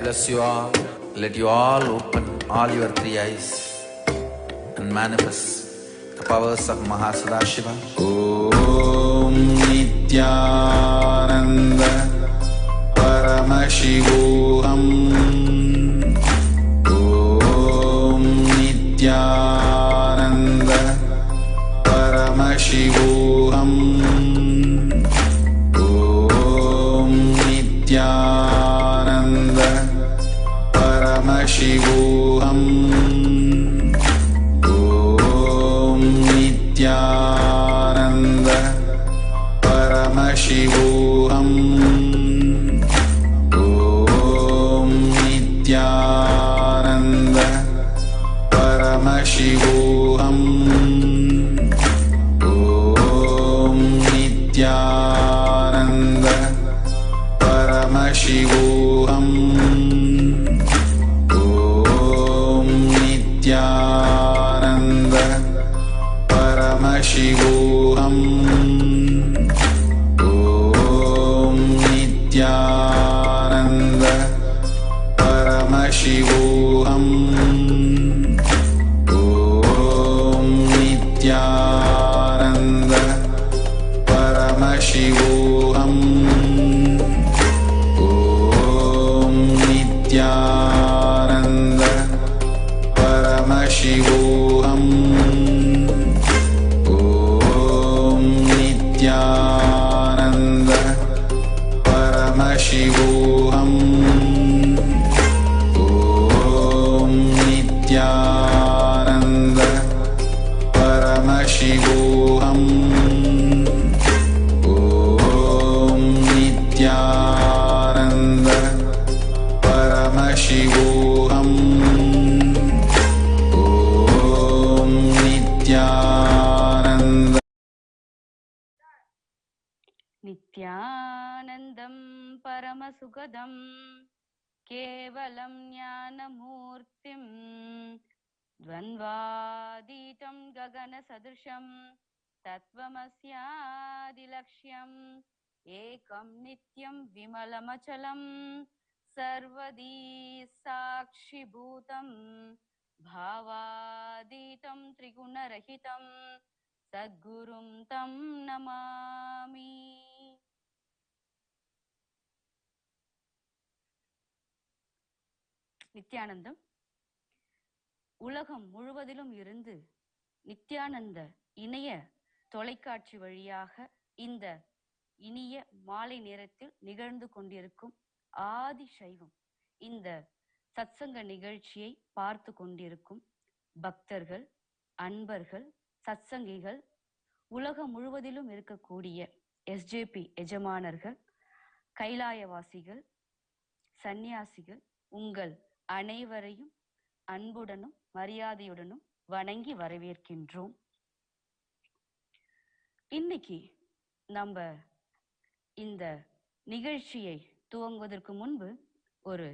bless you all. Let you all open all your three eyes and manifest the powers of Mahasadashiva. Om Nityananda Paramashivoham. Om Nityananda Paramashivoham. Om Nityananda Paramashivoham. Om Nityananda Paramashivoham. Om Nityananda Paramashivoham. Om Nityananda Paramashivoham. Om Nityananda Paramashivoham. Om Nityananda Paramashivoham. Om Nityananda Paramashivoham. Om Nityananda Paramashivoham. Om Nityananda Paramashivoham. Om Nityananda Paramashivoham. Om Nityananda Paramashivoham. Om Nityananda. नित्यानन्दं परमसुखदं केवलं ज्ञानमूर्तिं द्वन्द्वातीतं गगनसदृशं तत्त्वमस्यादिलक्ष्यम् एकं नित्यं विमलमचलं सर्वदी साक्षिभूतं भावातीतं त्रिगुणरहितं सद्गुरुं तं नमामि. நித்யானந்தம் உலகம் முழுவதிலும் இருந்து நித்யானந்த இணைய தொலைக்காட்சி வழியாக இந்த இனிய மாலை நேரத்தில் நிகழ்ந்து கொண்டிருக்கும் ஆதி சைவம் இந்த சத்சங்க நிகழ்ச்சியை பார்த்து கொண்டிருக்கும் பக்தர்கள், அன்பர்கள், சத்சங்கிகள், உலகம் முழுவதிலும் இருக்கக்கூடிய எஸ்ஜேபி எஜமானர்கள், கைலாயவாசிகள், சந்நியாசிகள், உங்கள் அனைவரையும் அன்புடனும் மரியாதையுடனும் வணங்கி வரவேற்கின்றோம். இன்னைக்கு நம்ம இந்த நிகழ்ச்சியை துவங்குவதற்கு முன்பு ஒரு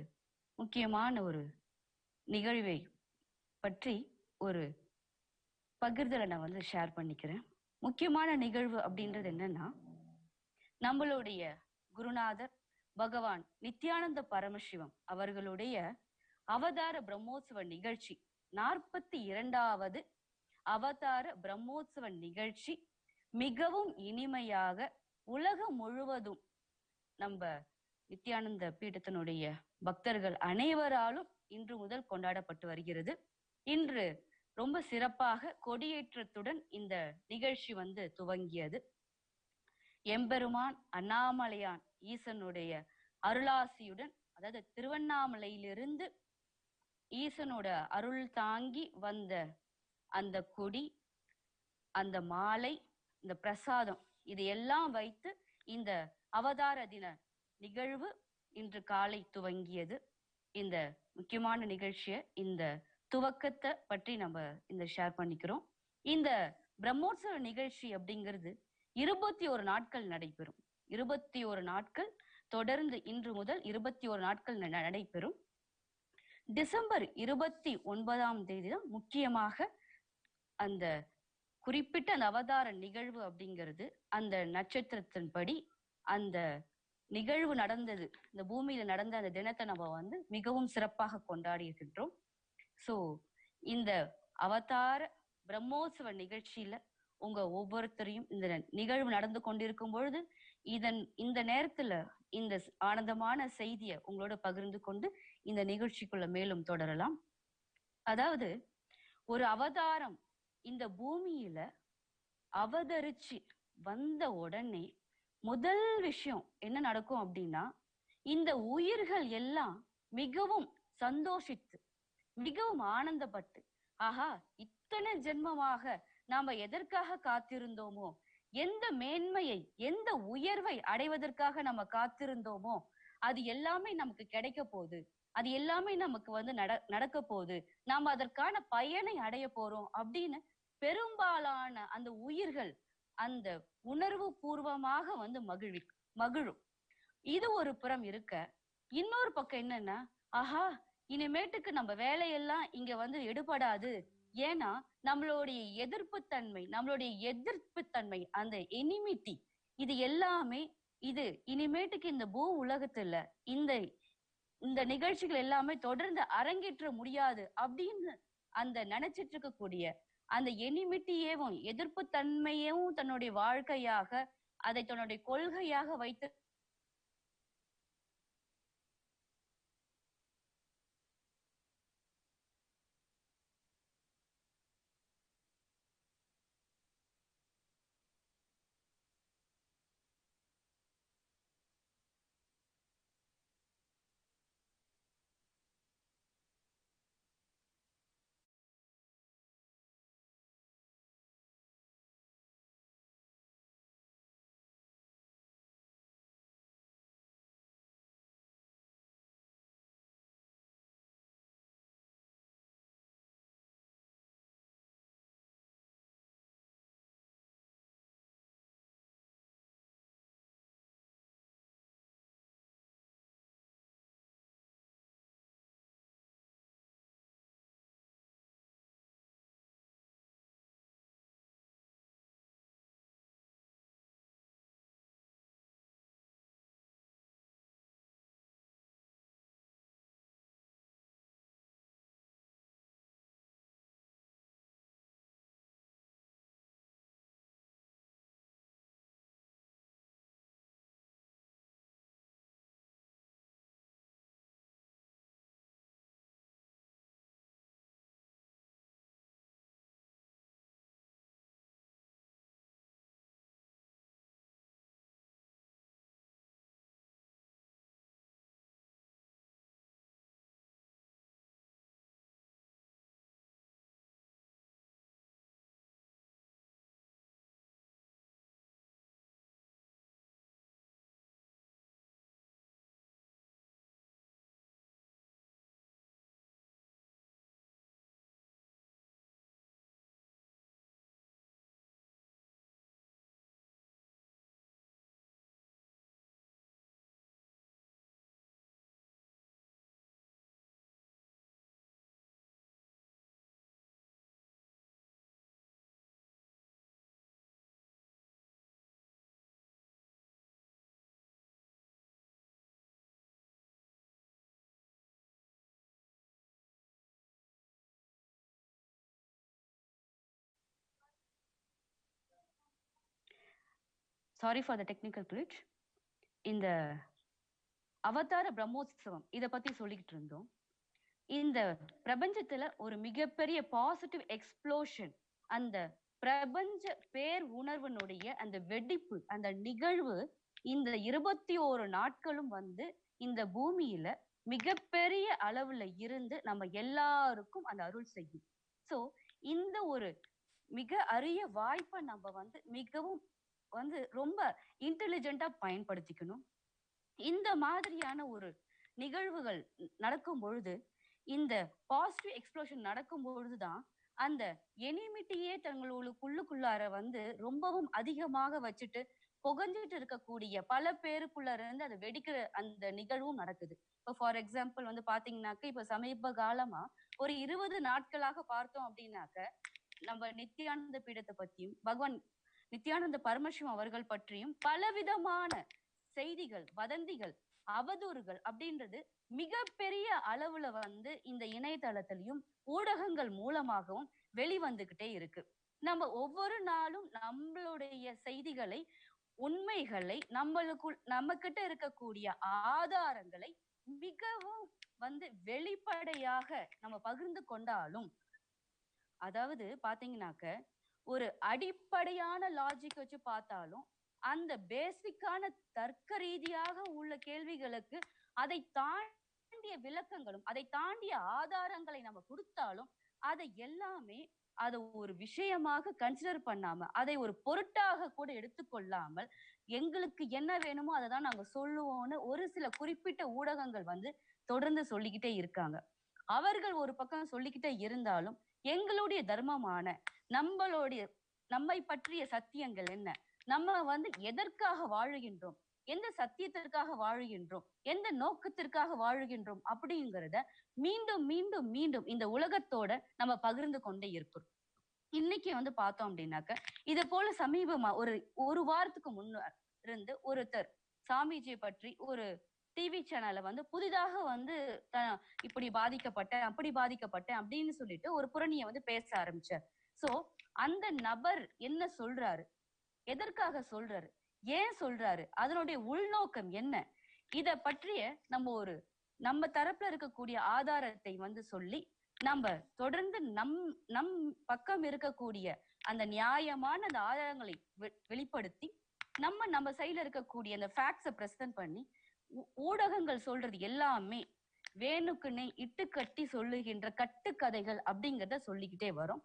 முக்கியமான ஒரு நிகழ்வை பற்றி ஒரு பகிர்தலை நான் ஷேர் பண்ணிக்கிறேன். முக்கியமான நிகழ்வு அப்படின்றது என்னன்னா, நம்மளுடைய குருநாதர் பகவான் நித்யானந்த பரமசிவம் அவர்களுடைய அவதார பிரம்மோத்சவ நிகழ்ச்சி 42வது அவதார பிரம்மோத்சவ நிகழ்ச்சி மிகவும் இனிமையாக உலகம் முழுவதும் நம்ம நித்யானந்த பீடத்தினுடைய பக்தர்கள் அனைவராலும் இன்று முதல் கொண்டாடப்பட்டு வருகிறது. இன்று ரொம்ப சிறப்பாக கொடியேற்றத்துடன் இந்த நிகழ்ச்சி துவங்கியது. எம்பெருமான் அண்ணாமலையான் ஈசனுடைய அருளாசியுடன், அதாவது திருவண்ணாமலையிலிருந்து ஈசனோட அருள் தாங்கி வந்த அந்த கொடி, அந்த மாலை, இந்த பிரசாதம், இது எல்லாம் வைத்து இந்த அவதார தின நிகழ்வு இன்று காலை துவங்கியது. இந்த முக்கியமான நிகழ்ச்சியை, இந்த துவக்கத்தை பற்றி நம்ம இந்த ஷேர் பண்ணிக்கிறோம். இந்த பிரம்மோற்சவ நிகழ்ச்சி அப்படிங்கிறது 21 நாட்கள் நடைபெறும். 21 நாட்கள் தொடர்ந்து இன்று முதல் 21 நாட்கள் நடைபெறும். டிசம்பர் 29ஆம் தேதி தான் முக்கியமாக அந்த குறிப்பிட்ட அந்த அவதார நிகழ்வு அப்படிங்கிறது. அந்த நட்சத்திரத்தின்படி அந்த நிகழ்வு நடந்தது, இந்த பூமியில நடந்த அந்த தினத்தை நம்ம வந்து மிகவும் சிறப்பாக கொண்டாடி இருக்கின்றோம். சோ இந்த அவதார பிரம்மோற்சவ நிகழ்ச்சியில உங்க ஒவ்வொருத்தரையும் இந்த நிகழ்வு நடந்து கொண்டிருக்கும் பொழுது இந்த நேரத்துல இந்த ஆனந்தமான செய்தியை உங்களோட பகிர்ந்து கொண்டு இந்த நிகழ்ச்சிக்குள்ள மேலும் தொடரலாம். அதாவது ஒரு அவதாரம் இந்த பூமியில அவதரிச்சு வந்த உடனே முதல் விஷயம் என்ன நடக்கும் அப்படின்னா, இந்த உயிர்கள் எல்லாம் மிகவும் சந்தோஷித்து மிகவும் ஆனந்தப்பட்டு, ஆஹா, இத்தனை ஜென்மமாக நாம எதற்காக காத்திருந்தோமோ, எந்த மேன்மையை எந்த உயர்வை அடைவதற்காக நம்ம காத்திருந்தோமோ அது எல்லாமே நமக்கு கிடைக்க போகுது, அது எல்லாமே நமக்கு வந்து நடக்க போகுது, நாம அதற்கான பயனை அடைய போறோம் அப்படின்னு பெரும்பாலான அந்த உயிர்கள் அந்த உணர்வு பூர்வமாக வந்து மகிழும். இது ஒரு புறம் இருக்க, இன்னொரு பக்கம் என்னன்னா, ஆஹா, இனிமேட்டுக்கு நம்ம வேலையெல்லாம் இங்க வந்து எடுபடாது, ஏன்னா நம்மளுடைய எதிர்ப்பு தன்மை அந்த எனிமிட்டி இது எல்லாமே இது இனிமேட்டுக்கு இந்த பூ உலகத்துல இந்த இந்த நிகழ்ச்சிகள் எல்லாமே தொடர்ந்து அரங்கேற்ற முடியாது அப்படின்னு அந்த நினைச்சிட்டு இருக்கக்கூடிய அந்த எனிமிட்டியேவும் எதிர்ப்பு தன்மையவும் தன்னுடைய வாழ்க்கையாக அதை தன்னுடைய கொள்கையாக வைத்து சாரி ஃபார் த டெக்னிக்கல் கிளிச். இந்த அவதார பிரம்மோற்சவம் இத பத்தி சொல்லிக்கிட்டு இருந்தோம். இந்த பிரபஞ்சத்துல ஒரு மிகப்பெரிய பாசிட்டிவ் எக்ஸ்ப்ளோஷன், அந்த பிரபஞ்ச பேர் உணர்வனுடைய அந்த வெடிப்பு, அந்த நிகழ்வு இந்த 21 நாட்களும் வந்து இந்த பூமியில மிகப்பெரிய அளவுல இருந்து நம்ம எல்லாருக்கும் அந்த அருள் செய்யும். சோ இந்த ஒரு மிக அரிய வாய்ப்பை நம்ம வந்து மிகவும் வந்து ரொம்ப இன்டெலிஜென்ட்டா பயன்படுத்திக்கணும். இந்த மாதிரியான ஒரு நிகழ்வுகள் நடக்கும் பொழுது, இந்த பாசிட்டிவ் எக்ஸ்ப்ளோஷன் நடக்கும் பொழுதுதான் அந்த எனிமிட்டியே தங்களுக்குள்ளார வந்து ரொம்பவும் அதிகமாக வச்சுட்டு புகஞ்சிட்டு இருக்கக்கூடிய பல பேருக்குள்ள இருந்து அதை வெடிக்கிற அந்த நிகழ்வும் நடக்குது. இப்போ ஃபார் எக்ஸாம்பிள் வந்து பாத்தீங்கன்னாக்க, இப்ப சமீப காலமா ஒரு 20 நாட்களாக பார்த்தோம் அப்படின்னாக்க, நம்ம நித்யானந்த பீடத்தை பத்தியும் பகவான் நித்யானந்த பரமசிவம் அவர்கள் பற்றியும் பலவிதமான செய்திகள், வதந்திகள், அவதூறுகள் அப்படின்றது மிகப்பெரிய அளவுல இந்த இணையதளத்திலையும் ஊடகங்கள் மூலமாகவும் வெளிவந்துகிட்டே இருக்கு. நம்ம ஒவ்வொரு நாளும் நம்மளுடைய செய்திகளை, உண்மைகளை, நம்ம கிட்ட இருக்கக்கூடிய ஆதாரங்களை மிகவும் வெளிப்படையாக நம்ம பகிர்ந்து கொண்டாலும், அதாவது பாத்தீங்கன்னாக்க ஒரு அடிப்படையான லாஜிக் வச்சு பார்த்தாலும் அந்த பேசிக்கான தர்க்க ரீதியாக உள்ள கேள்விகளுக்கு அதை தாண்டிய விளக்கங்களும் அதை தாண்டிய ஆதாரங்களை நம்ம கொடுத்தாலும் அதை எல்லாமே அதை ஒரு விஷயமாக கன்சிடர் பண்ணாம, அதை ஒரு பொருட்டாக கூட எடுத்துக்கொள்ளாமல், எங்களுக்கு என்ன வேணுமோ அதை தான் நாங்க சொல்லுவோம்னு ஒரு சில குறிப்பிட்ட ஊடகங்கள் தொடர்ந்து சொல்லிக்கிட்டே இருக்காங்க. அவர்கள் ஒரு பக்கம் சொல்லிக்கிட்டே இருந்தாலும் எங்களுடைய தர்மமான நம்மை பற்றிய சத்தியங்கள் என்ன, நம்ம எதற்காக வாழுகின்றோம், எந்த சத்தியத்திற்காக வாழுகின்றோம், எந்த நோக்கத்திற்காக வாழுகின்றோம் அப்படிங்கிறத மீண்டும் மீண்டும் மீண்டும் இந்த உலகத்தோட நம்ம பகிர்ந்து கொண்டே இருக்கிறோம். இன்னைக்கு பார்த்தோம் அப்படின்னாக்க இது போல சமீபமா ஒரு வாரத்துக்கு முன்ன இருந்து ஒருத்தர் சாமிஜியை பற்றி ஒரு டிவி சேனல்ல புதிதாக இப்படி பாதிக்கப்பட்டேன் அப்படி பாதிக்கப்பட்டேன் அப்படின்னு சொல்லிட்டு ஒரு புரணியை பேச ஆரம்பிச்சார். சோ அந்த நபர் என்ன சொல்றாரு, எதற்காக சொல்றாரு, ஏன் சொல்றாரு, அதனுடைய உள்நோக்கம் என்ன, இத பற்றிய நம்ம தரப்புல இருக்கக்கூடிய ஆதாரத்தை சொல்லி நம்ம தொடர்ந்து நம் பக்கம் இருக்கக்கூடிய அந்த நியாயமான அந்த ஆதாரங்களை வெளிப்படுத்தி நம்ம சைட்ல இருக்கக்கூடிய அந்த ஃபேக்ட்ஸை பிரசன்ட் பண்ணி ஊடகங்கள் சொல்றது எல்லாமே வேணுக்குன்னே இட்டுக்கட்டி சொல்லுகின்ற கட்டுக்கதைகள் அப்படிங்கிறத சொல்லிக்கிட்டே வரும்.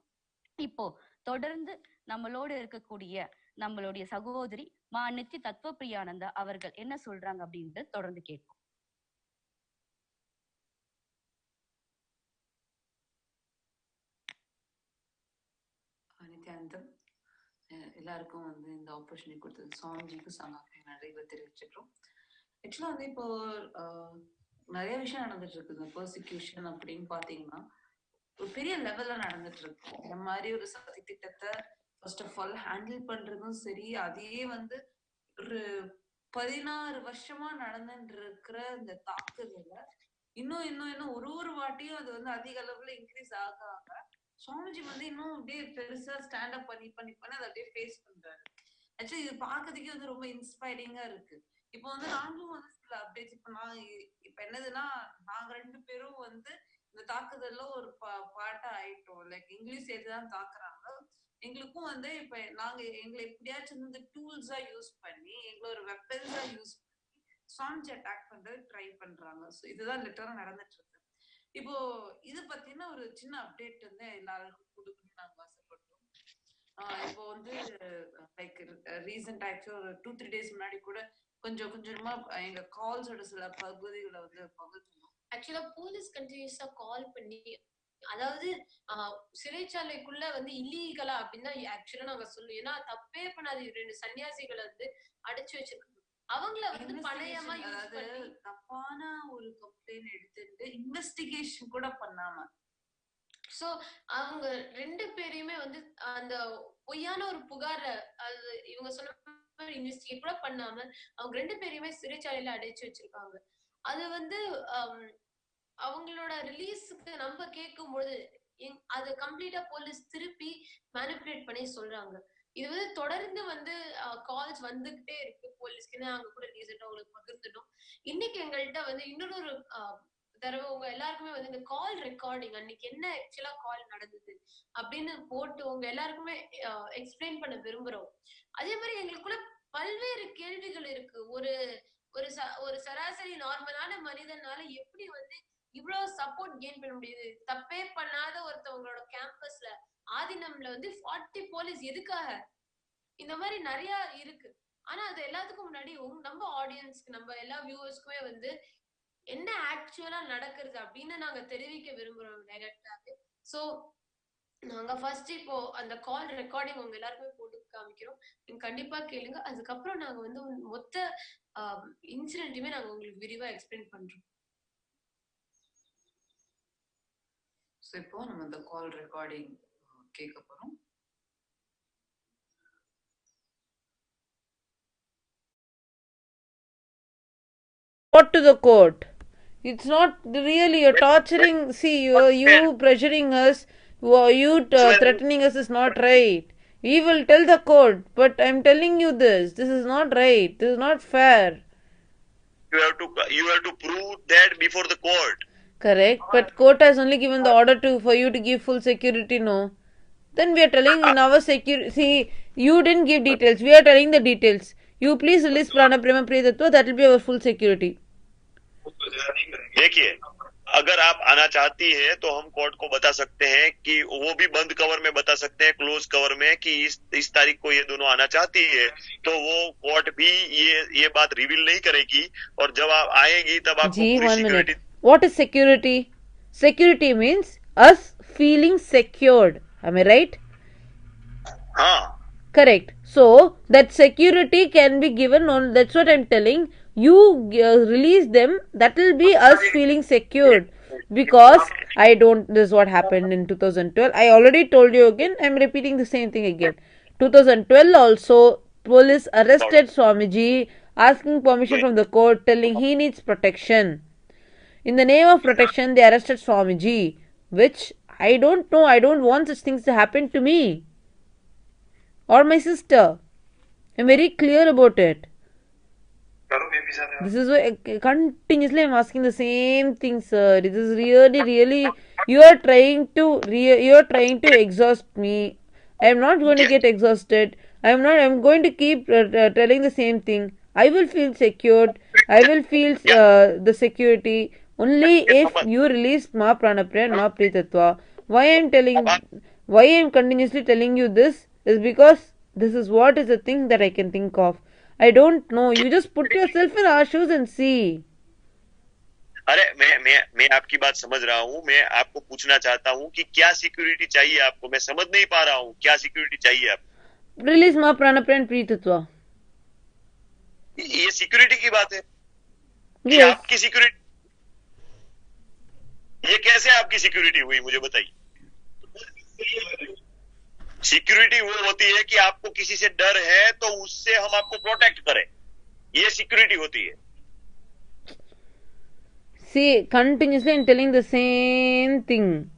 இப்போ தொடர்ந்து நம்மளோட இருக்கக்கூடிய நம்மளுடைய சகோதரி நித்தி தத்துவப்பிரியானந்தா அவர்கள் என்ன சொல்றாங்க அப்படின்றது தொடர்ந்து கேட்போம். நித்யானந்தம், எல்லாருக்கும் இந்த ஆப்பர்ச்சுனிட்டி கொடுத்தது சுவாமிஜிக்கும் சங்காக்கும் நன்றிகளை தெரிவிச்சுக்கிறோம். ஆக்சுவலா இப்போ நிறைய விஷயம் நடந்துட்டு இருக்கு. இந்த பெர்சிக்யூஷன் அப்படின்னு பாத்தீங்கன்னா ஒரு பெரிய லெவல்ல நடந்துட்டு இருக்கு. இந்த மாதிரி ஒரு சதி திட்டத்தை ஃபர்ஸ்ட் ஆஃப் ஆல் ஹேண்டில் பண்றதும் சரி, அதையே ஒரு 16 வருஷமா நடந்துட்டு இருக்கிற இந்த தாக்குதல இன்னும் ஒரு வாட்டியும் அது அதிக அளவுல இன்க்ரீஸ் ஆக சுவாமிஜி இன்னும் அப்படியே பெருசா ஸ்டாண்ட் அப் பண்ணி அதை அப்படியே ஃபேஸ் பண்றாரு. ஆக்சுவலி இது பாக்குறதுக்கே ரொம்ப இன்ஸ்பைரிங்கா இருக்கு. இப்போ நாங்களும் சில அப்டேட்ஸ் இப்ப என்னதுன்னா, நாங்க 2 பேரும் இந்த தாக்குதல்ல ஒரு பாட்டா ஆயிட்டோம். லைக் இங்கிலீஷ் சேர்த்துதான் தாக்குறாங்க. எங்களுக்கும் இப்ப நாங்க எங்களை எப்படியாச்சும் டூல்ஸா யூஸ் பண்ணி எங்களை ஒரு வெப்பன்ஸா யூஸ் பண்ணி சுவாமிஜி அட்டாக் பண்றது ட்ரை பண்றாங்க. ஸோ இதுதான் லிட்டரா நடந்துட்டு இருக்கு. இப்போ இது பத்தின ஒரு சின்ன அப்டேட் எல்லாருக்கும் கொடுக்கணும்னு நாங்க ஆசைப்பட்டோம். இப்போ லைக் ரீசெண்ட் ஆக்சுவலா ஒரு 2-3 days முன்னாடி கூட கொஞ்சமா எங்க கால்ஸோட சில பகுதிகளை பகிர்ந்தோம். ஆக்சுவலா போலீஸ் கண்டினியூஸா கால் பண்ணி, அதாவது சிறைச்சாலைக்குள்ள இல்லீகலா அப்படின்னு தான் ஆக்சுவலா நாங்க சொல்லுவோம். ஏன்னா தப்பே பண்ணாது 2 சன்னியாசிகளை அடைச்சு வச்சிருக்காங்க. அவங்கள பணையமா யூஸ் பண்ணி தப்பான ஒரு கம்ப்ளைண்ட் எடுத்துட்டு இன்வெஸ்டிகேஷன் கூட பண்ணாம, சோ அவங்க 2 பேரையுமே அந்த பொய்யான ஒரு புகார அது இவங்க சொன்ன இன்வெஸ்டிகேட் கூட பண்ணாம அவங்க 2 பேரையுமே சிறைச்சாலையில அடைச்சு வச்சிருக்காங்க. அது அவங்களோட ரிலீஸுக்கு நம்ம கேட்கும்போது அது கம்ப்ளீட்டா போலீஸ் திருப்பி மேனிபுலேட் பண்ணி சொல்றாங்க. இது தொடர்ந்து கால்ஸ் வந்துகிட்டே இருக்கு போலீஸ்க்கு. நாங்க கூட ரீசெண்டா உங்களுக்கு பகிர்ந்துட்டோம். இன்னைக்கு எங்கள்கிட்ட இன்னொரு தடவை உங்க எல்லாருக்குமே இந்த கால் ரெக்கார்டிங் அன்னைக்கு என்ன ஆக்சுவலா கால் நடந்தது அப்படின்னு போட்டு உங்க எல்லாருக்குமே எக்ஸ்பிளைன் பண்ண விரும்புறோம். அதே மாதிரி எங்களுக்குள்ள பல்வேறு கேள்விகள் இருக்கு. ஒரு சராசரி நார்மலான மனிதனால எப்படி இவ்வளவு சப்போர்ட் கெயின் பண்ண முடியுது? தப்பே பண்ணாத ஒருத்தவங்களோட கேம்பஸ்ல ஆதினம்ல 40 போலீஸ் எதுக்காக? இந்த மாதிரி நிறைய இருக்கு. ஆனா அது எல்லாத்துக்கும் முன்னாடி நம்ம ஆடியன்ஸ்க்கு, நம்ம எல்லா வியூவர்ஸ்க்குமே என்ன ஆக்சுவலா நடக்கிறது அப்படின்னு நாங்க தெரிவிக்க விரும்புறோம் டைரக்டாவே. சோ நாங்க ஃபர்ஸ்ட் இப்போ அந்த கால் ரெக்கார்டிங் உங்க எல்லாருக்குமே போட்டு காமிக்கிறோம். நீங்க கண்டிப்பா கேளுங்க. அதுக்கப்புறம் நாங்க மொத்த இன்சிடென்ட்டுமே நாங்க உங்களுக்கு விரிவா எக்ஸ்பிளைன் பண்றோம். இப்போ நம்ம இந்த கால் ரெக்கார்டிங் கேட்க போறோம். What to the court? It's not really, you're torturing. See, you pressuring us, you threatening us is not right. We will tell the court, but I'm telling you this. This is not right. This is not fair. You have to prove that before the court. Correct, but court has only given the order for you to give full security. No, then we are telling in our security. See, you didn't give details. We are telling the details. You please release Prana Prema Priyatatva. That will be our full security. देखिए, अगर आप आना चाहती है तो हम court को बता सकते हैं कि वो भी बंद कवर में बता सकते हैं, क्लोज कवर में, कि इस तारीख को ये दोनों आना चाहती है, तो वो कोर्ट भी ये बात रिवील नहीं करेगी, और जब आप आएगी तब आपको पूरी security. What is security? Security means us feeling secured. Am I right? हाँ. Correct. So that security can be given on. That's what I'm telling. You release them. That will be us feeling secured. Because I don't. This is what happened in 2012. I already told you again. I'm repeating the same thing again. 2012 also, police arrested Swamiji, asking permission from the court, telling he needs protection. In the name of protection, they arrested Swamiji, which I don't know. I don't want such things to happen to me or my sister. I'm very clear about it. This is why continuously I'm asking the same thing, sir. This is really you are trying to exhaust me. I am not going to get exhausted. I'm going to keep telling the same thing. I will feel secured. I will feel the security only if you release Ma Pranapriya and Ma Priyatatva. Why I'm continuously telling you this is because this is what is the thing that I can think of. I don't know. You just put yourself in our shoes and see. अरे मैं आपकी बात समझ रहा हूँ. मैं आपको पूछना चाहता हूँ कि क्या सिक्योरिटी चाहिए आपको. मैं समझ नहीं पा रहा हूँ क्या सिक्योरिटी चाहिए आपको. रिलीज मां प्राणप्राण प्रीतत्व. ये सिक्योरिटी की बात है. yes. आपकी सिक्योरिटी, ये कैसे आपकी सिक्योरिटी हुई मुझे बताइए. सिक्योरिटी वो होती है कि आपको किसी से डर है तो उससे हम आपको प्रोटेक्ट करें. ये सिक्योरिटी होती है. See, continuously I'm telling the same thing.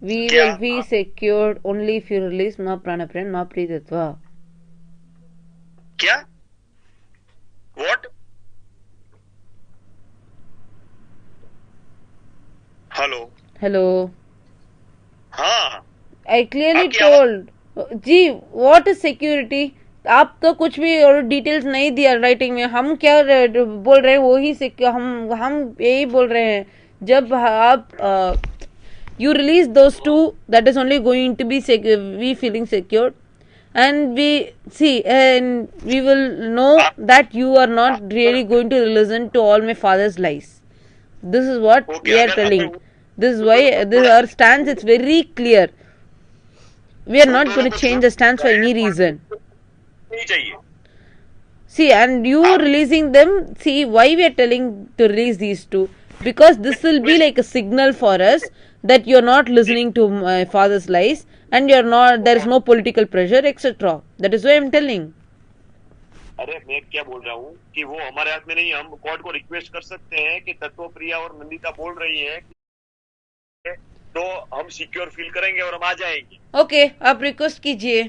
We will be secured only if you release Ma Pranapriya Ma Priyatatva. क्या? What? Hello. हाँ. I clearly told. Ji, what is security? आप तो कुछ भी और डिटेल्स नहीं दिया राइटिंग में. हम क्या बोल रहे हैं वही हम यही बोल रहे हैं. जब आप you release those two, that is only going to be we feeling secured, and we see and we will know that you are not really going to listen to all my father's lies. This is what we are telling. This is why our stance is very clear. We are not going to change the stance for any reason. See, and you releasing them, see why we are telling to release these two, because this will be like a signal for us that you are not listening to my father's lies and you are not, there is no political pressure, etc. That is why I am telling. अरे मैं क्या बोल रहा हूँ कि वो हमारे हाथ में नहीं. हम कोर्ट को रिक्वेस्ट कर सकते हैं कि तत्वप्रिया और नंदिता बोल रही है तो हम सिक्योर फील करेंगे और हम आ जाएंगे. ओके, आप रिक्वेस्ट कीजिए.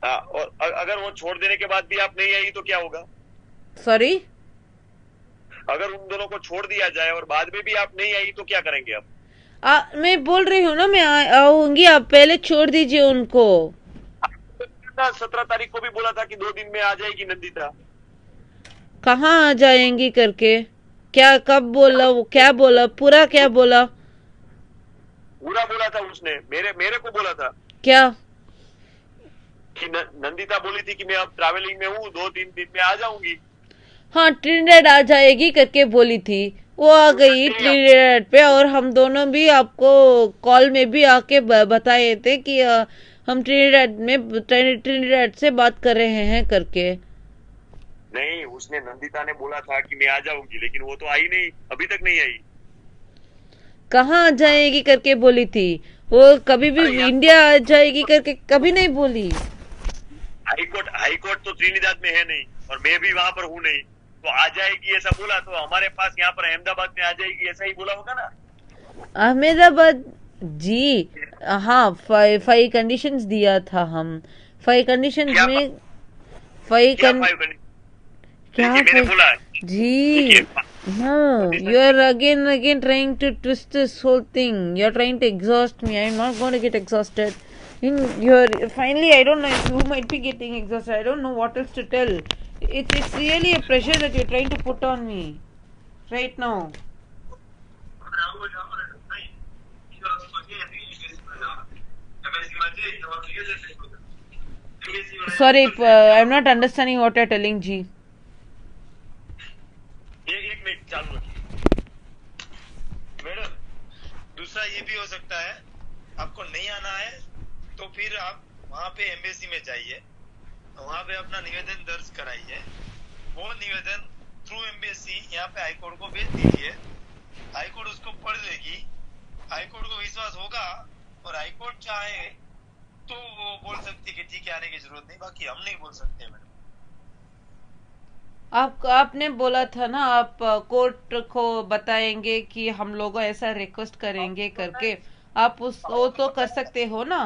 और अगर वो छोड़ देने के बाद भी आप नहीं आई तो क्या होगा? सॉरी, अगर उन दोनों को छोड़ दिया जाए और बाद में भी आप नहीं आई तो क्या करेंगे आप? मैं बोल रही हूँ ना, मैं आऊंगी. आप पहले छोड़ दीजिए उनको. 17 तारीख को भी बोला था कि 2 दिन में आ जाएगी नंदिता. कहाँ आ जाएंगी करके? क्या कब बोला? वो क्या बोला? पूरा क्या बोला? पूरा बोला था उसने. मेरे को बोला था. क्या? कि नंदिता बोली थी कि मैं अब ट्रैवलिंग में हूँ, 2-3 दिन में आ जाऊंगी. हाँ, ट्रिनिडेड आ जाएगी करके बोली थी. वो आ गई ट्रिनिडेड पे, और हम दोनों भी आपको कॉल में भी आके बताए थे कि हम ट्रिनिडेड से बात कर रहे हैं करके. नहीं, उसने नंदिता ने बोला था कि मैं आ जाऊंगी, लेकिन वो तो आई नहीं, अभी तक नहीं आई. कहाँ आ जाएगी करके बोली थी. वो कभी भी इंडिया आ जाएगी करके कभी नहीं बोली. हाईकोर्ट तो त्रिनिदाद में है नहीं और मैं भी वहां पर हूँ नहीं, तो आ जाएगी ऐसा बोला, तो हमारे पास यहाँ पर अहमदाबाद में आ जाएगी ऐसा ही बोला होगा ना। अहमदाबाद जी, हाँ, 5 कंडीशंस दिया था हम। 5 कंडीशंस क्या में 5 क्या क्या मैंने 5 बोला जी, no, you are again trying to twist this whole thing. You are trying to exhaust me. I am not going to get exhausted. Finally, I don't know if you might be getting exhausted. I don't know what else to tell. It's really a pressure that you're trying to put on me right now. Sorry, I'm not understanding what you're telling, G. एक minute चालू रखिए madam. दूसरा ये भी हो सकता है, आपको नहीं आना है तो फिर आप वहाँ पे एम्बेसी में जाइए, वहाँ पे अपना निवेदन दर्ज कराइए, वो निवेदन थ्रू एम्बेसी यहाँ पे हाईकोर्ट को भेज दीजिए, हाईकोर्ट उसको पढ़ लेगी, हाईकोर्ट को विश्वास होगा और हाईकोर्ट चाहे तो वो बोल सकती है कि ठीक है आने की जरूरत नहीं, बाकी हम नहीं बोल सकते मैडम। आपने बोला था ना, आप कोर्ट को बताएंगे कि हम लोग ऐसा रिक्वेस्ट करेंगे करके, आप वो तो कर सकते हो ना।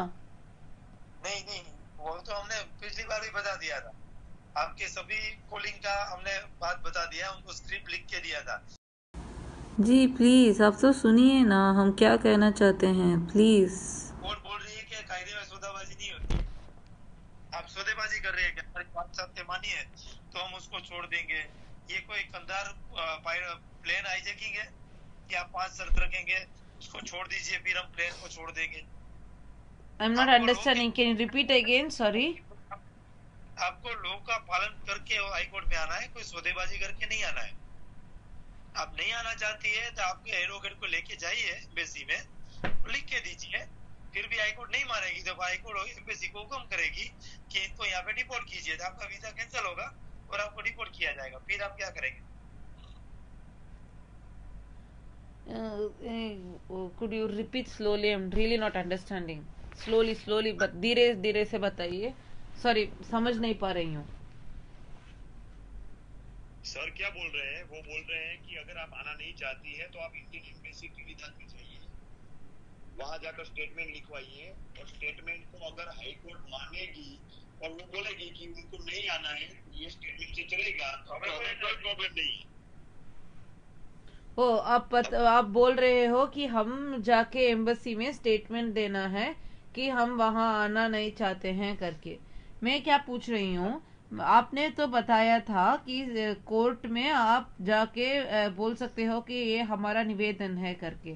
नहीं, वो तो हमने पिछली बार भी बता दिया था, आपके सभी कॉलिंग का हमने बात बता दिया, उनको स्क्रिप्ट लिख के दिया था। जी प्लीज आप तो सुनिए ना, हम क्या कहना चाहते हैं प्लीज। कोर्ट बोल रही है कि कायदे में सौदेबाजी नहीं होती, आप सौदेबाजी कर रहे हैं, हमारी बात सबसे मानिए तो हम उसको छोड़ देंगे। ये कोई कंधार प्लेन हाईजैकिंग है कि आप 5 शर्त रखेंगे, उसको छोड़ दीजिए फिर हम प्लेन को छोड़ देंगे। I am not understanding, can you repeat again? Sorry. आपको लॉ का पालन करके हाईकोर्ट में आना है, कोई सौदेबाजी करके नहीं आना है। आप नहीं आना चाहती है तो आपके एडवोकेट को लेके जाइए एम्बेसी में, लिख के दीजिए, फिर भी हाईकोर्ट नहीं मानेगी तो हाईकोर्ट एम्बेसी को हुक्म करेगी कि इनको यहाँ पे डिपोर्ट कीजिए, तो आपका वीजा कैंसिल होगा और आपको डिपोर्ट किया जाएगा, फिर आप क्या करेंगे? could you repeat slowly? I'm really not understanding. slowly but धीरे से बताइए, सॉरी समझ नहीं पा रही हूँ। सर क्या बोल रहे हैं? वो बोल रहे हैं कि अगर आप आना नहीं चाहती है तो आप इंडियन एम्बेसी त्रिनिदाद में जाइए, वहां जाकर स्टेटमेंट लिखवाइए और स्टेटमेंट को अगर हाईकोर्ट मानेगी और वो बोलेगी कि उनको नहीं आना है, ये स्टेटमेंट से चलेगा, तो हमें कोई प्रॉब्लम नहीं है। आप बोल रहे हो कि हम जाके एम्बेसी में स्टेटमेंट देना है कि हम वहां आना नहीं चाहते हैं करके। मैं क्या पूछ रही हूँ, आपने तो बताया था कि कोर्ट में आप जाके बोल सकते हो कि ये हमारा निवेदन है करके,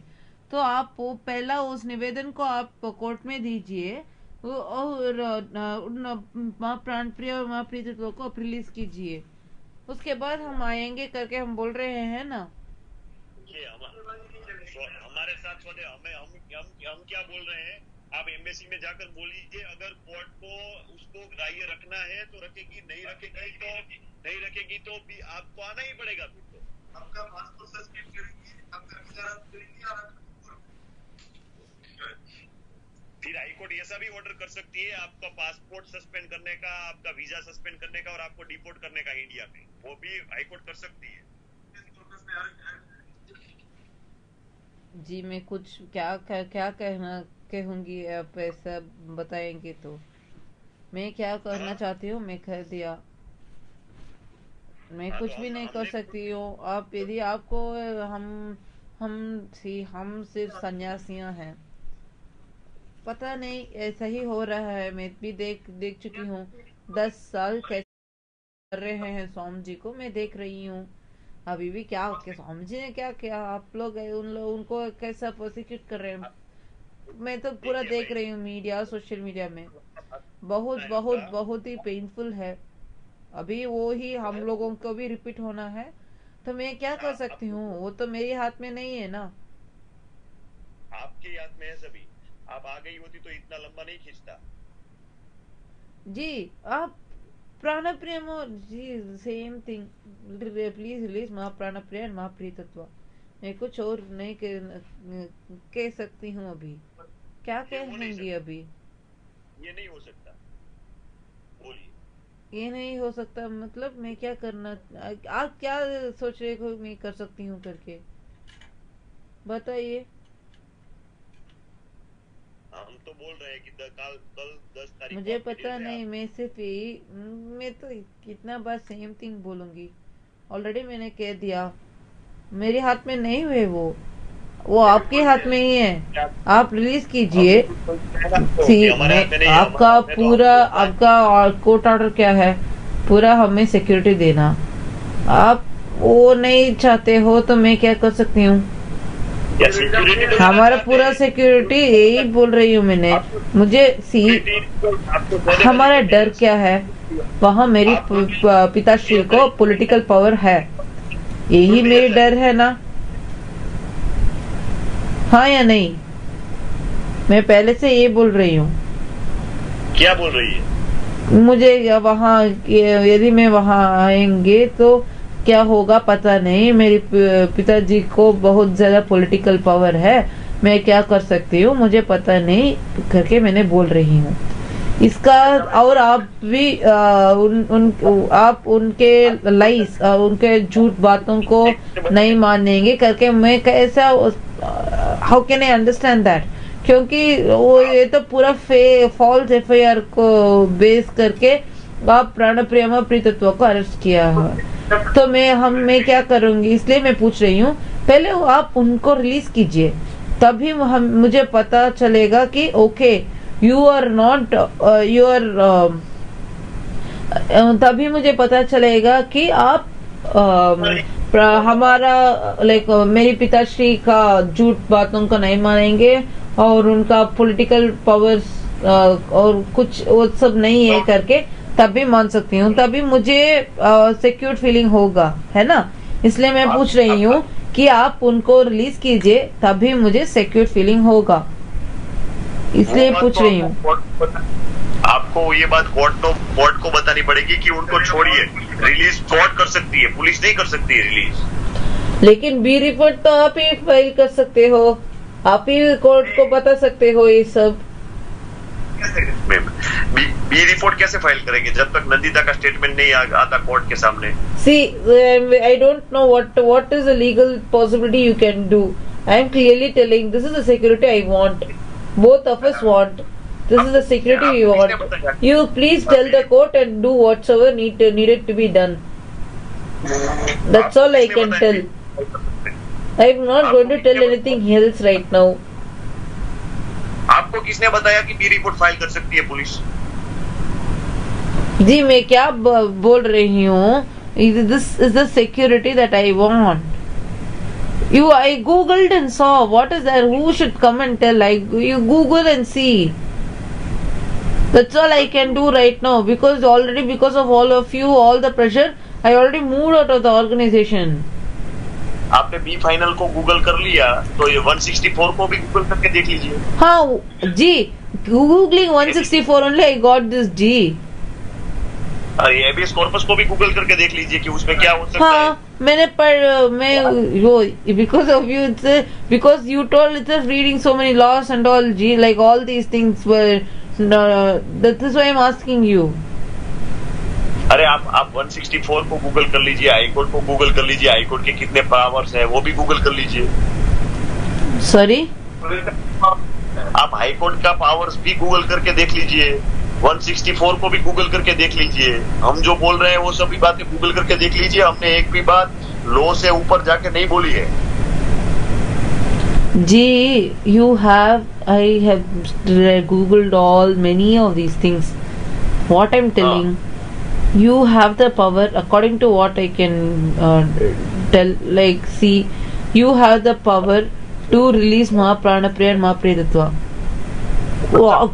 तो आप वो पहला उस निवेदन को आप कोर्ट में दीजिए और माँ प्राणप्रिय और माँ प्रीतित्व को आप रिलीज कीजिए, उसके बाद हम आएंगे करके हम बोल रहे हैं ना। ये हमारे साथ हम क्या बोल रहे हैं, आप एम्बेसी में जाकर बोलिए, अगर कोर्ट को उसको ग्राह्य रखना है तो रखेगी, नहीं रखेगी तो भी आपको आना ही पड़ेगा, फिर तो आपका पासपोर्ट सस्पेंड करेंगे, आपका वीजा रद्द करेंगे, फिर हाईकोर्ट ऐसा भी ऑर्डर कर सकती है आपका पासपोर्ट सस्पेंड करने का, आपका वीजा सस्पेंड करने का और आपको डिपोर्ट करने का इंडिया में, वो भी हाईकोर्ट कर सकती है। जी मैं कुछ क्या कहूंगी, आप ऐसा बताएंगे तो मैं क्या करना चाहती हूँ मैं कह दिया, मैं कुछ भी नहीं कर सकती हूँ। आप यदि आपको हम सिर्फ सन्यासियां हैं, पता नहीं ऐसा ही हो रहा है। मैं भी देख चुकी हूँ 10 साल कैसे कर रहे हैं स्वामी जी को, मैं देख रही हूँ। अभी भी क्या स्वामी जी ने क्या किया, आप लोग उनको कैसा प्रोसिक्यूट कर रहे हैं, मैं तो पूरा देख रही हूँ मीडिया, सोशल मीडिया में। बहुत ही पेनफुल है। अभी वो ही हम लोगों को भी रिपीट होना है, तो मैं क्या कर सकती हूँ, वो तो मेरे हाथ में नहीं है ना। आपके हाथ में है सभी, आप आ गई होती तो इतना लंबा नहीं खींचता। जी आप प्राणप्रिय जी सेम थिंग, प्लीज रिलीज माँ प्राणप्रिय एंड माँ प्रीतत्व। मैं कुछ और नहीं कह सकती हूँ अभी, क्या कहेंगी अभी? ये नहीं हो सकता, बोलिए। ये नहीं हो सकता, मतलब मैं क्या करना, आप क्या सोच रहे हो मैं कर सकती हूँ करके बताइए। हम तो बोल रहे हैं कि कल 10 तारीख को मुझे आपकी पता डेट है। नहीं, मैं सिर्फ यही, मैं तो कितना बार सेम थिंग बोलूंगी, ऑलरेडी मैंने कह दिया, मेरे हाथ में नहीं हुए वो आपके हाथ में ही है, आप रिलीज कीजिए। सी आपका पूरा, आपका कोर्ट ऑर्डर क्या है, पूरा हमें सिक्योरिटी देना, आप वो नहीं चाहते हो तो मैं क्या कर सकती हूँ। हमारा पूरा सिक्योरिटी, यही बोल रही हूँ मैंने, मुझे हमारा डर क्या है, वहाँ मेरी पिताश्री को पॉलिटिकल पावर है, यही मेरी डर है ना, हाँ या नहीं। मैं पहले से ये बोल रही हूँ। क्या बोल रही है? मुझे वहाँ, यदि मैं वहाँ आएंगे तो क्या होगा पता नहीं, मेरे पिताजी को बहुत ज्यादा पॉलिटिकल पावर है, मैं क्या कर सकती हूँ मुझे पता नहीं करके मैंने बोल रही हूँ इसका। और आप भी आप उनके लाइस, उनके झूठ बातों को नहीं मानेंगे करके मैं कैसा, how can I understand that, क्योंकि वो ये तो पूरा फॉल्स एफआईआर को बेस करके आप प्राणप्रिया प्रीतत्व को अरेस्ट किया है, तो मैं क्या करूंगी, इसलिए मैं पूछ रही हूँ, पहले आप उनको रिलीज कीजिए, तभी मुझे पता चलेगा कि okay you are not you are, तभी मुझे पता चलेगा कि आप हमारा लाइक मेरी पिताश्री का झूठ बातों को नहीं मानेंगे और उनका पॉलिटिकल पावर्स और कुछ वो सब नहीं है करके, तभी मान सकती हूँ, तभी मुझे सिक्योर फीलिंग होगा, है ना। इसलिए मैं पूछ रही हूँ कि आप उनको रिलीज कीजिए, तभी मुझे सिक्योर फीलिंग होगा, इसलिए पूछ रही हूँ। आपको ये बात कोर्ट को बतानी पड़ेगी कि उनको छोड़िए, रिलीज कोर्ट कर सकती है, पुलिस नहीं कर सकती है रिलीज। लेकिन बी रिपोर्ट तो आप ही फाइल कर सकते हो, आप ही कोर्ट को बता सकते हो ये सब। बी रिपोर्ट कैसे फाइल करेंगे जब तक नंदिता का स्टेटमेंट नहीं आता कोर्ट के सामने? See, I don't know what is the legal possibility you can do. I am clearly telling this is the security I want. Both of us want. This is the security we want. You please tell the court and do whatsoever needed to be done. That's all I can tell. I am not going to tell anything else right now. आपको किसने बताया कि B report file कर सकती है police? जी मैं क्या बोल रही हूँ, this is the security that I want. I googled and saw what is there, who should come and tell. You Google and see. That's all I can do right now, because of all of you, all the pressure, I already moved out of the organization. आपने B final को Google कर लिया तो ये 164 को भी Google करके देख लीजिए। हाँ जी, googling 164 only I got this G. ABS corpus को भी गूगल करके देख लीजिए कि उसमें क्या हो सकता है। हाँ मैंने because of you, because you told it's reading so many laws and all, G, like all these things were, that is why I'm asking you. अरे आप 164 को गूगल कर लीजिए, हाईकोर्ट को गूगल कर लीजिए, हाईकोर्ट के कितने पावर्स हैं वो भी गूगल कर लीजिए। सॉरी, आप हाईकोर्ट का पावर्स भी गूगल करके देख लीजिए, 164 को भी गूगल करके देख लीजिए। हम जो बोल रहे हैं वो सभी बातें गूगल करके देख लीजिए, हमने एक भी बात लॉ से ऊपर जाके नहीं बोली है। जी, I have googled all many of these things. What I'm telling, you have the power, according to what I can tell, like see, you have the power to release Mahapranapriya and Mahapriyadatva.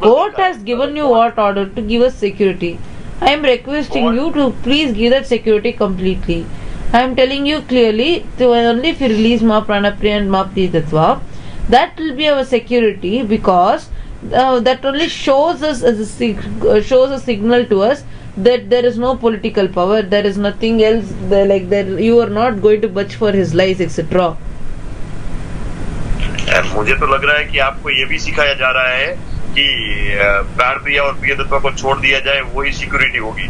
Court has given you what order to give us security. I am requesting you to please give that security completely. I am telling you clearly, only if you release Mahapranapriya and Mahapriyadatva, that will be our security, because that only shows us shows a signal to us that there is no political power, there is nothing else, like that you are not going to budge for his lies, etc. मुझे तो लग रहा है कि आपको ये भी सिखाया जा रहा है कि प्राणप्रिया और प्रियदत्ता को छोड़ दिया जाए, वही सिक्योरिटी होगी।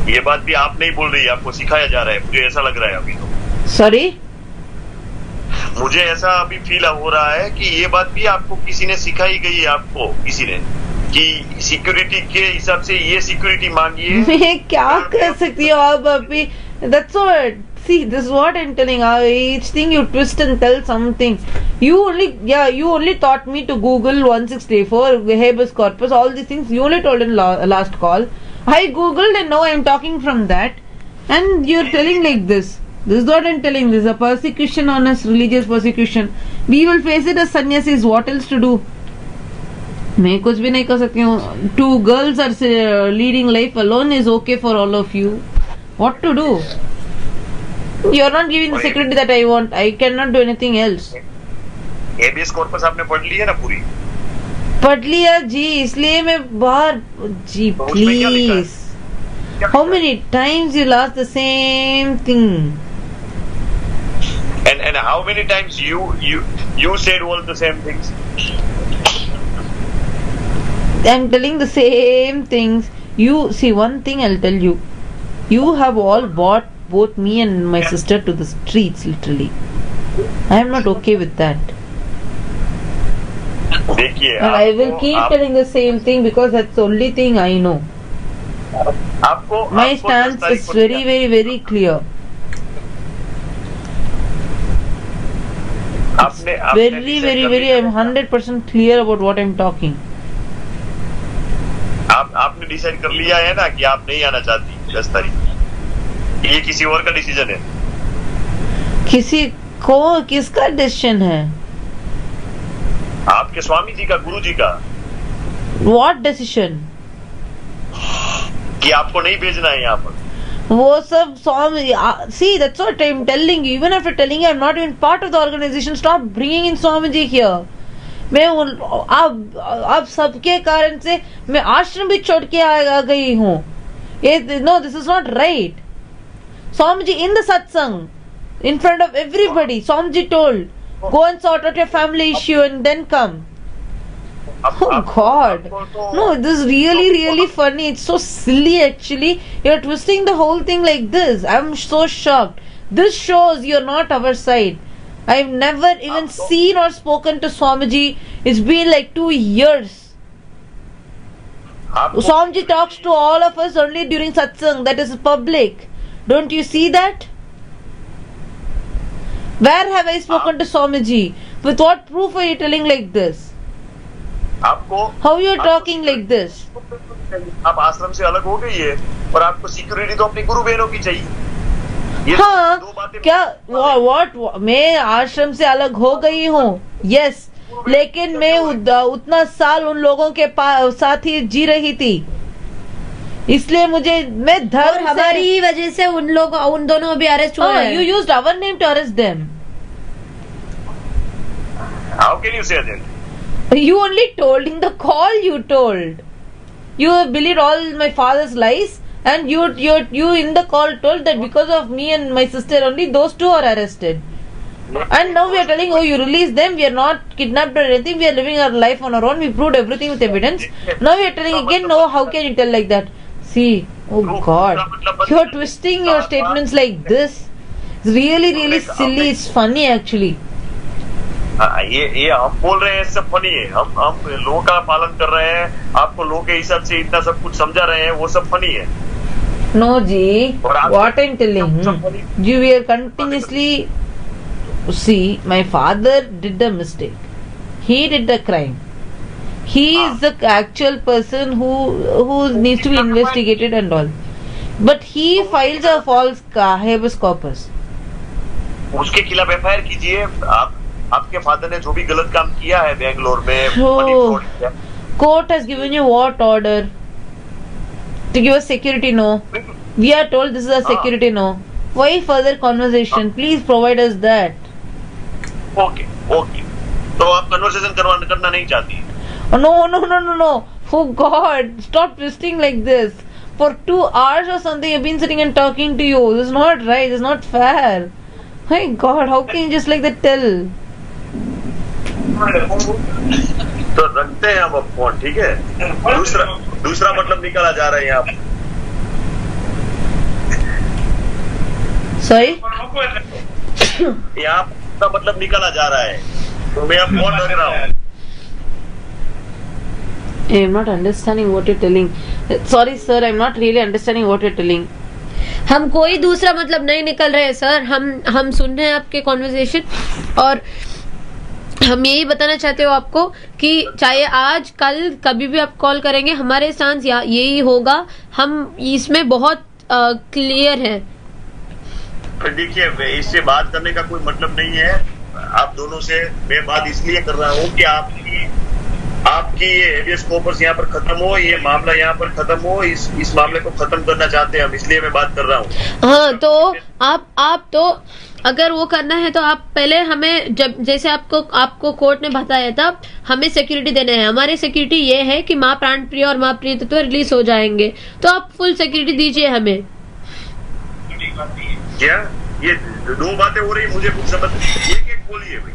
ये बात भी आप नहीं बोल रही, आपको सिखाया जा रहा है, मुझे ऐसा लग रहा है अभी तो। Sorry? मुझे ऐसा अभी फील हो रहा है कि ये बात भी आपको किसी ने सिखाई गई है, आपको किसी ने, कि सिक्योरिटी के हिसाब से ये सिक्योरिटी मांगिए। मैं क्या कर सकती हूँ आप अभी? That's what. See, this is what I'm telling. Each thing you twist and tell something. You only taught me to Google 1684 habeas corpus, all these things. You only told in last call. I googled and now I'm talking from that, and you're telling like this. This is what I'm telling. This is a persecution on us, religious persecution. We will face it as sannyasis. What else to do? मैं कुछ भी नहीं कर सकती हूँ. 2 girls are leading life alone is okay for all of you. What to do? You are not giving the security that I want. I cannot do anything else. Habeas corpus आपने पढ़ ली है ना पूरी? पढ़ लिया जी, इसलिए मैं बाहर जी please. How many times you'll ask the same thing? And how many times you said all the same things? I'm telling the same things. You see, one thing I'll tell you. You have all brought both me and my sister to the streets, literally. I am not okay with that. देखिए, And I will keep telling the same thing because that's the only thing I know. आपको My stance is very, very, very clear. Very, very, very. I'm 100% clear about what I'm talking. आपने decide कर लिया है ना कि आप नहीं आना चाहती 10 तारीख. ये किसी और का डिसीजन है? किसका डिसीजन है? आपके स्वामी जी का, गुरु जी का. What decision? कि आपको नहीं भेजना है यहाँ पर. वो सब स्वामी. See, that's what I'm telling you. Even after telling you I'm not even part of the organization, stop bringing in Swamiji here. मैं अब सबके कारण से मैं आश्रम भी छोड़ के आ गई हूँ. No, this is not right. Swamiji in the satsang, in front of everybody, Swamiji told, go and sort out your family issue and then come. Oh God. No, this is really, really funny. It's so silly actually. You're twisting the whole thing like this. I'm so shocked. This shows you're not our side. I've never even seen or spoken to Swamiji. It's been like 2 years. Swamiji talks to all of us only during satsang. That is public. Don't you see that? Where have I spoken to Swamiji? With what proof are you telling like this? How you are talking like this? आप आश्रम से अलग हो गई है और आपको security तो अपनी गुरु बहनों की चाहिए. हाँ, क्या what? मैं आश्रम से अलग हो गई हूँ. Yes, लेकिन मैं उतना साल उन लोगों के साथ ही जी रही थी. इसलिए मैं धर्म हमारी वजह से उन दोनों भी अरेस्ट हुए हैं. You used our name to arrest them. How can you say that? You only told in the call. You told. You believed all my father's lies, and you in the call told that because of me and my sister only those 2 are arrested. And now we are telling, oh, you release them. We are not kidnapped or anything. We are living our life on our own. We proved everything with evidence. Now we are telling again, no. How can you tell like that? See, oh God, you are twisting your statements like this. It's really, really silly. It's funny actually. ये हम बोल रहे हैं सब funny है. हम लोगों का पालन कर रहे हैं. आपको लोगों के हिसाब से इतना सब कुछ समझा रहे हैं, वो सब फनी है. No, ji. What I'm telling you, we are continuously. See, my father did the mistake. He did the crime. He is the actual person who needs to be investigated and all. But he files a false habeas corpus. उसके खिलाफ FIR कीजिए. आपके father ने जो भी गलत काम किया है बेंगलोर में, court has given you what order? To give us security? No. We are told this is a security. No. Why further conversation? Please provide us that. Okay. तो आप कन्वर्सेशन करना नहीं चाहती? No. Oh God, stop twisting like this. For 2 hours or something, I've been sitting and talking to you. This is not right. This is not fair. My God, how can you just like that tell? तो रखते हैं हम phone, ठीक है? दूसरा मतलब निकाला जा रहा है यहाँ. Sorry? यहाँ का मतलब निकाला जा रहा है, तो मैं अब कौन लग रहा हूँ? I am not understanding what you're telling. Sorry sir, I am not really understanding what you're telling. हम कोई दूसरा मतलब नहीं निकल रहे हैं सर, हम सुन रहे हैं आपके कॉन्वर्सेशन और हम यही बताना चाहते हो आपको कि चाहे आज कल कभी भी आप कॉल करेंगे हमारे स्टांस यही होगा, हम इसमें बहुत क्लियर है। देखिए, इससे बात करने का कोई मतलब नहीं है आप दोनों से। मैं बात इसलिए कर रहा हूँ कि आपकी ये हेवियस कॉर्पस यहाँ पर खत्म हो, ये मामला यहाँ पर खत्म हो, इस मामले को खत्म करना चाहते हैं हम, इसलिए मैं बात कर रहा हूँ। हाँ, तो आप तो अगर वो करना है तो आप पहले हमें, जब जैसे आपको कोर्ट ने बताया था, हमें सिक्योरिटी देना है। हमारी सिक्योरिटी ये है कि माँ प्राणप्रिय और माँ प्रिय तत्व रिलीज हो जाएंगे, तो आप फुल सिक्योरिटी दीजिए हमें। क्या ये दो बातें हो रही, मुझे कुछ समझ एक बोलिए भाई।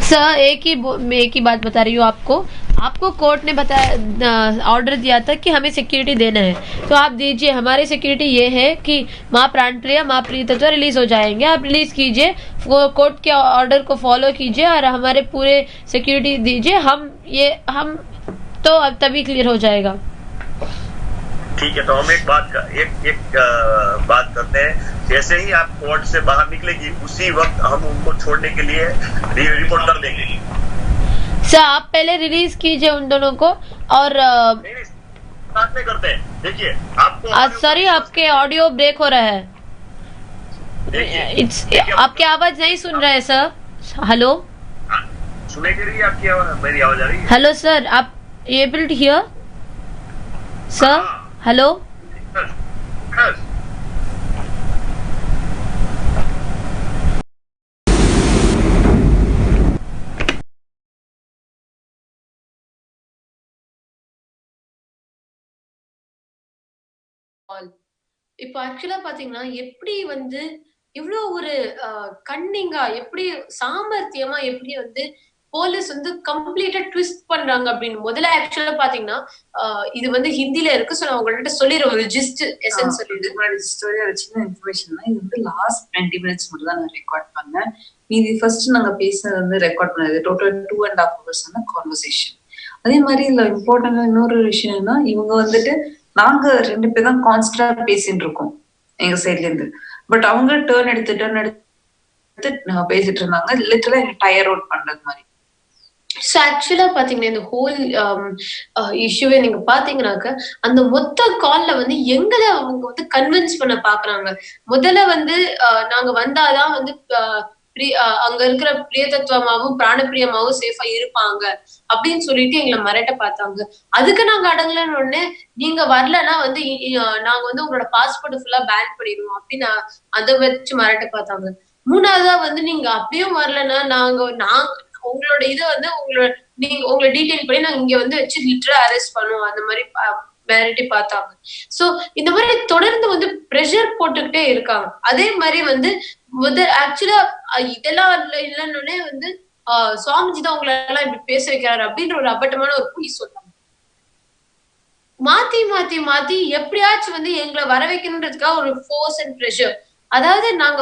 सर एक ही बात बता रही हूँ आपको कोर्ट ने बताया, ऑर्डर दिया था कि हमें सिक्योरिटी देना है, तो आप दीजिए। हमारी सिक्योरिटी ये है कि माँ प्राणप्रिय माँ प्रिय तत्व रिलीज हो जाएंगे, आप रिलीज कीजिए, कोर्ट के ऑर्डर को फॉलो कीजिए और हमारे पूरे सिक्योरिटी दीजिए। हम तो अब तभी क्लियर हो जाएगा। ठीक है, तो हम एक बात करते हैं। जैसे ही आप कोर्ट से बाहर निकलेगी उसी वक्त हम उनको छोड़ने के लिए रिपोर्ट कर देंगे। सर आप पहले रिलीज कीजिए उन दोनों को और साथ में करते हैं। देखिए आपको सॉरी, आपके ऑडियो ब्रेक हो रहा है, आपकी आवाज नहीं सुन रहे सर। हेलो, सुनेगी रही आपकी आवाज, मेरी आवाज आ रही है? हेलो सर, आप able to hear sir? Hello இப்போ ஆக்சுவலா பாத்தீங்கன்னா எப்படி வந்து இவ்வளவு ஒரு கன்னிங்கா, எப்படி சாமர்த்தியமா, எப்படி வந்து போலீஸ் வந்து கம்ப்ளீட்டா ட்விஸ்ட் பண்றாங்க அப்படின்னு முதல்ல ஆக்சுவலா பாத்தீங்கன்னா இது வந்து ஹிந்தில இருக்கு. சோ நான் உங்கள்கிட்ட சொல்லிடுறேன் ஒரு ஜிஸ்ட் எசன்ஸ் சொல்லிடுறேன். சின்ன இன்ஃபர்மேஷன் தான். இது வந்து லாஸ்ட் 20 minutes மட்டும் தான் நான் ரெக்கார்ட் பண்ணேன். மீதி ஃபர்ஸ்ட் நாங்க பேசினது வந்து ரெக்கார்ட் பண்ணது டோட்டல் 2.5 hours கான்வர்சேஷன். அதே மாதிரி இதுல இம்பார்ட்டன்டா இன்னொரு விஷயம் என்ன, இவங்க வந்துட்டு நாங்க 2 பேர் தான் கான்ஸ்டன்டா பேசிட்டு இருக்கோம் எங்க சைட்ல இருந்து. பட் அவங்க டர்ன் எடுத்து பேசிட்டு இருந்தாங்க, லிட்டரலா எனக்கு டயர் அவுட் பண்றது மாதிரி. ஸோ ஆக்சுவலா பாத்தீங்கன்னா இந்த ஹோல் இஷ்யூவே நீங்க பாத்தீங்கன்னாக்க அந்த மொத்த கால்ல வந்து எங்களை அவங்க வந்து கன்வின்ஸ் பண்ண பாக்குறாங்க. முதல்ல வந்து நாங்க வந்தாதான் வந்து அங்க இருக்கிற பிரியதத்துவமாவும் பிராணப்பிரியமாவும் சேஃபா இருப்பாங்க அப்படின்னு சொல்லிட்டு எங்களை மிரட்ட பார்த்தாங்க. அதுக்கு நாங்க அடங்கலன்னு உடனே நீங்க வரலன்னா வந்து நாங்க வந்து உங்களோட பாஸ்போர்ட் ஃபுல்லா பேன் பண்ணிடுவோம் அப்படின்னு அதை வச்சு மிரட்ட பார்த்தாங்க. மூணாவதா வந்து நீங்க அப்படியும் வரலன்னா நாங்க உங்களோட இதை வந்து உங்களை டீடைல் பண்ணி நாங்க இங்க வந்து வச்சு லிட்டரா அரெஸ்ட் பண்ணுவோம், அந்த மாதிரி மிரட்டி பார்த்தாங்க. சோ இந்த மாதிரி தொடர்ந்து வந்து ப்ரெஷர் போட்டுக்கிட்டே இருக்காங்க. அதே மாதிரி வந்து ஆக்சுவலா இதெல்லாம் இல்லைன்னொடனே வந்து சுவாமிஜி தான் உங்களை எல்லாம் இப்படி பேச வைக்கிறாரு அப்படின்ற ஒரு அப்பட்டமான ஒரு பொய் சொல்றாங்க. மாத்தி எப்படியாச்சும் வந்து எங்களை வர வைக்கணுன்றதுக்காக ஒரு ஃபோர்ஸ் அண்ட் ப்ரெஷர். அதாவது நாங்க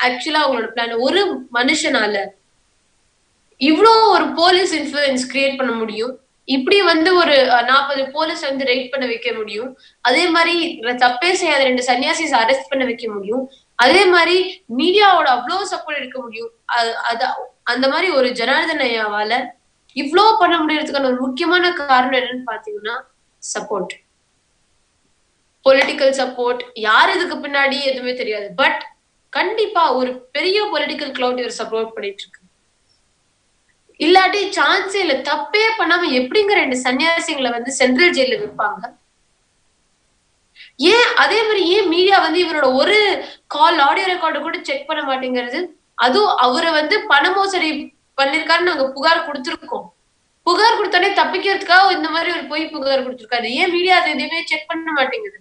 ஆக்சுவலா அவங்களோட பிளான், ஒரு மனுஷனால இவ்வளோ ஒரு போலீஸ் இன்ஃபுளுன்ஸ் கிரியேட் பண்ண முடியும், இப்படி வந்து ஒரு 40 போலீஸ் வந்து ரெய்ட் பண்ண வைக்க முடியும், அதே மாதிரி தப்பே செய்யாத 2 சன்னியாசிஸ் அரெஸ்ட் பண்ண வைக்க முடியும், அதே மாதிரி மீடியாவோட அவ்வளவு சப்போர்ட் எடுக்க முடியும். அந்த மாதிரி ஒரு ஜனார்தன் ஐயாவால இவ்வளோ பண்ண முடியறதுக்கான ஒரு முக்கியமான காரணம் என்னன்னு பாத்தீங்கன்னா சப்போர்ட், பொலிட்டிக்கல் சப்போர்ட். யார் இதுக்கு பின்னாடி எதுவுமே தெரியாது, பட் கண்டிப்பா ஒரு பெரிய பொலிட்டிக்கல் கிளவுட் இவர் சப்போர்ட் பண்ணிட்டு இருக்கு. இல்லாட்டி சான்ஸே இல்ல. தப்பே பண்ணாம எப்படிங்க 2 சன்னியாசிங்களை வந்து சென்ட்ரல் ஜெயில வைப்பாங்க? ஏன் அதே மாதிரி ஏன் மீடியா வந்து இவரோட ஒரு கால் ஆடியோ ரெக்கார்டு கூட செக் பண்ண மாட்டேங்கிறது? அதுவும் அவரை வந்து பண மோசடி பண்ணிருக்காருன்னு நாங்க புகார் கொடுத்திருக்கோம். புகார் கொடுத்தோடனே தப்பிக்கிறதுக்காக இந்த மாதிரி ஒரு பொய் புகார் கொடுத்திருக்காரு. ஏன் மீடியா அதை எதுவுமே செக் பண்ண மாட்டேங்குது?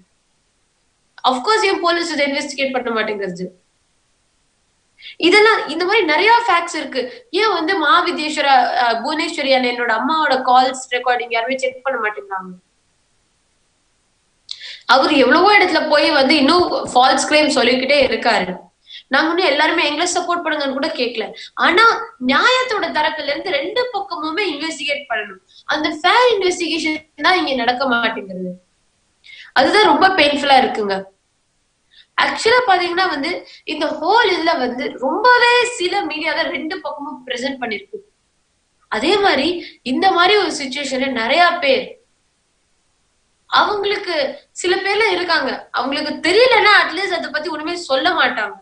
அப்கோர்ஸ் ஏன் போலீஸ் இதை இன்வெஸ்டிகேட் பண்ண மாட்டேங்கிறது? இதெல்லாம் இந்த மாதிரி நிறைய ஃபேக்ட்ஸ் இருக்கு. ஏன் வந்து மகாவித்யேஸ்வரா புவனேஸ்வரி என்னோட அம்மாவோட கால்ஸ் ரெக்கார்டிங் யாருமே செக் பண்ண மாட்டேங்கிறாங்க? அவர் எவ்வளவோ இடத்துல போய் வந்து இன்னும் ஃபால்ஸ் கிளைம் சொல்லிக்கிட்டே இருக்காரு. நாங்க இன்னும் எல்லாருமே எங்களை சப்போர்ட் பண்ணுங்கன்னு கூட கேட்கல. ஆனா நியாயத்தோட தரப்புல இருந்து 2 பக்கமுமே இன்வெஸ்டிகேட் பண்ணணும். அந்த ஃபேர் இன்வெஸ்டிகேஷன் தான் இங்க நடக்க மாட்டேங்குது. அதுதான் ரொம்ப பெயின்ஃபுல்லா இருக்குங்க. ஆக்சுவலா பாத்தீங்கன்னா வந்து இந்த ஹோல் இதுல வந்து ரொம்பவே சில மீடியா தான் 2 பக்கமும் பிரசன்ட் பண்ணிருக்கு. அதே மாதிரி இந்த மாதிரி ஒரு சிச்சுவேஷன்ல நிறைய பேர் அவங்களுக்கு சில பேர்ல இருக்காங்க, அவங்களுக்கு தெரியலன்னா அட்லீஸ்ட் அதை பத்தி ஒண்ணுமே சொல்ல மாட்டாங்க.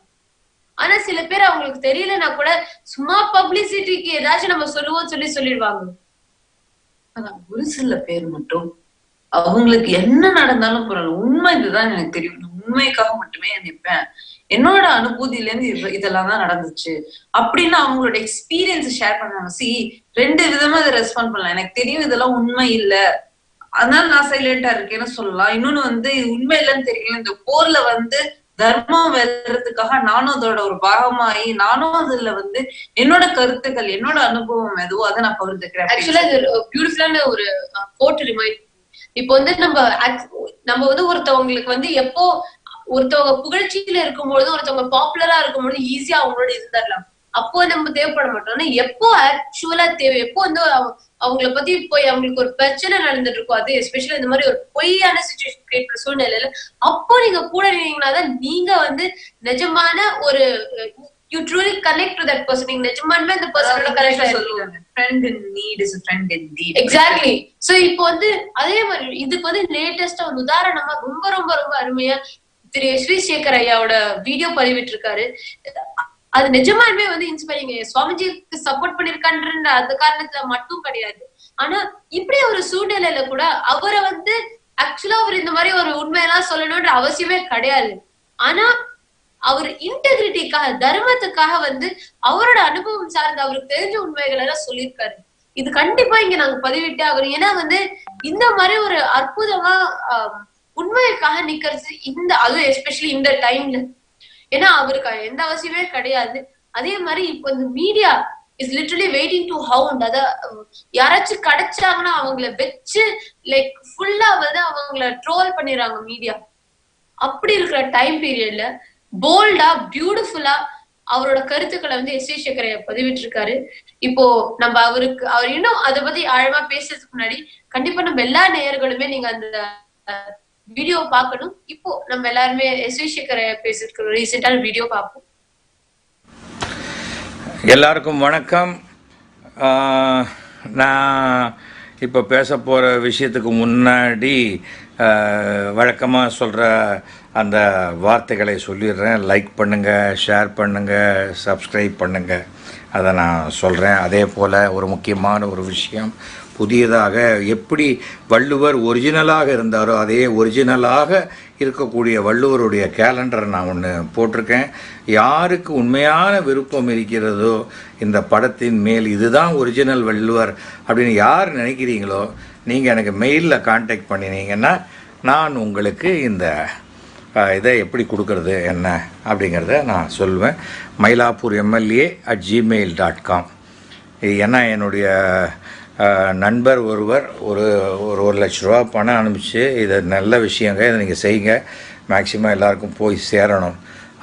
ஆனா சில பேர் அவங்களுக்கு தெரியலன்னா கூட சும்மா பப்ளிசிட்டிக்கு ஏதாச்சும் நம்ம சொல்லுவோம் சொல்லிடுவாங்க. ஆனா ஒரு சில பேர் மட்டும் அவங்களுக்கு என்ன நடந்தாலும் பரவாயில்ல, உண்மை இதுதான் எனக்கு தெரியும், உண்மைக்காக மட்டுமே நினைப்பேன், என்னோட அனுபூதியில இருந்து இதெல்லாம் தான் நடந்துச்சு அப்படின்னு அவங்களோட எக்ஸ்பீரியன்ஸ் ஷேர் பண்ணாங்க. 2 விதமா இதை ரெஸ்பாண்ட் பண்ணலாம். எனக்கு தெரியும் இதெல்லாம் உண்மை இல்ல, அதனால நான் சைலண்டா இருக்கேன்னு சொல்லலாம். இன்னொன்னு வந்து உண்மை இல்லைன்னு தெரியல, இந்த போர்ல வந்து தர்மம் வெல்றதுக்காக நானும் அதோட ஒரு பாகமாயி நானும் அதுல வந்து என்னோட கருத்துக்கள் என்னோட அனுபவம் எதுவோ அதை நான் பகிர்ந்துக்கிறேன். ஆக்சுவலா இது பியூட்டிஃபுல்லான ஒரு கோட் ரிமைண்ட். இப்போ வந்து நம்ம வந்து ஒருத்தவங்களுக்கு வந்து எப்போ ஒருத்தவங்க புகழ்ச்சியில இருக்கும்பொழுது ஒருத்தவங்க பாப்புலரா இருக்கும்பொழுது ஈஸியா அவங்களோட இருந்துடலாம், அப்போ நம்ம தேவைப்பட மாட்டோம். ஆனா எப்போ ஆக்சுவலா தேவை, எப்போ வந்து அவங்கள பத்தி போய் அவங்களுக்கு ஒரு பிரச்சனை நடந்துட்டு இருக்கும், அது எஸ்பெஷலி இந்த மாதிரி ஒரு பொய்யான சிச்சுவேஷன் கிரியேட் பண்ற சூழ்நிலையில அப்போ நீங்க கூட இருந்தீங்கன்னாதான் நீங்க வந்து நிஜமான ஒரு you truly connect to that person. நீங்க நிஜமானமே அந்த பர்சனோட கனெக்ட் சொல்லுவாங்க. friend in need is a friend indeed. Exactly. So இப்போ வந்து அதே மாதிரி இதுக்கு வந்து லேட்டஸ்டா ஒரு உதாரணமா ரொம்ப ரொம்ப ரொம்ப அருமையா திரு எஸ்.வி. சேகர் ஐயாவோட வீடியோ பதிவிட்டு இருக்காரு. அது நிஜமாலுமே வந்து இன்ஸ்பைரிங். சுவாமிஜிக்கு சப்போர்ட் பண்ணிருக்கான்ற அந்த காரணத்துல மட்டும் கிடையாது. ஆனா இப்படி ஒரு சூழ்நிலையில கூட அவரை வந்து ஆக்சுவலா அவர் இந்த மாதிரி ஒரு உண்மையெல்லாம் சொல்லணும்ன்ற அவசியமே கிடையாது. ஆனா அவர் இன்டெகிரிட்டிக்காக தர்மத்துக்காக வந்து அவரோட அனுபவம் சார்ந்த அவருக்கு தெரிஞ்ச உண்மைகள் எல்லாம் சொல்லியிருக்காரு. இது கண்டிப்பா இங்க நாங்க பதிவிட்டு அவர், ஏன்னா வந்து இந்த மாதிரி ஒரு அற்புதமா உண்மைக்காக நிக்கிறது இந்த அதுவும் எஸ்பெஷலி இந்த டைம்ல, ஏன்னா அவருக்கு எந்த அவசியமே கிடையாது. அதே மாதிரி இப்போ இந்த media is literally waiting to hound. அத யாராச்சும் கிடைச்சாங்கன்னா அவங்கள வச்சு லைக் ஃபுல்லா வந்து அவங்கள ட்ரோல் பண்ணிடுறாங்க மீடியா. அப்படி இருக்கிற டைம் பீரியட்ல போல்டா பியூட்டிஃபுல்லா அவரோட கருத்துக்களை வந்து எஸ்.வி. சேகர் பதிவிட்டு இருக்காரு. இப்போ நம்ம அவர் இன்னும் அதை பத்தி ஆழமா பேசுறதுக்கு முன்னாடி கண்டிப்பா நம்ம எல்லா நேயர்களுமே நீங்க அந்த வீடியோ பார்க்கணும். இப்போ நம்ம எல்லாருமே எஸ்.வி. சேகர் பேசிருக்கிற ரீசெண்டான வீடியோ பார்ப்போம். எல்லாருக்கும் வணக்கம். நான் இப்போ பேச போகிற விஷயத்துக்கு முன்னாடி வழக்கமாக சொல்கிற அந்த வார்த்தைகளை சொல்லிடுறேன். லைக் பண்ணுங்கள், ஷேர் பண்ணுங்கள், சப்ஸ்கிரைப் பண்ணுங்கள், அதை நான் சொல்கிறேன். அதே போல் ஒரு முக்கியமான ஒரு விஷயம், புதியதாக எப்படி வள்ளுவர் ஒரிஜினலாக இருந்தாரோ அதே ஒரிஜினலாக இருக்கக்கூடிய வள்ளுவருடைய கேலண்டரை நான் ஒன்று போட்டிருக்கேன். யாருக்கு உண்மையான விருப்பம் இருக்கிறதோ இந்த படத்தின் மேல் இதுதான் ஒரிஜினல் வள்ளுவர் அப்படின்னு யார் நினைக்கிறீங்களோ நீங்கள் எனக்கு மெயிலில் கான்டாக்ட் பண்ணினீங்கன்னா நான் உங்களுக்கு இந்த இதை எப்படி கொடுக்கறது என்ன அப்படிங்கிறத நான் சொல்லுவேன். மயிலாப்பூர் MLA@gmail.com. ஏன்னா என்னுடைய நண்பர் ஒருவர் ஒரு 1 லட்ச ரூபா பணம் அனுப்பிச்சு இதை நல்ல விஷயங்க, இதை நீங்கள் செய்யுங்க, மேக்சிமம் எல்லாருக்கும் போய் சேரணும்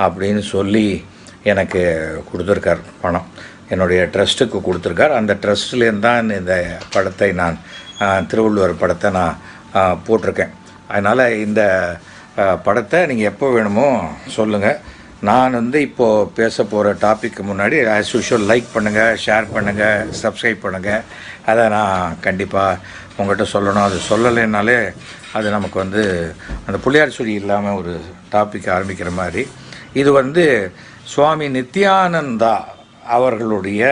அப்படின்னு சொல்லி எனக்கு கொடுத்துருக்கார் பணம். என்னுடைய ட்ரஸ்ட்டுக்கு கொடுத்துருக்கார். அந்த ட்ரஸ்ட்லேருந்து தான் இந்த படத்தை நான் திருவள்ளுவர் படத்தை நான் போட்டிருக்கேன். அதனால் இந்த படத்தை நீங்கள் எப்போ வேணுமோ சொல்லுங்கள். நான் வந்து இப்போது பேச போகிற டாப்பிக்கு முன்னாடி ஆஸ் யூஷுவல் லைக் பண்ணுங்கள், ஷேர் பண்ணுங்கள், சப்ஸ்கிரைப் பண்ணுங்கள். அதை நான் கண்டிப்பாக உங்கள்கிட்ட சொல்லணும். அது சொல்லலைன்னாலே அது நமக்கு வந்து அந்த புள்ளியார் சொல்லி இல்லாமல் ஒரு டாபிக் ஆரம்பிக்கிற மாதிரி. இது வந்து சுவாமி நித்யானந்தா அவர்களுடைய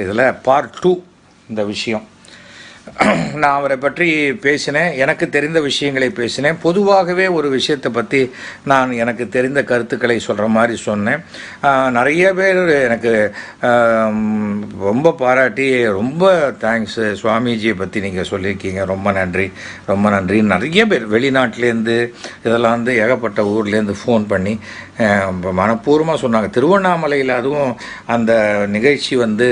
இதில் பார்ட் 2 இந்த விஷயம். நான் அவரை பற்றி பேசினேன், எனக்கு தெரிந்த விஷயங்களை பேசினேன். பொதுவாகவே ஒரு விஷயத்தை பற்றி நான் எனக்கு தெரிந்த கருத்துக்களை சொல்கிற மாதிரி சொன்னேன். நிறைய பேர் எனக்கு ரொம்ப பாராட்டி ரொம்ப தேங்க்ஸ் சுவாமிஜியை பற்றி நீங்கள் சொல்லியிருக்கீங்க, ரொம்ப நன்றி ரொம்ப நன்றி. நிறைய பேர் வெளிநாட்டிலேருந்து இதெல்லாம் வந்து ஏகப்பட்ட ஊர்லேருந்து ஃபோன் பண்ணி மனப்பூர்வமாக சொன்னாங்க. திருவண்ணாமலையில் அதுவும் அந்த நிகழ்ச்சி வந்து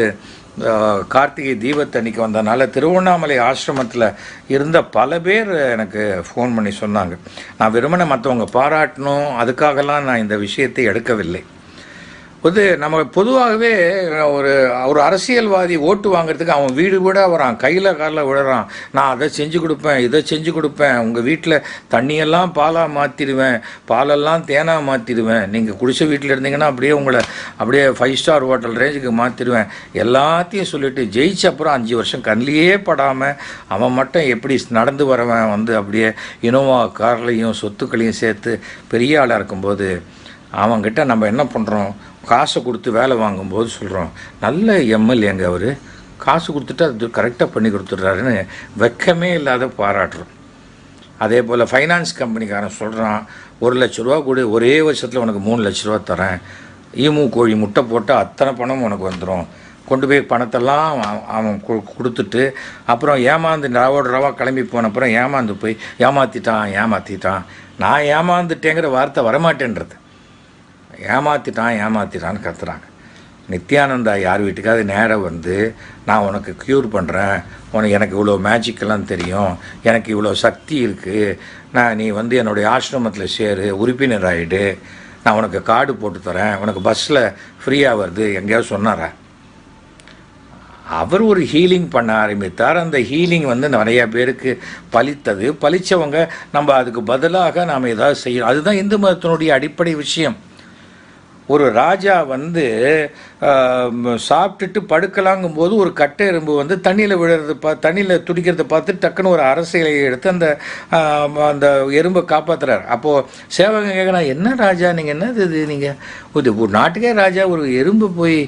கார்த்திகை தீபத்தன்னைக்கு வந்ததுனால திருவண்ணாமலை ஆசிரமத்தில் இருந்த பல பேர் எனக்கு ஃபோன் பண்ணி சொன்னாங்க. நான் வெறுமனே மற்றவங்க பாராட்டணும் அதுக்காகலாம் நான் இந்த விஷயத்தை எடுக்கவில்லை. நம்ம பொதுவாகவே ஒரு ஒரு அரசியல்வாதி ஓட்டு வாங்குறதுக்கு அவன் வீடு வீடாக வரான், கையில் காலில் விழுறான். நான் அதை செஞ்சு கொடுப்பேன், இதை செஞ்சு கொடுப்பேன், உங்கள் வீட்டில் தண்ணியெல்லாம் பாலாக மாற்றிடுவேன், பாலெல்லாம் தேனாக மாற்றிடுவேன், நீங்கள் குடிசை வீட்டில் இருந்தீங்கன்னா அப்படியே 5 ஸ்டார் ஹோட்டல் ரேஞ்சுக்கு மாற்றிடுவேன், எல்லாத்தையும் சொல்லிவிட்டு ஜெயிச்ச அப்புறம் 5 வருஷம் கண்ணிலேயே படாமல் அவன் மட்டும் எப்படி நடந்து வரவன் அப்படியே இனோவா கார்லையும் சொத்துக்களையும் சேர்த்து பெரிய ஆளாக இருக்கும்போது அவன்கிட்ட நம்ம என்ன பண்ணுறோம், காசை கொடுத்து வேலை வாங்கும்போது சொல்கிறோம் நல்ல எம்எல்ஏங்க அவர், காசு கொடுத்துட்டு அது கரெக்டாக பண்ணி கொடுத்துட்றாருன்னு வெக்கமே இல்லாத பாராட்டுறோம். அதே போல் ஃபைனான்ஸ் கம்பெனிக்காரன் சொல்கிறான் 1 லட்ச ரூபா கூட ஒரே வருஷத்தில் உனக்கு 3 லட்ச ரூபா தரேன், ஈமு கோழி முட்டை போட்டால் அத்தனை பணம் உனக்கு வந்துடும், கொண்டு போய் பணத்தெல்லாம் அவன் கொடுத்துட்டு அப்புறம் ஏமாந்து ரவா கிளம்பி போன அப்புறம் ஏமாந்து போய் ஏமாற்றிட்டான். நான் ஏமாந்துட்டேங்கிற வார்த்தை வரமாட்டேன்றது, ஏமாத்திட்டான்னு கத்துறாங்க. நித்யானந்தா யார் வீட்டுக்காவது நேரம் வந்து நான் உனக்கு க்யூர் பண்ணுறேன், எனக்கு இவ்வளோ மேஜிக்கெல்லாம் தெரியும், எனக்கு இவ்வளோ சக்தி இருக்குது, நீ வந்து என்னுடைய ஆசிரமத்தில் சேரு, உறுப்பினர் ஆகிடு, நான் உனக்கு கார்டு போட்டு தரேன், உனக்கு பஸ்ஸில் ஃப்ரீயாக வருது, எங்கேயாவது சொன்னாரா? அவர் ஒரு ஹீலிங் பண்ண ஆரம்பித்தார். அந்த ஹீலிங் வந்து நிறையா பேருக்கு பலித்தவங்க நம்ம அதுக்கு பதிலாக நாம் ஏதாவது செய்யணும். அதுதான் இந்து மதத்தினுடைய அடிப்படை விஷயம். ஒரு ராஜா வந்து சாப்பிட்டுட்டு படுக்கலாங்கும்போது ஒரு கட்டை எறும்பு வந்து தண்ணியில் துடிக்கிறத பார்த்து டக்குன்னு ஒரு அரசியலை எடுத்து அந்த எறும்பை காப்பாற்றுறாரு. அப்போது சேவகன் கேட்குறான், என்ன ராஜா நீங்கள் என்னது நீங்கள் ஒரு நாட்டுக்கே ராஜா ஒரு எறும்பு போய்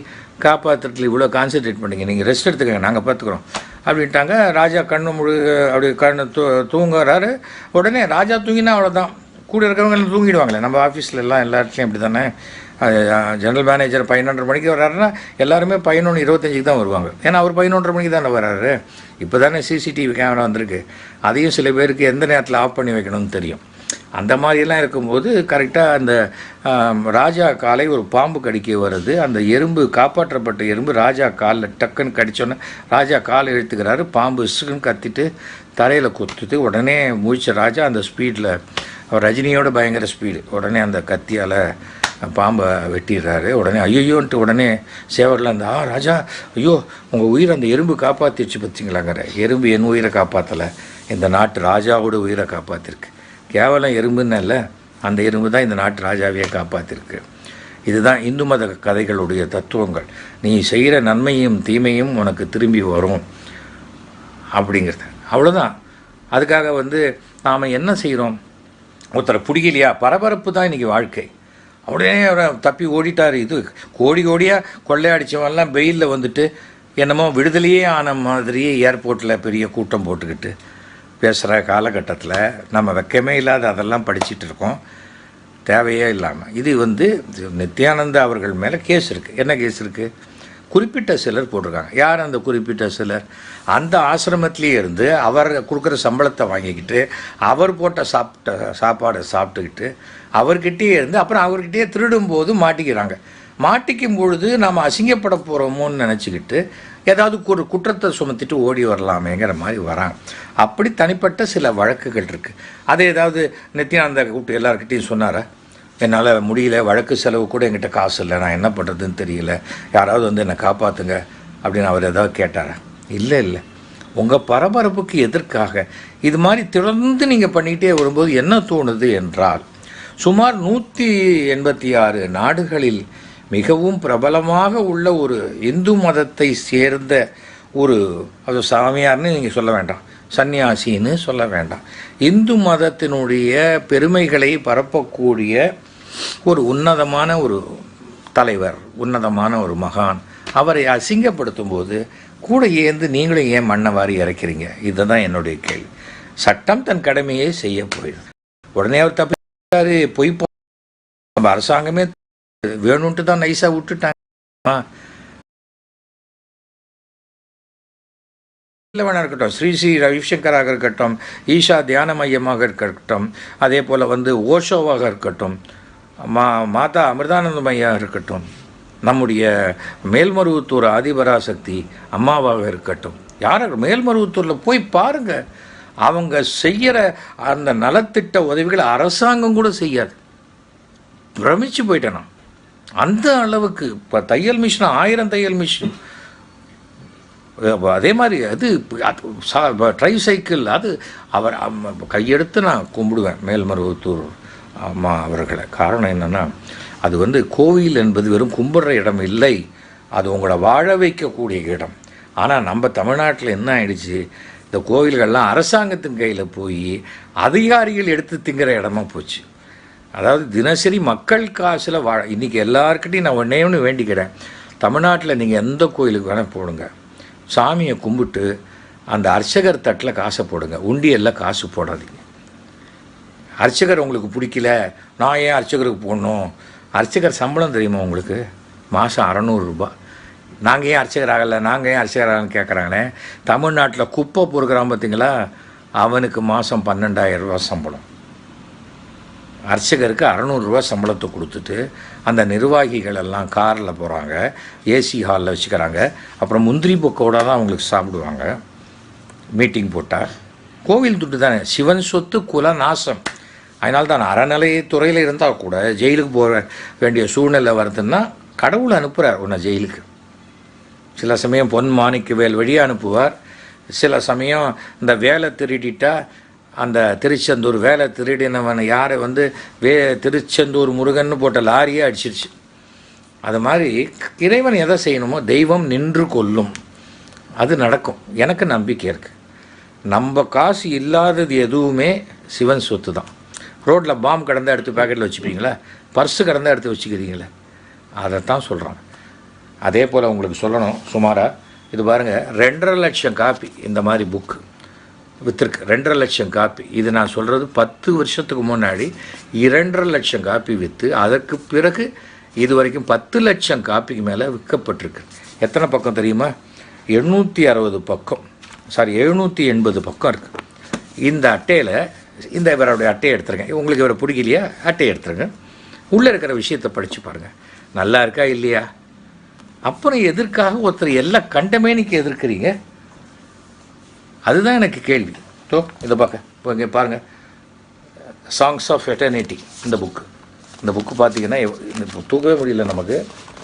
காப்பாற்றுறதுல இவ்வளோ கான்சென்ட்ரேட் பண்ணிங்க, நீங்கள் ரெஸ்ட் எடுத்துக்கங்க, நாங்கள் பார்த்துக்குறோம் அப்படின்ட்டாங்க. ராஜா கண்ணு தூங்குறாரு. உடனே ராஜா தூங்கினா அவ்வளோதான், கூட இருக்கிறவங்க எல்லாம் தூங்கிடுவாங்களே. நம்ம ஆஃபீஸில் எல்லா இடத்துலையும் அப்படி தானே, ஜெனரல் மேனேஜர் 11:30 மணிக்கு வர்றாருன்னா எல்லாருமே 11:25 தான் வருவாங்க. ஏன்னா அவர் 11:30 மணிக்கு தானே வர்றாரு. இப்போ தானே சிசிடிவி கேமரா வந்திருக்கு, அதையும் சில பேருக்கு எந்த நேரத்தில் ஆஃப் பண்ணி வைக்கணும்னு தெரியும். அந்த மாதிரியெல்லாம் இருக்கும்போது கரெக்டாக அந்த ராஜா காலை ஒரு பாம்பு கடிக்க வருது. அந்த எறும்பு, காப்பாற்றப்பட்ட எறும்பு ராஜா காலில் டக்குன்னு கடிச்சோன்னே ராஜா காலை இழுத்துக்கிறாரு. பாம்பு இசுக்குன்னு கத்திட்டு தரையில் குத்துது. உடனே முழிச்ச ராஜா அந்த ஸ்பீடில், அவர் ரஜினியோட பயங்கர ஸ்பீடு, உடனே அந்த கத்தியால் பாம்பை வெட்டிடுறாரு. உடனே ஐயோன்ட்டு உடனே சேவரில் அந்த ராஜா ஐயோ உங்கள் உயிரை அந்த எறும்பு காப்பாற்றிடுச்சு பார்த்தீங்களாங்கிற. எறும்பு என் உயிரை காப்பாற்றலை, இந்த நாட்டு ராஜாவோட உயிரை காப்பாற்றிருக்கு. கேவலம் எறும்புன்னு இல்லை, அந்த எறும்பு தான் இந்த நாட்டு ராஜாவையே காப்பாற்றிருக்கு. இதுதான் இந்து மத கதைகளுடைய தத்துவங்கள். நீ செய்கிற நன்மையும் தீமையும் உனக்கு திரும்பி வரும் அப்படிங்கிறது, அவ்வளோதான். அதுக்காக வந்து நாம் என்ன செய்கிறோம், ஒருத்தரை பிடிக்கலையா, பரபரப்பு தான் இன்றைக்கி வாழ்க்கை. உடனே அவரை தப்பி ஓடிட்டார். இது கோடியாக கொள்ளையடித்தவன்லாம் வெயிலில் வந்துட்டு என்னமோ விடுதலையே ஆன மாதிரியே ஏர்போர்ட்டில் பெரிய கூட்டம் போட்டுக்கிட்டு பேசுகிற காலகட்டத்தில் நம்ம வெக்கமே இல்லாத அதெல்லாம் படிச்சுட்டு இருக்கோம், தேவையே இல்லாமல். இது வந்து நித்யானந்தா அவர்கள் மேலே கேஸ் இருக்குது. என்ன கேஸ் இருக்குது? குறிப்பிட்ட சிலர் போட்டிருக்காங்க. யார் அந்த குறிப்பிட்ட சிலர்? அந்த ஆசிரமத்திலேயே இருந்து அவர் கொடுக்குற சம்பளத்தை வாங்கிக்கிட்டு அவர் போட்ட சாப்பாடை சாப்பிட்டுக்கிட்டு அவர்கிட்டயே இருந்து அப்புறம் அவர்கிட்டயே திருடும்போது மாட்டிக்கிறாங்க. மாட்டிக்கும் பொழுது நாம் அசிங்கப்பட போகிறோமோன்னு நினச்சிக்கிட்டு ஏதாவது ஒரு குற்றத்தை சுமத்திட்டு ஓடி வரலாமேங்கிற மாதிரி வராங்க. அப்படி தனிப்பட்ட சில வழக்குகள் இருக்குது. அதை ஏதாவது நித்யானந்தா கூப்பிட்டு எல்லாருக்கிட்டையும் சொன்னாரா, என்னால் முடியல, வழக்கு செலவு கூட என்கிட்ட காசு இல்லை, நான் என்ன பண்ணுறதுன்னு தெரியல, யாராவது வந்து என்னை காப்பாற்றுங்க அப்படின்னு அவர் ஏதாவது கேட்டாரா? இல்லை. உங்கள் பரபரப்புக்கு எதற்காக இது மாதிரி தொடர்ந்து நீங்கள் பண்ணிகிட்டே வரும்போது என்ன தோணுது என்றால், சுமார் 186 நாடுகளில் மிகவும் பிரபலமாக உள்ள ஒரு இந்து மதத்தை சேர்ந்த அது சாமியார்னு நீங்கள் சொல்ல வேண்டாம், சன்னியாசின்னு சொல்ல வேண்டாம், இந்து மதத்தினுடைய பெருமைகளை பரப்பக்கூடிய ஒரு உன்னதமான ஒரு தலைவர், உன்னதமான ஒரு மகான், அவரை அசிங்கப்படுத்தும் போது கூட ஏந்து நீங்களும் ஏன் மண்ணை வாரி இறக்கிறீங்க? இதுதான் என்னுடைய கேள்வி. சட்டம் தன் கடமையை செய்ய போயிடும். உடனே அவர் தப்பிச்சாரு, பொய் நம்ம அரசாங்கமே வேணும்ட்டு தான் நைஸாக விட்டுட்டாங்க. வேணா இருக்கட்டும், ஸ்ரீ ரவிசங்கராக இருக்கட்டும், ஈஷா தியான மையமாக இருக்கட்டும், அதே போல் வந்து ஓஷோவாக இருக்கட்டும், மாதா அமிர்தானந்தமையாக இருக்கட்டும், நம்முடைய மேல்மருவத்தூர் ஆதிபராசக்தி அம்மாவாக இருக்கட்டும், யார் மேல்மருவத்தூரில் போய் பாருங்கள், அவங்க செய்கிற அந்த நலத்திட்ட உதவிகளை அரசாங்கம் கூட செய்யாது. பிரமிச்சு போயிட்டேன் நான். அந்த அளவுக்கு இப்போ தையல் மிஷின் 1000 தையல் மிஷின், அதே மாதிரி அது ட்ரை சைக்கிள், அது அவர் கையெடுத்து நான் கும்பிடுவேன் மேல்மருவத்தூர் அம்மா அவர்களை. காரணம் என்னென்னா, அது கோவில் என்பது வெறும் கும்பிட்ற இடம் இல்லை, அது உங்களை வாழ வைக்கக்கூடிய இடம். ஆனால் நம்ம தமிழ்நாட்டில் என்ன ஆயிடுச்சு, இந்த கோவில்கள்லாம் அரசாங்கத்தின் கையில் போய் அதிகாரிகள் எடுத்து திங்கிற இடமா போச்சு. அதாவது தினசரி மக்கள் காசில் இன்றைக்கி எல்லாருக்கிட்டையும் நான் ஒன்று வேண்டிக்கிறேன், தமிழ்நாட்டில் நீங்கள் எந்த கோயிலுக்கு வேணால் போடுங்க, சாமியை கும்பிட்டு அந்த அர்ச்சகர் தட்டில் காசை போடுங்க, உண்டியலில் காசு போடாதீங்க. அர்ச்சகர் உங்களுக்கு பிடிக்கல, நான் ஏன் அர்ச்சகருக்கு போடணும்? அர்ச்சகர் சம்பளம் தெரியுமா உங்களுக்கு? மாதம் 600 ரூபா. நாங்கள் ஏன் அர்ச்சகர் ஆகலை, நாங்கள் ஏன் அர்ச்சகர் ஆகலன்னு கேட்குறாங்களே. தமிழ்நாட்டில் குப்பை பொறுக்கிறான் பார்த்தீங்களா, அவனுக்கு மாதம் 12,000 ரூபா சம்பளம். அர்ச்சகருக்கு 600 ரூபா சம்பளத்தை கொடுத்துட்டு அந்த நிர்வாகிகள் எல்லாம் காரில் போகிறாங்க, ஏசி ஹாலில் வச்சுக்கிறாங்க, அப்புறம் முந்திரி பொக்கோட தான் அவங்களுக்கு சாப்பிடுவாங்க மீட்டிங் போட்டால். கோவில் துட்டு தானே, சிவன் சொத்து குல நாசம். அதனால தான் அறநிலையத்துறையில் இருந்தால் கூட ஜெயிலுக்கு போக வேண்டிய சூழ்நிலை வருதுன்னா கடவுள் அனுப்புகிறார் உன்னை ஜெயிலுக்கு. சில சமயம் பொன் மாணிக்கவேல் வழியாக அனுப்புவார், சில சமயம் இந்த வேலை திருடிட்டா அந்த திருச்செந்தூர் வேலை திருடினவனை யாரை திருச்செந்தூர் முருகன்னு போட்ட லாரியே அடிச்சிருச்சு. அது மாதிரி இறைவன் எதை செய்யணுமோ தெய்வம் நின்று கொள்ளும், அது நடக்கும். எனக்கு நம்பிக்கை இருக்குது. நம்ம காசு இல்லாதது எதுவுமே சிவன் சொத்து தான். ரோட்டில் பாம்பு கடந்தால் எடுத்து பேக்கெட்டில் வச்சுப்பீங்களா, பர்ஸு கடந்தால் எடுத்து வச்சுக்கிறீங்களே, அதைத்தான் சொல்கிறாங்க. அதே போல் உங்களுக்கு சொல்லணும் சுமாராக, இது பாருங்கள் 2.5 லட்சம் காப்பி இந்த மாதிரி புக்கு விற்றுருக்கு. 2.5 லட்சம் காப்பி. இது நான் சொல்கிறது 10 வருஷத்துக்கு முன்னாடி 2.5 லட்சம் காப்பி விற்று, அதற்கு பிறகு இது வரைக்கும் 10 லட்சம் காப்பிக்கு மேலே விற்கப்பட்டிருக்கு. எத்தனை பக்கம் தெரியுமா? 860 பக்கம், 780 பக்கம் இருக்குது. இந்த அட்டையில் இந்த இவருடைய அட்டையை எடுத்துருங்க. உங்களுக்கு இவரை பிடிக்கலையா, அட்டையை எடுத்துருங்க, உள்ளே இருக்கிற விஷயத்தை படித்து பாருங்கள், நல்லா இருக்கா இல்லையா. அப்புறம் எதற்காக ஒருத்தர் எல்லா கண்டமேனிக்கு எதிர்க்கிறீங்க? அதுதான் எனக்கு கேள்வி. இதை பார்க்க இப்போ இங்கே பாருங்கள், சாங்ஸ் ஆஃப் எட்டர்னிட்டி இந்த புக்கு பார்த்தீங்கன்னா தூக்கவே முடியல நமக்கு.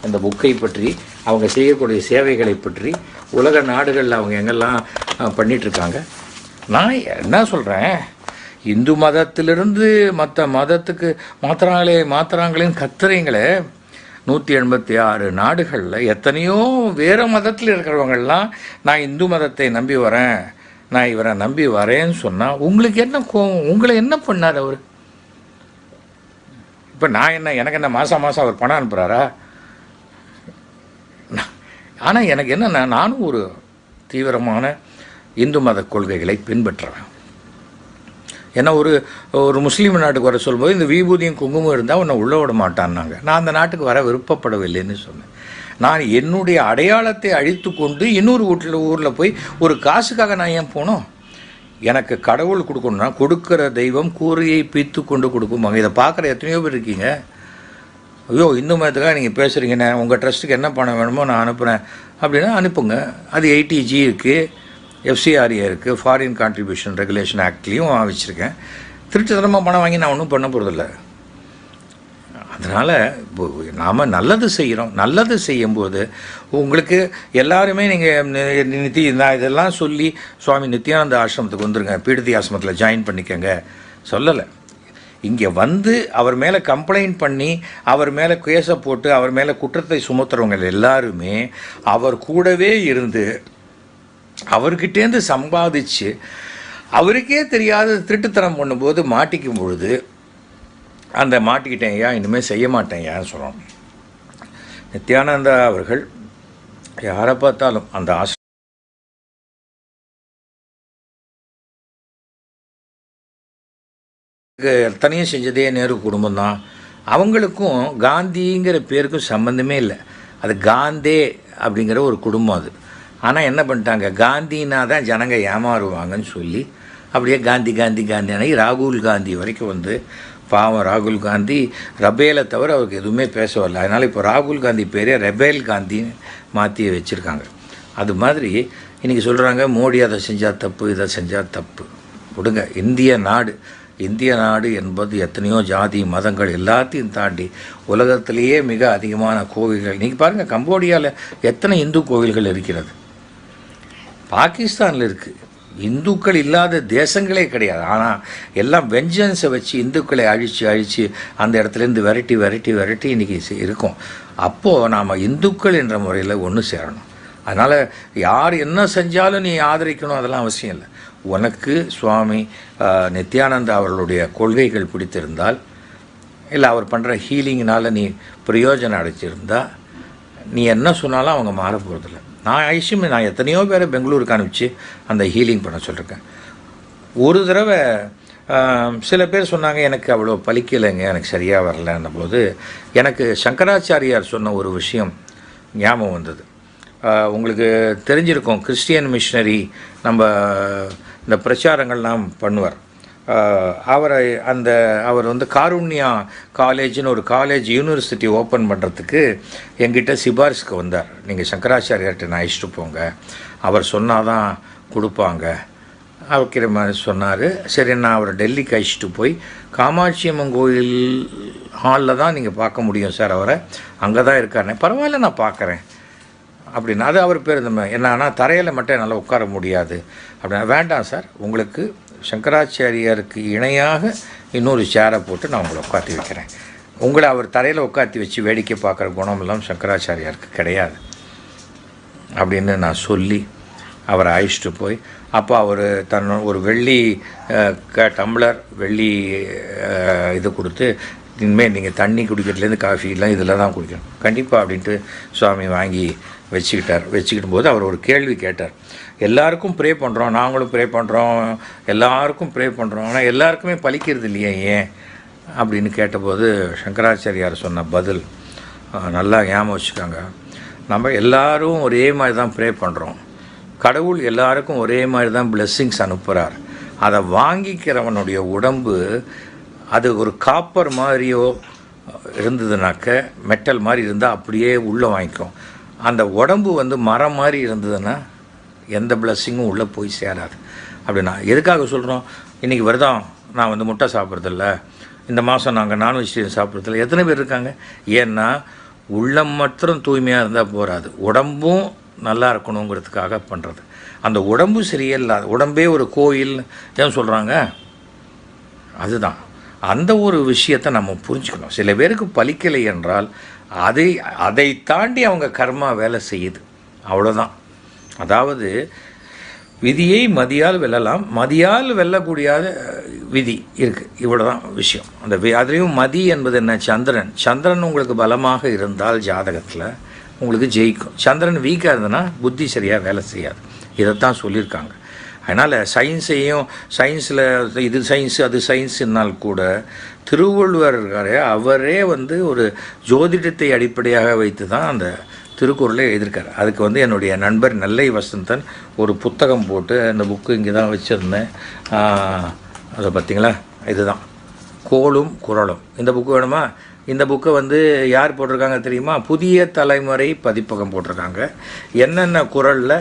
இந்த புக்கை பற்றி, அவங்க செய்யக்கூடிய சேவைகளை பற்றி, உலக நாடுகளில் அவங்க எங்கெல்லாம் பண்ணிகிட்ருக்காங்க. நான் என்ன சொல்கிறேன், இந்து மதத்திலிருந்து மற்ற மதத்துக்கு மாற்றுறாங்களேன்னு கத்துறீங்களே. 186 நாடுகளில் எத்தனையோ வேறு மதத்தில் இருக்கிறவங்கெல்லாம் நான் இந்து மதத்தை நம்பி வரேன், நான் இவரை நம்பி வரேன்னு சொன்னால் உங்களுக்கு என்ன கோவம்? உங்களை என்ன பண்ணார் அவர்? இப்போ நான் எனக்கு என்ன மாதம் அவர் பணம் அனுப்புகிறாரா? ஆனால் எனக்கு என்னென்னா, நானும் ஒரு தீவிரமான இந்து மத கொள்கைகளை பின்பற்றுறேன். ஏன்னா ஒரு முஸ்லீம் நாட்டுக்கு வர சொல்லும்போது இந்த விபூதியும் குங்குமம் இருந்தால் உன்னை உள்ள விட மாட்டான்னாங்க. நான் அந்த நாட்டுக்கு வர விருப்பப்படவில்லைன்னு சொன்னேன். நான் என்னுடைய அடையாளத்தை அழித்து கொண்டு இன்னொரு ஊரில் போய் ஒரு காசுக்காக நான் ஏன் போனோம்? எனக்கு கடவுள் கொடுக்கணும்னா கொடுக்குற தெய்வம் கூரையை பித்து கொண்டு கொடுக்குமாங்க. இதை பார்க்குற எத்தனையோ பேர் இருக்கீங்க. ஐயோ இந்து மதத்துக்காக நீங்கள் பேசுகிறீங்கண்ணே, உங்கள் ட்ரஸ்ட்டுக்கு என்ன பணம் வேணுமோ நான் அனுப்புகிறேன் அப்படின்னா அனுப்புங்க. அது 80G இருக்குது, FCRA இருக்குது, ஃபாரின் கான்ட்ரிபியூஷன் ரெகுலேஷன் ஆக்ட்லேயும் வச்சுருக்கேன். திருட்டுத்தனமாக பணம் வாங்கி நான் ஒன்றும் பண்ண போகிறதில்ல. அதனால் நாம் நல்லது செய்கிறோம். நல்லது செய்யும்போது உங்களுக்கு எல்லாருமே நீங்கள் நான் இதெல்லாம் சொல்லி சுவாமி நித்யானந்த ஆசிரமத்துக்கு வந்துருங்க, பீடதி ஆசிரமத்தில் ஜாயின் பண்ணிக்கங்க சொல்லலை. இங்கே அவர் மேலே கம்ப்ளைண்ட் பண்ணி அவர் மேலே கேஸை போட்டு அவர் மேலே குற்றத்தை சுமத்துறவங்க எல்லாருமே அவர் கூடவே இருந்து அவர்கிட்டேருந்து சம்பாதிச்சு அவருக்கே தெரியாத திருட்டுத்தனம் பண்ணும்போது மாட்டிக்கும் பொழுது அந்த மாட்டிக்கிட்டேன் ஐயா இனிமேல் செய்ய மாட்டேன் ஏன்னு சொல்லணும். நித்யானந்தா அவர்கள் யாரை பார்த்தாலும் அந்த எத்தனையும் செஞ்சதே நேரு குடும்பம் தான். அவங்களுக்கும் காந்திங்கிற பேருக்கும் சம்மந்தமே இல்லை. அது காந்தே அப்படிங்கிற ஒரு குடும்பம் அது. ஆனால் என்ன பண்ணிட்டாங்க, காந்தினா தான் ஜனங்க ஏமாறுவாங்கன்னு சொல்லி அப்படியே காந்தி காந்தி காந்தியான ராகுல் காந்தி வரைக்கும் பாவம் ராகுல் காந்தி ரபேலை தவிர அவருக்கு எதுவுமே பேச வரல. அதனால் இப்போ ராகுல் காந்தி பேரே ரெபேல் காந்தின்னு மாற்றி வச்சுருக்காங்க. அது மாதிரி இன்றைக்கி சொல்கிறாங்க மோடி அதை செஞ்சால் தப்பு, இதை செஞ்சால் தப்பு. விடுங்க, இந்திய நாடு என்பது எத்தனையோ ஜாதி மதங்கள் எல்லாத்தையும் தாண்டி உலகத்திலேயே மிக அதிகமான கோவில்கள். நீங்கள் பாருங்கள், கம்போடியாவில் எத்தனை இந்து கோவில்கள் இருக்கிறது. பாகிஸ்தானில் இருக்குது. இந்துக்கள் இல்லாத தேசங்களே கிடையாது. ஆனால் எல்லாம் வெஞ்சன்ஸை வச்சு இந்துக்களை அழித்து அந்த இடத்துலேருந்து விரட்டி இன்றைக்கி இருக்கும். அப்போது நாம் இந்துக்கள் என்ற முறையில் ஒன்று சேரணும். அதனால் யார் என்ன செஞ்சாலும் நீ ஆதரிக்கணும், அதெல்லாம் அவசியம் இல்லை. உனக்கு சுவாமி நித்யானந்தா அவர்களுடைய கொள்கைகள் பிடித்திருந்தால், இல்லை அவர் பண்ணுற ஹீலிங்கினால் நீ பிரயோஜனம் அடைச்சிருந்தால், நீ என்ன சொன்னாலும் அவங்க மாற போகிறதில்ல. நான் எத்தனையோ பேரை பெங்களூருக்கு அனுப்பிச்சு அந்த ஹீலிங் பண்ண சொல்லியிருக்கேன். ஒரு தடவை சில பேர் சொன்னாங்க எனக்கு அவ்வளோ பலிக்கலைங்க, எனக்கு சரியாக வரலன்ன போது எனக்கு சங்கராச்சாரியார் சொன்ன ஒரு விஷயம் ஞாபகம் வந்தது. உங்களுக்கு தெரிஞ்சிருக்கும், கிறிஸ்டியன் மிஷனரி நம்ம இந்த பிரச்சாரங்கள்லாம் பண்ணுவார். அவர் வந்து காருண்யா காலேஜ்னு ஒரு யூனிவர்சிட்டி ஓப்பன் பண்ணுறதுக்கு எங்கிட்ட சிபாரிசுக்கு வந்தார். நீங்கள் சங்கராச்சாரியார்கிட்ட நான் அழைச்சிட்டு போங்க, அவர் சொன்னாதான் கொடுப்பாங்க அப்படிங்கிற மாதிரி சொன்னார். சரி, நான் அவரை டெல்லிக்கு அழைச்சிட்டு போய் காமாட்சி அம்மன் கோயில் ஹாலில் தான் நீங்கள் பார்க்க முடியும் சார், அவரை அங்கே தான் இருக்காருன்னு. பரவாயில்ல, நான் பார்க்குறேன் அப்படின்னா. அது அவர் பேர் என்னன்னா தரையில் மட்டும் என்னால் உட்கார முடியாது அப்படின்னா. வேண்டாம் சார், உங்களுக்கு சங்கராச்சாரியாருக்கு இணையாக இன்னொரு சேரை போட்டு நான் உங்களை உட்காத்தி வைக்கிறேன். உங்களை அவர் தரையில் உட்காத்தி வச்சு வேடிக்கை பார்க்குற குணமெல்லாம் சங்கராச்சாரியாருக்கு கிடையாது அப்படின்னு நான் சொல்லி அவரை அழைச்சிட்டு போய், அப்போ அவர் ஒரு வெள்ளி டம்ளர் வெள்ளி இது கொடுத்து, இனிமேல் நீங்கள் தண்ணி குடிக்கிறதுலேருந்து காஃபிலாம் இதில் தான் குடிக்கணும் கண்டிப்பாக அப்படின்ட்டு சுவாமி வாங்கி வச்சுக்கிட்டும் போது அவர் ஒரு கேள்வி கேட்டார். எல்லாருக்கும் ப்ரே பண்ணுறோம், நாங்களும் ப்ரே பண்ணுறோம், எல்லாருக்கும் ப்ரே பண்ணுறோம், ஆனால் எல்லாருக்குமே பலிக்கிறது இல்லையே ஏன் அப்படின்னு கேட்டபோது சங்கராச்சாரியார் சொன்ன பதில் நல்லா ஞாபகம் வச்சுக்காங்க. நம்ம எல்லாரும் ஒரே மாதிரி தான் ப்ரே பண்ணுறோம், கடவுள் எல்லாருக்கும் ஒரே மாதிரி தான் பிளெஸ்ஸிங்ஸ் அனுப்புகிறார். அதை வாங்கிக்கிறவனுடைய உடம்பு அது ஒரு காப்பர் மாதிரியோ இருந்ததுனாக்க, மெட்டல் மாதிரி இருந்தால் அப்படியே உள்ளே வாங்கிக்கும். அந்த உடம்பு வந்து மரம் மாதிரி இருந்ததுன்னா எந்த பிளஸ்ஸிங்கும் உள்ளே போய் சேராது. அப்படின்னா எதுக்காக சொல்கிறோம்? இன்றைக்கி வருதான் நான் வந்து முட்டை சாப்பிட்றதில்ல, இந்த மாதம் நாங்கள் நான்வெஜிடேரியன் சாப்பிட்றதில்ல எத்தனை பேர் இருக்காங்க? ஏன்னா உள்ளம் மாத்திரம் தூய்மையாக இருந்தால் போகாது, உடம்பும் நல்லா இருக்கணுங்கிறதுக்காக பண்ணுறது. அந்த உடம்பு சரியில்லாத உடம்பே ஒரு கோயில் ஏன் சொல்கிறாங்க? அதுதான் அந்த ஒரு விஷயத்தை நம்ம புரிஞ்சுக்கணும். சில பேருக்கு பலிக்கலை என்றால் அதை தாண்டி அவங்க கர்மா வேலை செய்யுது, அவ்வளோதான். அதாவது விதியை மதியால் வெல்லலாம், மதியால் வெல்லக்கூடியாத விதி இருக்குது, இவ்வளோ தான் விஷயம். அதுலேயும் மதி என்பது என்ன? சந்திரன் உங்களுக்கு பலமாக இருந்தால் ஜாதகத்தில் உங்களுக்கு ஜெயிக்கும். சந்திரன் வீக்காக இருந்ததுன்னா புத்தி சரியாக வேலை செய்யாது. இதைத்தான் சொல்லியிருக்காங்க. அதனால் சயின்ஸில் இது சயின்ஸு அது சயின்ஸுனால் கூட திருவள்ளுவர் அவரே வந்து ஒரு ஜோதிடத்தை அடிப்படையாக வைத்து தான் அந்த திருக்குறளை எழுதியிருக்கார். அதுக்கு வந்து என்னுடைய நண்பர் நெல்லை வசந்தன் ஒரு புத்தகம் போட்டு, அந்த புக்கு இங்கே தான் வச்சுருந்தேன், அதை பார்த்திங்களா, இதுதான் கோளும் குறளும். இந்த புக்கு வேணுமா? இந்த புக்கை வந்து யார் போட்டிருக்காங்க தெரியுமா? புதிய தலைமுறை பதிப்பகம் போட்டிருக்காங்க. என்னென்ன குறளில்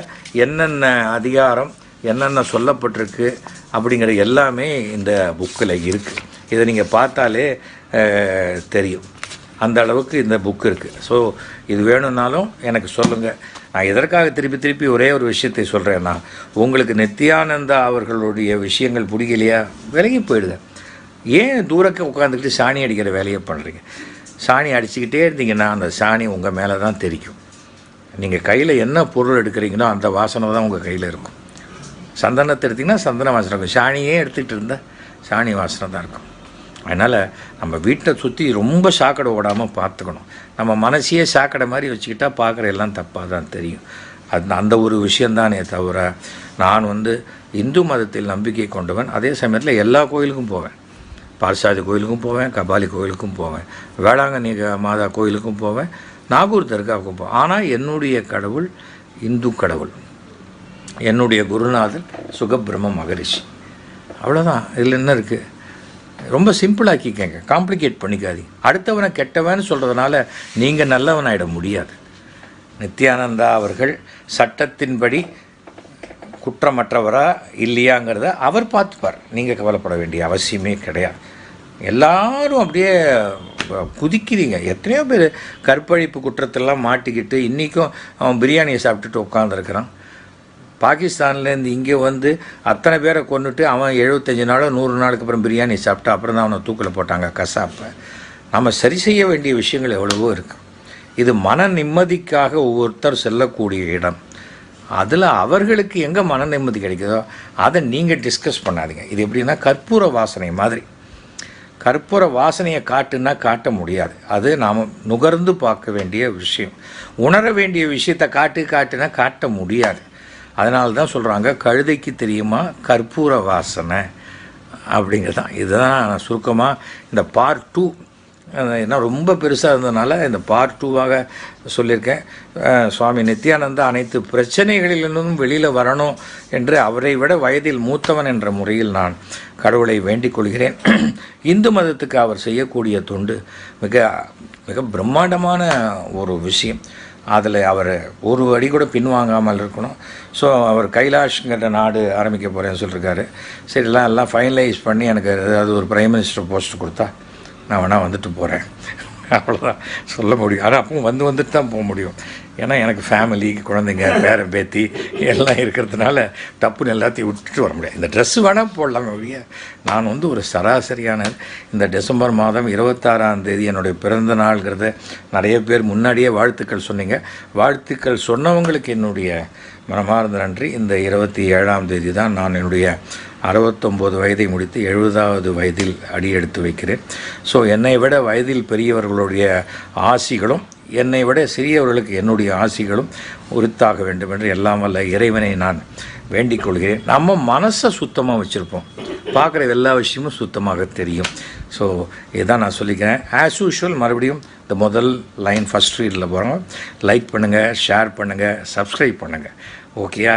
என்னென்ன அதிகாரம் என்னென்ன சொல்லப்பட்டிருக்கு அப்படிங்கிற எல்லாமே இந்த புக்கில் இருக்குது. இதை நீங்கள் பார்த்தாலே தெரியும், அந்த அளவுக்கு இந்த புக்கு இருக்குது. ஸோ இது வேணும்னாலும் எனக்கு சொல்லுங்கள். நான் எதற்காக திருப்பி ஒரே ஒரு விஷயத்தை சொல்கிறேன்னா, உங்களுக்கு நித்யானந்தா அவர்களுடைய விஷயங்கள் பிடிக்கலையா, விலகி போயிடுங்க. ஏன் தூரக்க உட்காந்துக்கிட்டு சாணி அடிக்கிற வேலையை பண்ணுறீங்க? சாணி அடிச்சுக்கிட்டே இருந்தீங்கன்னா அந்த சாணி உங்கள் மேலே தான் தெரிக்கும். நீங்கள் கையில் என்ன பொருள் எடுக்கிறீங்களோ அந்த வாசனை தான் உங்கள் கையில் இருக்கும். சந்தனத்தை எடுத்திங்கன்னா சந்தன வாசனை இருக்கும், சாணியே எடுத்துகிட்டு இருந்தால் சாணி வாசனை தான் இருக்கும். அதனால் நம்ம வீட்டை சுற்றி ரொம்ப சாக்கடை ஓடாமல் பார்த்துக்கணும். நம்ம மனசையே சாக்கடை மாதிரி வச்சுக்கிட்டா பார்க்குற எல்லாம் தப்பாக தான் தெரியும். அந்த ஒரு விஷயந்தானே தவிர, நான் வந்து இந்து மதத்தில் நம்பிக்கை கொண்டவன். அதே சமயத்தில் எல்லா கோயிலுக்கும் போவேன், பார்சாதி கோயிலுக்கும் போவேன், கபாலி கோயிலுக்கும் போவேன், வேளாங்கண்ணி மாதா கோயிலுக்கும் போவேன், நாகூர் தர்காவுக்கும் போவேன். ஆனால் என்னுடைய கடவுள் இந்து கடவுள், என்னுடைய குருநாதர் சுகபிரம்ம மகரிஷி. அவ்வளோதான். இதில் என்ன இருக்குது? ரொம்ப சிம்பிளாக்கிக்கங்க, காம்ப்ளிகேட் பண்ணிக்காதீங்க. அடுத்தவனை கெட்டவன்னு சொல்கிறதுனால நீங்கள் நல்லவனாயிட முடியாது. நித்யானந்தா அவர்கள் சட்டத்தின்படி குற்றமற்றவரா இல்லையாங்கிறத அவர் பார்த்துப்பார். நீங்கள் கவலைப்பட வேண்டிய அவசியமே கிடையாது. எல்லாரும் அப்படியே குதிக்கிறீங்க. எத்தனையோ பேர் கற்பழிப்பு குற்றத்தெல்லாம் மாட்டிக்கிட்டு இன்றைக்கும் அவன் பிரியாணியை சாப்பிட்டுட்டு உட்காந்துருக்கிறான். பாகிஸ்தான்லேருந்து இங்கே வந்து அத்தனை பேரை கொண்டுட்டு அவன் 75 நாளோ 100 நாளுக்கு அப்புறம் பிரியாணி சாப்பிட்டு அப்புறம் தான் அவனை தூக்கில் போட்டாங்க கசாப்பை. நம்ம சரி செய்ய வேண்டிய விஷயங்கள் எவ்வளவோ இருக்குது. இது மன நிம்மதிக்காக ஒவ்வொருத்தர் செல்லக்கூடிய இடம். அதில் அவர்களுக்கு எங்கே மன நிம்மதி கிடைக்குதோ அதை நீங்கள் டிஸ்கஸ் பண்ணாதீங்க. இது எப்படின்னா கற்பூர வாசனை மாதிரி. கற்பூர வாசனையை காட்டுன்னா காட்ட முடியாது. அது நாம் நுகர்ந்து பார்க்க வேண்டிய விஷயம். உணர வேண்டிய விஷயத்தை காட்டுனா காட்ட முடியாது. அதனால தான் சொல்கிறாங்க, கழுதைக்கு தெரியுமா கற்பூர வாசனை அப்படிங்கிறதான். இதுதான் நான் சுருக்கமாக இந்த பார்ட் 2 ஏன்னா ரொம்ப பெருசாக இருந்ததுனால இந்த பார்ட் 2வாக சொல்லியிருக்கேன். சுவாமி நித்யானந்தா அனைத்து பிரச்சனைகளிலிருந்தும் வெளியில் வரணும் என்று அவரை விட வயதில் மூத்தவன் என்ற முறையில் நான் கடவுளை வேண்டிக் கொள்கிறேன். இந்து மதத்துக்கு அவர் செய்யக்கூடிய தொண்டு மிக மிக பிரம்மாண்டமான ஒரு விஷயம். அதில் அவர் ஒரு அடி கூட பின்வாங்காமல் இருக்கணும். ஸோ அவர் கைலாஷ்ங்கிற நாடு ஆரம்பிக்க போகிறேன்னு சொல்லியிருக்காரு. சரி, எல்லாம் ஃபைனலைஸ் பண்ணி எனக்கு ஏதாவது ஒரு பிரைம் மினிஸ்டர் போஸ்ட் கொடுத்தா நான் வேணால் வந்துட்டு போகிறேன், அவ்வளோதான் சொல்ல முடியும். ஆனால் அப்பவும் வந்துட்டு தான் போக முடியும். ஏன்னா எனக்கு ஃபேமிலி, குழந்தைங்க, பேரன் பேத்தி எல்லாம் இருக்கிறதுனால டப்புன்னு எல்லாத்தையும் விட்டுட்டு வர முடியாது. இந்த ட்ரெஸ்ஸு வேணால் போடலாமே ஒழிய நான் ஒரு சராசரியான இந்த டிசம்பர் மாதம் 26ஆம் தேதி என்னுடைய பிறந்த நாள்ங்கிறத நிறைய பேர் முன்னாடியே வாழ்த்துக்கள் சொன்னீங்க. வாழ்த்துக்கள் சொன்னவங்களுக்கு என்னுடைய மனமார்ந்த நன்றி. இந்த 27ஆம் தேதி தான் நான் என்னுடைய 69 வயதை முடித்து 70வது வயதில் அடியெடுத்து வைக்கிறேன். ஸோ என்னை விட வயதில் பெரியவர்களுடைய ஆசிகளும் என்னை விட சிறியவர்களுக்கு என்னுடைய ஆசிகளும் உரித்தாக வேண்டும் என்று எல்லாம் வல்ல இறைவனை நான் வேண்டிக் கொள்கிறேன். நம்ம மனசை சுத்தமாக வச்சுருப்போம், பார்க்குற எல்லா விஷயமும் சுத்தமாக தெரியும். ஸோ இதான் நான் சொல்லிக்கிறேன். ஆஸ் யூஷுவல் மறுபடியும் இந்த முதல் லைன் ஃபஸ்ட் ரீடில் போகிறோம். லைக் பண்ணுங்கள், ஷேர் பண்ணுங்கள், சப்ஸ்கிரைப் பண்ணுங்கள். ஓகேயா?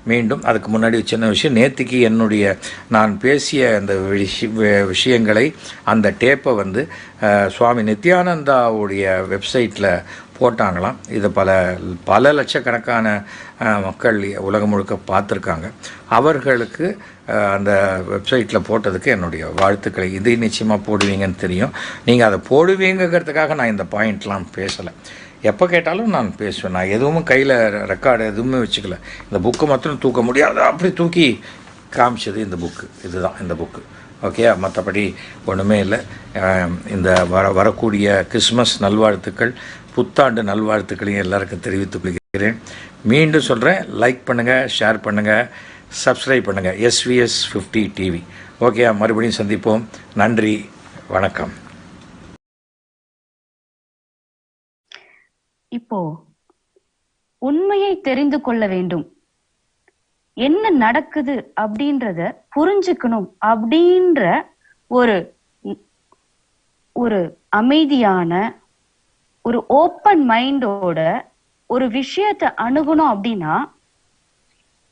மீண்டும் அதுக்கு முன்னாடி சின்ன விஷயம், நேற்றுக்கு என்னுடைய நான் பேசிய அந்த விஷயங்களை அந்த டேப்பை சுவாமி நித்யானந்தாவுடைய வெப்சைட்டில் போட்டாங்களாம். இதை பல லட்சக்கணக்கான மக்கள் உலகம் முழுக்க பார்த்துருக்காங்க. அவர்களுக்கு அந்த வெப்சைட்டில் போட்டதுக்கு என்னுடைய வாழ்த்துக்களை. இது நிச்சயமாக போடுவீங்கன்னு தெரியும். நீங்கள் அதை போடுவீங்கிறதுக்காக நான் இந்த பாயிண்ட்லாம் பேசலை. எப்போ கேட்டாலும் நான் பேசுவேன். நான் எதுவும் கையில் ரெக்கார்டு எதுவுமே வச்சுக்கல. இந்த புக்கு மாத்திரம் தூக்க முடியாது, அப்படி தூக்கி காமிச்சது இந்த புக்கு. இதுதான் இந்த புக்கு. ஓகே, மற்றபடி ஒன்றுமே இல்லை. இந்த வரக்கூடிய கிறிஸ்மஸ் நல்வாழ்த்துக்கள், புத்தாண்டு நல்வாழ்த்துக்களையும் எல்லாருக்கும் தெரிவித்துக் கொள்கிறேன். மீண்டும் சொல்கிறேன், லைக் பண்ணுங்கள், ஷேர் பண்ணுங்கள், சப்ஸ்கிரைப் பண்ணுங்கள். SVS50 TV. ஓகே, மறுபடியும் சந்திப்போம். நன்றி, வணக்கம். இப்போ உண்மையை தெரிந்து கொள்ள வேண்டும், என்ன நடக்குது அப்படின்றத புரிஞ்சுக்கணும் அப்படின்ற ஒரு அமைதியான ஒரு ஓப்பன் மைண்டோட ஒரு விஷயத்தை அணுகணும் அப்படின்னா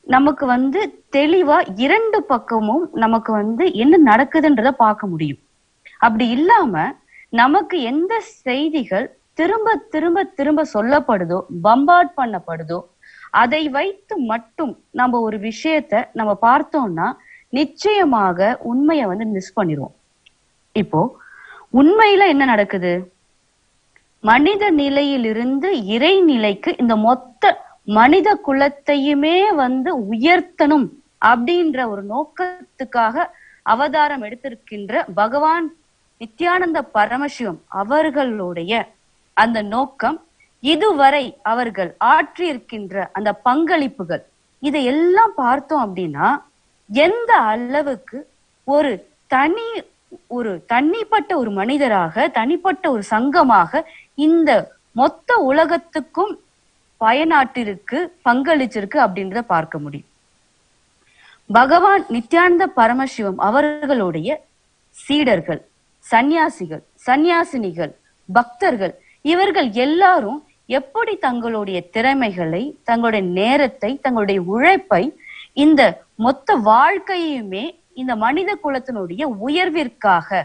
நமக்கு தெளிவா 2 பக்கமும் நமக்கு என்ன நடக்குதுன்றத பார்க்க முடியும். அப்படி இல்லாம நமக்கு எந்த செய்திகள் திரும்ப திரும்ப திரும்ப சொல்லப்படுதோ, பம்பார்ட் பண்ணப்படுதோ, அதை வைத்து மட்டும் நம்ம ஒரு விஷயத்த நம்ம பார்த்தோம்னா நிச்சயமாக உண்மையை மிஸ் பண்ணிடுவோம். இப்போ உண்மையில என்ன நடக்குது? மனித நிலையிலிருந்து இறை நிலைக்கு இந்த மொத்த மனித குலத்தையுமே உயர்த்தணும் அப்படின்ற ஒரு நோக்கத்துக்காக அவதாரம் எடுத்திருக்கின்ற பகவான் நித்யானந்த பரமசிவம் அவர்களுடைய அந்த நோக்கம், இதுவரை அவர்கள் ஆற்றியிருக்கின்ற அந்த பங்களிப்புகள், இதையெல்லாம் பார்த்தோம் அப்படின்னா எந்த அளவுக்கு ஒரு தனிப்பட்ட ஒரு மனிதராக, தனிப்பட்ட ஒரு சங்கமாக இந்த மொத்த உலகத்துக்கும் பயனாற்றிருக்கு, பங்களிச்சிருக்கு அப்படின்றத பார்க்க முடியும். பகவான் நித்யானந்த பரமசிவம் அவர்களுடைய சீடர்கள், சந்நியாசிகள், சந்நியாசினிகள், பக்தர்கள், இவர்கள் எல்லாரும் எப்படி தங்களுடைய திறமைகளை, தங்களுடைய நேரத்தை, தங்களுடைய உழைப்பை, இந்த மொத்த வாழ்க்கையுமே இந்த மனித குலத்தினுடைய உயர்விற்காக,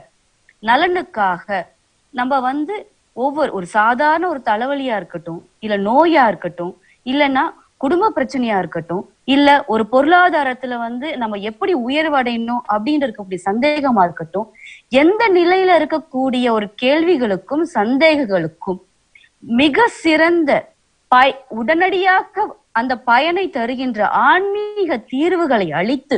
நலனுக்காக நம்ம வந்து ஒரு சாதாரண ஒரு தலைவலியா இருக்கட்டும், இல்ல நோயா இருக்கட்டும், இல்லைன்னா குடும்ப பிரச்சனையா இருக்கட்டும், இல்ல ஒரு பொருளாதாரத்துல வந்து நம்ம எப்படி உயர்வடையணும் அப்படின்னு இருக்கக்கூடிய சந்தேகமா இருக்கட்டும், எந்த நிலையில இருக்கக்கூடிய ஒரு கேள்விகளுக்கும் சந்தேகங்களுக்கும் மிக சிறந்த உடனடியாக அந்த பயனை தருகின்ற ஆன்மீக தீர்வுகளை அளித்து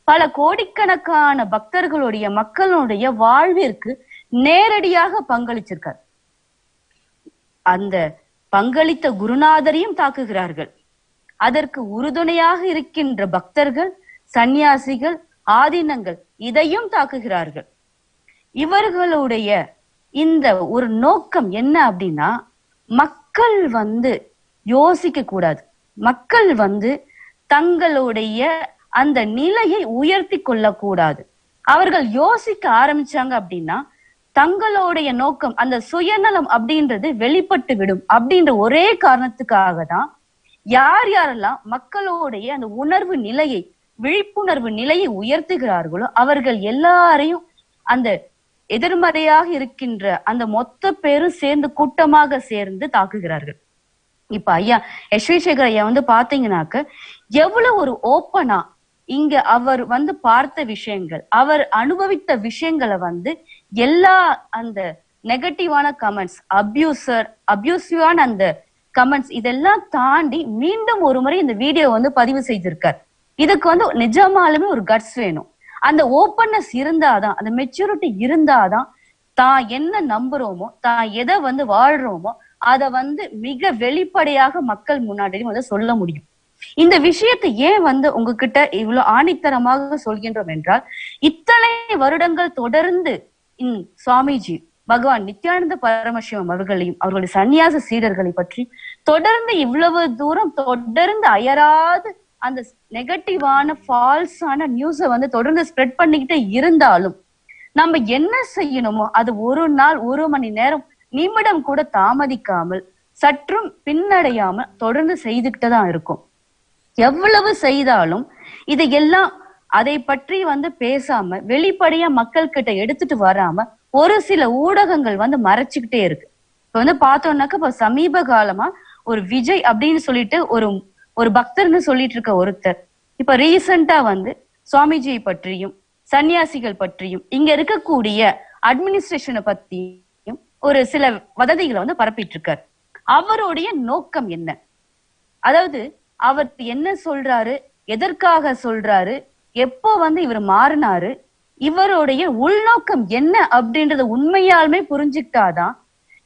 பல கோடிக்கணக்கான பக்தர்களுடைய மக்களுடைய வாழ்விற்கு நேரடியாக பங்களிச்சிருக்கார். அந்த பங்களித்த குருநாதரையும் தாக்குகிறார்கள். அதற்கு உறுதுணையாக இருக்கின்ற பக்தர்கள், சந்நியாசிகள், ஆதீனங்கள் இதையும் தாக்குகிறார்கள். இவர்களுடைய இந்த ஒரு நோக்கம் என்ன அப்படின்னா, மக்கள் வந்து யோசிக்க கூடாது, மக்கள் வந்து தங்களுடைய அந்த நிலையை உயர்த்தி கொள்ளக்கூடாது. அவர்கள் யோசிக்க ஆரம்பிச்சாங்க அப்படின்னா தங்களுடைய நோக்கம், அந்த சுயநலம் அப்படின்றது வெளிப்பட்டு விடும். அப்படின்ற ஒரே காரணத்துக்காக தான் யார் யாரெல்லாம் மக்களுடைய அந்த உணர்வு நிலையை, விழிப்புணர்வு நிலையை உயர்த்துகிறார்களோ அவர்கள் எல்லாரையும் அந்த எதிர்மறையாக இருக்கின்ற அந்த மொத்த பேரும் சேர்ந்து கூட்டமாக சேர்ந்து தாக்குகிறார்கள். இப்ப ஐயா எஸ் வி சேகர் ஐயா வந்து பாத்தீங்கன்னாக்க எவ்வளவு ஒரு ஓப்பனா இங்க அவர் வந்து பார்த்த விஷயங்கள், அவர் அனுபவித்த விஷயங்களை வந்து எல்லா அந்த நெகட்டிவான கமெண்ட்ஸ், அபியூசிவான அந்த கமெண்ட்ஸ் இதெல்லாம் தாண்டி மீண்டும் ஒரு முறை இந்த வீடியோ வந்து பதிவு செய்திருக்கார். இதுக்கு வந்து நிஜமாலுமே ஒரு கட்ஸ் வேணும். அந்த ஓப்பன்னஸ் இருந்தாதான், அந்த மெச்சூரிட்டி இருந்தாதான் தான் என்ன நம்புறோமோ, தான் எதை வந்து வாழ்றோமோ அதை வந்து மிக வெளிப்படையாக மக்கள் முன்னாடி வந்து சொல்ல முடியும். இந்த விஷயத்தை ஏன் வந்து உங்ககிட்ட இவ்வளவு ஆணித்தரமாக சொல்கின்றோம் என்றால், இத்தனை வருடங்கள் தொடர்ந்து சுவாமிஜி பகவான் நித்யானந்த பரமசிவம் அவர்களையும் அவர்களுடைய சன்னியாச சீடர்களை பற்றி தொடர்ந்து இவ்வளவு தூரம் தொடர்ந்து அயராது அந்த நெகட்டிவான ஃபால்ஸான நியூஸை வந்து தொடர்ந்து ஸ்ப்ரெட் பண்ணிக்கிட்டே இருந்தாலும் நம்ம என்ன செய்யணுமோ அது ஒரு நாள், ஒரு மணி நேரம், நிமிடம் கூட தாமதிக்காமல், சற்றும் பின்னடையாமல் தொடர்ந்து செய்துக்கிட்டு தான் இருக்கும். எவ்வளவு செய்தாலும் இதையெல்லாம் அதை பற்றி வந்து பேசாம வெளிப்படையா மக்கள் கிட்ட எடுத்துட்டு வராம ஒரு சில ஊடகங்கள் வந்து மறைச்சுக்கிட்டே இருக்கு. இப்ப வந்து பார்த்தோம்னாக்க இப்ப சமீப காலமா ஒரு விஜய் அப்படின்னு சொல்லிட்டு ஒரு பக்தர்னு சொல்லிட்டு இருக்க ஒருத்தர் இப்ப ரீசெண்டா வந்து சுவாமிஜியை பற்றியும் சன்னியாசிகள் பற்றியும் இங்க இருக்கக்கூடிய அட்மினிஸ்ட்ரேஷனை பத்தியும் ஒரு சில வதந்திகளை வந்து பரப்பிட்டு இருக்காரு. அவருடைய நோக்கம் என்ன? அதாவது அவர் என்ன சொல்றாரு, எதற்காக சொல்றாரு, எப்போ வந்து இவர் மாறினாரு, இவருடைய உள்நோக்கம் என்ன அப்படின்றத உண்மையாலுமே புரிஞ்சுக்கிட்டாதான்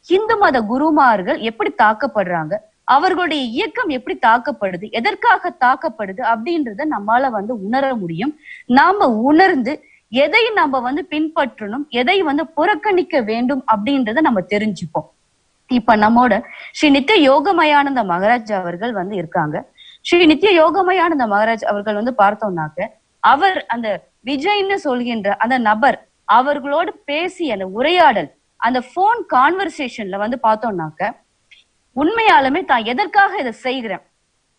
இந்து மத குருமார்கள் எப்படி தாக்கப்படுறாங்க, அவர்களுடைய இயக்கம் எப்படி தாக்கப்படுது, எதற்காக தாக்கப்படுது அப்படின்றத நம்மால வந்து உணர முடியும். நாம உணர்ந்து எதை நம்ம வந்து பின்பற்றணும், எதை வந்து புறக்கணிக்க வேண்டும் அப்படின்றத நம்ம தெரிஞ்சுப்போம். இப்ப நம்மோட ஸ்ரீ நித்திய யோகமயானந்த மகாராஜ் அவர்கள் வந்து இருக்காங்க. ஸ்ரீ நித்திய யோகமயானந்த மகாராஜ் அவர்கள் வந்து பார்த்தோம்னாக்க அவர் அந்த விஜய்ன்னு சொல்கின்ற அந்த நபர் அவர்களோடு பேசிய அந்த உரையாடல், அந்த போன் கான்வர்சேஷன்ல வந்து பார்த்தோம்னாக்க உண்மையாலுமே தான் எதற்காக இதை செய்கிறேன்,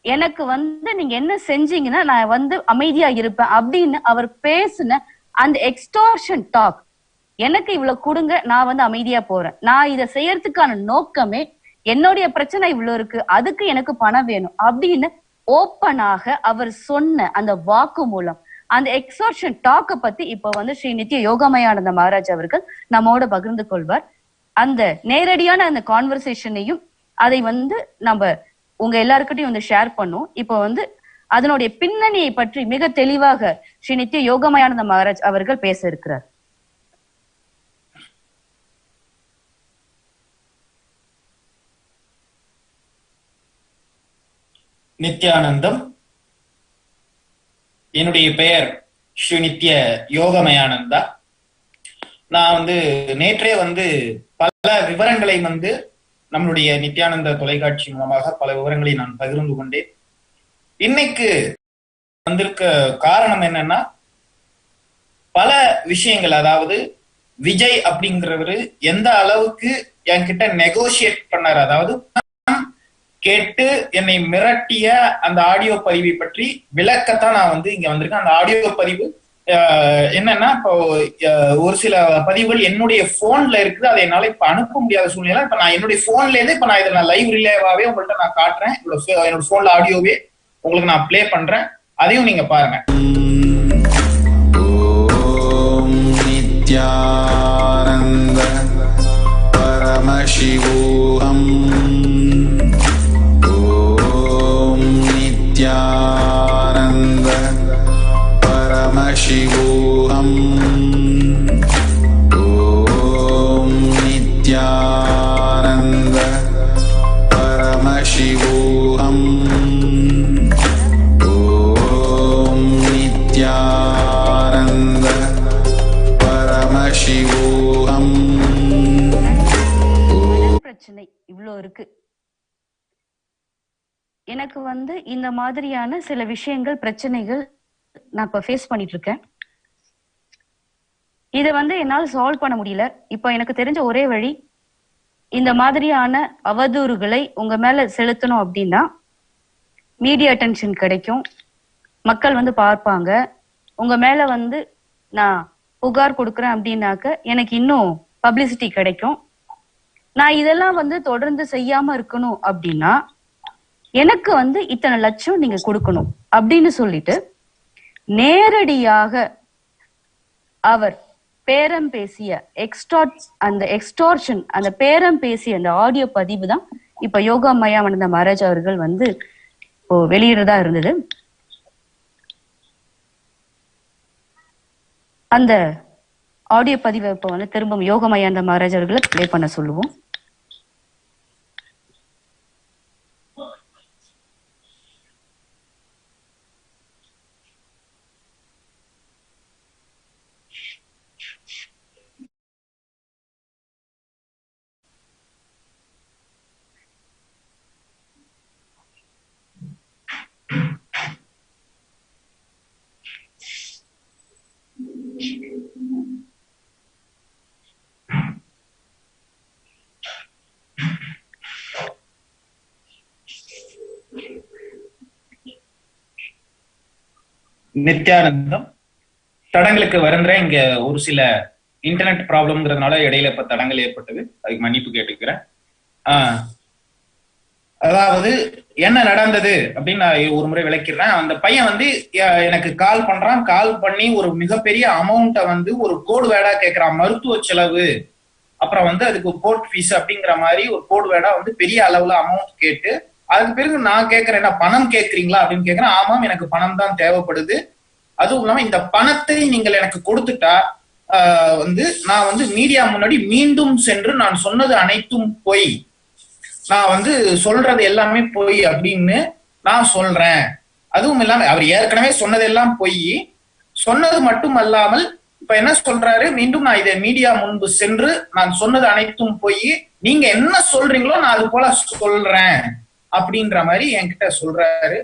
எனக்கு வந்து நீங்க என்ன செஞ்சீங்கன்னா நான் வந்து அமைதியா இருப்பேன் அப்படின்னு அவர் பேசின அந்த எக்ஸ்டார்ஷன் டாக், எனக்கு இவ்வளவு கொடுங்க, நான் வந்து அமைதியா போறேன், நான் இதை செய்யறதுக்கான நோக்கமே என்னுடைய பிரச்சனை இவ்வளவு இருக்கு, அதுக்கு எனக்கு பணம் வேணும் அப்படின்னு ஓப்பனாக அவர் சொன்ன அந்த வாக்கு மூலம் அந்த எக்ஸ்டார்ஷன் டாக்க பத்தி இப்ப வந்து ஸ்ரீ நித்திய யோகமயானந்த மகாராஜ் அவர்கள் நம்மோட பகிர்ந்து கொள்வார். அந்த நேரடியான அந்த கான்வர்சேஷனையும் அதை வந்து நம்ம உங்க எல்லாருக்கிட்டையும் வந்து ஷேர் பண்ணும். இப்ப வந்து அதனுடைய பின்னணியை பற்றி மிக தெளிவாக ஸ்ரீ நித்திய யோகமயானந்த மகாராஜ் அவர்கள் பேச இருக்கிறார். நித்யானந்தம். என்னுடைய பெயர் ஸ்ரீ நித்ய யோகமயானந்தா. நான் வந்து நேற்றே வந்து பல விவரங்களை வந்து நம்மளுடைய நித்யானந்த தொலைக்காட்சி மூலமாக பல விவரங்களை நான் பகிர்ந்து கொண்டேன். இன்னைக்கு வந்திருக்க காரணம் என்னன்னா, பல விஷயங்கள், அதாவது விஜய் அப்படிங்கிறவரு எந்த அளவுக்கு என்கிட்ட நெகோசியேட் பண்ணாரு, அதாவது கேட்டு என்னை மிரட்டிய அந்த ஆடியோ பதிவை பற்றி விளக்கத்தான் நான் வந்து இங்க வந்திருக்கேன். அந்த ஆடியோ பதிவு என்னன்னா இப்போ ஒரு சில பதிவுகள் என்னுடைய போன்ல இருக்குது, அதை என்னால இப்ப அனுப்ப முடியாத சூழ்நிலை. இப்ப நான் என்னுடைய போன்ல இருந்து இப்ப நான் இதை லைவ் ரிலேவாவே உங்கள்கிட்ட நான் காட்டுறேன். என்னோட போன்ல ஆடியோவே உங்களுக்கு நான் பிளே பண்றேன், அதையும் நீங்க பாருங்க. நித்யானந்த பரமசிவோகம் ஓம் நித்யானந்த பரமசிவோகம் ஓம் நித்யானந்த பரமசிவோகம் ஓம் நித்யானந்த பரமசிவோகம். பிரச்சனை இவ்வளோ இருக்கு. எனக்கு இந்த மாதிரியான சில விஷயங்கள், பிரச்சனைகள் நான் இப்ப ஃபேஸ் பண்ணிட்டு இருக்கேன். இதை என்னால் சால்வ் பண்ண முடியல. இப்ப எனக்கு தெரிஞ்ச ஒரே வழி, இந்த மாதிரியான அவதூறுகளை உங்க மேல செலுத்தணும் அப்படின்னா மீடியா அட்டென்ஷன் கிடைக்கும், மக்கள் பார்ப்பாங்க. உங்க மேல நான் புகார் கொடுக்குறேன் அப்படின்னாக்க எனக்கு இன்னும் பப்ளிசிட்டி கிடைக்கும். நான் இதெல்லாம் தொடர்ந்து செய்யாம இருக்கணும் அப்படின்னா எனக்கு இத்தனை லட்சம் நீங்க கொடுக்கணும் அப்படின்னு சொல்லிட்டு நேரடியாக அவர் பேரம் பேசிய எக்ஸ்டார்ஷன், அந்த பேரம் பேசிய அந்த ஆடியோ பதிவு தான் இப்ப யோகா மயானந்த மகாராஜ் அவர்கள் இப்போ வெளியிடுறதா இருந்தது. அந்த ஆடியோ பதிவை இப்போ திரும்ப யோகா மயானந்த மகாராஜ் அவர்களை பிளே பண்ண சொல்லுவோம். நித்யானந்தம், தடங்களுக்கு வருந்துறேன். இங்க ஒரு சில இன்டர்நெட் ப்ராப்ளம்ங்கிறதுனால இடையில இப்ப தடங்கள் ஏற்பட்டது, அதுக்கு மன்னிப்பு கேட்டுக்கிறேன். அதாவது என்ன நடந்தது அப்படின்னு நான் ஒரு முறை விளக்கிறேன். அந்த பையன் எனக்கு கால் பண்றான். கால் பண்ணி ஒரு மிகப்பெரிய அமௌண்ட்டை ஒரு கோடு வேடா கேட்கிறான். மருத்துவ செலவு, அப்புறம் அதுக்கு கோர்ட் ஃபீஸ் அப்படிங்கிற மாதிரி ஒரு கோடு வேடா பெரிய அளவுல அமௌண்ட் கேட்டு, அதுக்கு பிறகு நான் கேட்கிறேன், என்ன பணம் கேட்கறீங்களா அப்படின்னு கேட்கிறேன். ஆமாம், எனக்கு பணம் தான் தேவைப்படுது. அதுவும் இல்லாம இந்த பணத்தை நீங்கள் எனக்கு கொடுத்துட்டா நான் மீடியா முன்னாடி மீண்டும் சென்று நான் சொன்னது அனைத்தும் பொய், நான் சொல்றது எல்லாமே பொய் அப்படின்னு நான் சொல்றேன். அதுவும் இல்லாம அவர் ஏற்கனவே சொன்னதெல்லாம் பொய். சொன்னது மட்டும் அல்லாமல் இப்ப என்ன சொல்றாரு, மீண்டும் நான் இதை மீடியா முன்பு சென்று நான் சொன்னது அனைத்தும் பொய், நீங்க என்ன சொல்றீங்களோ நான் அது போல சொல்றேன் அப்படின்ற மாதிரி என்கிட்ட சொல்றாரு.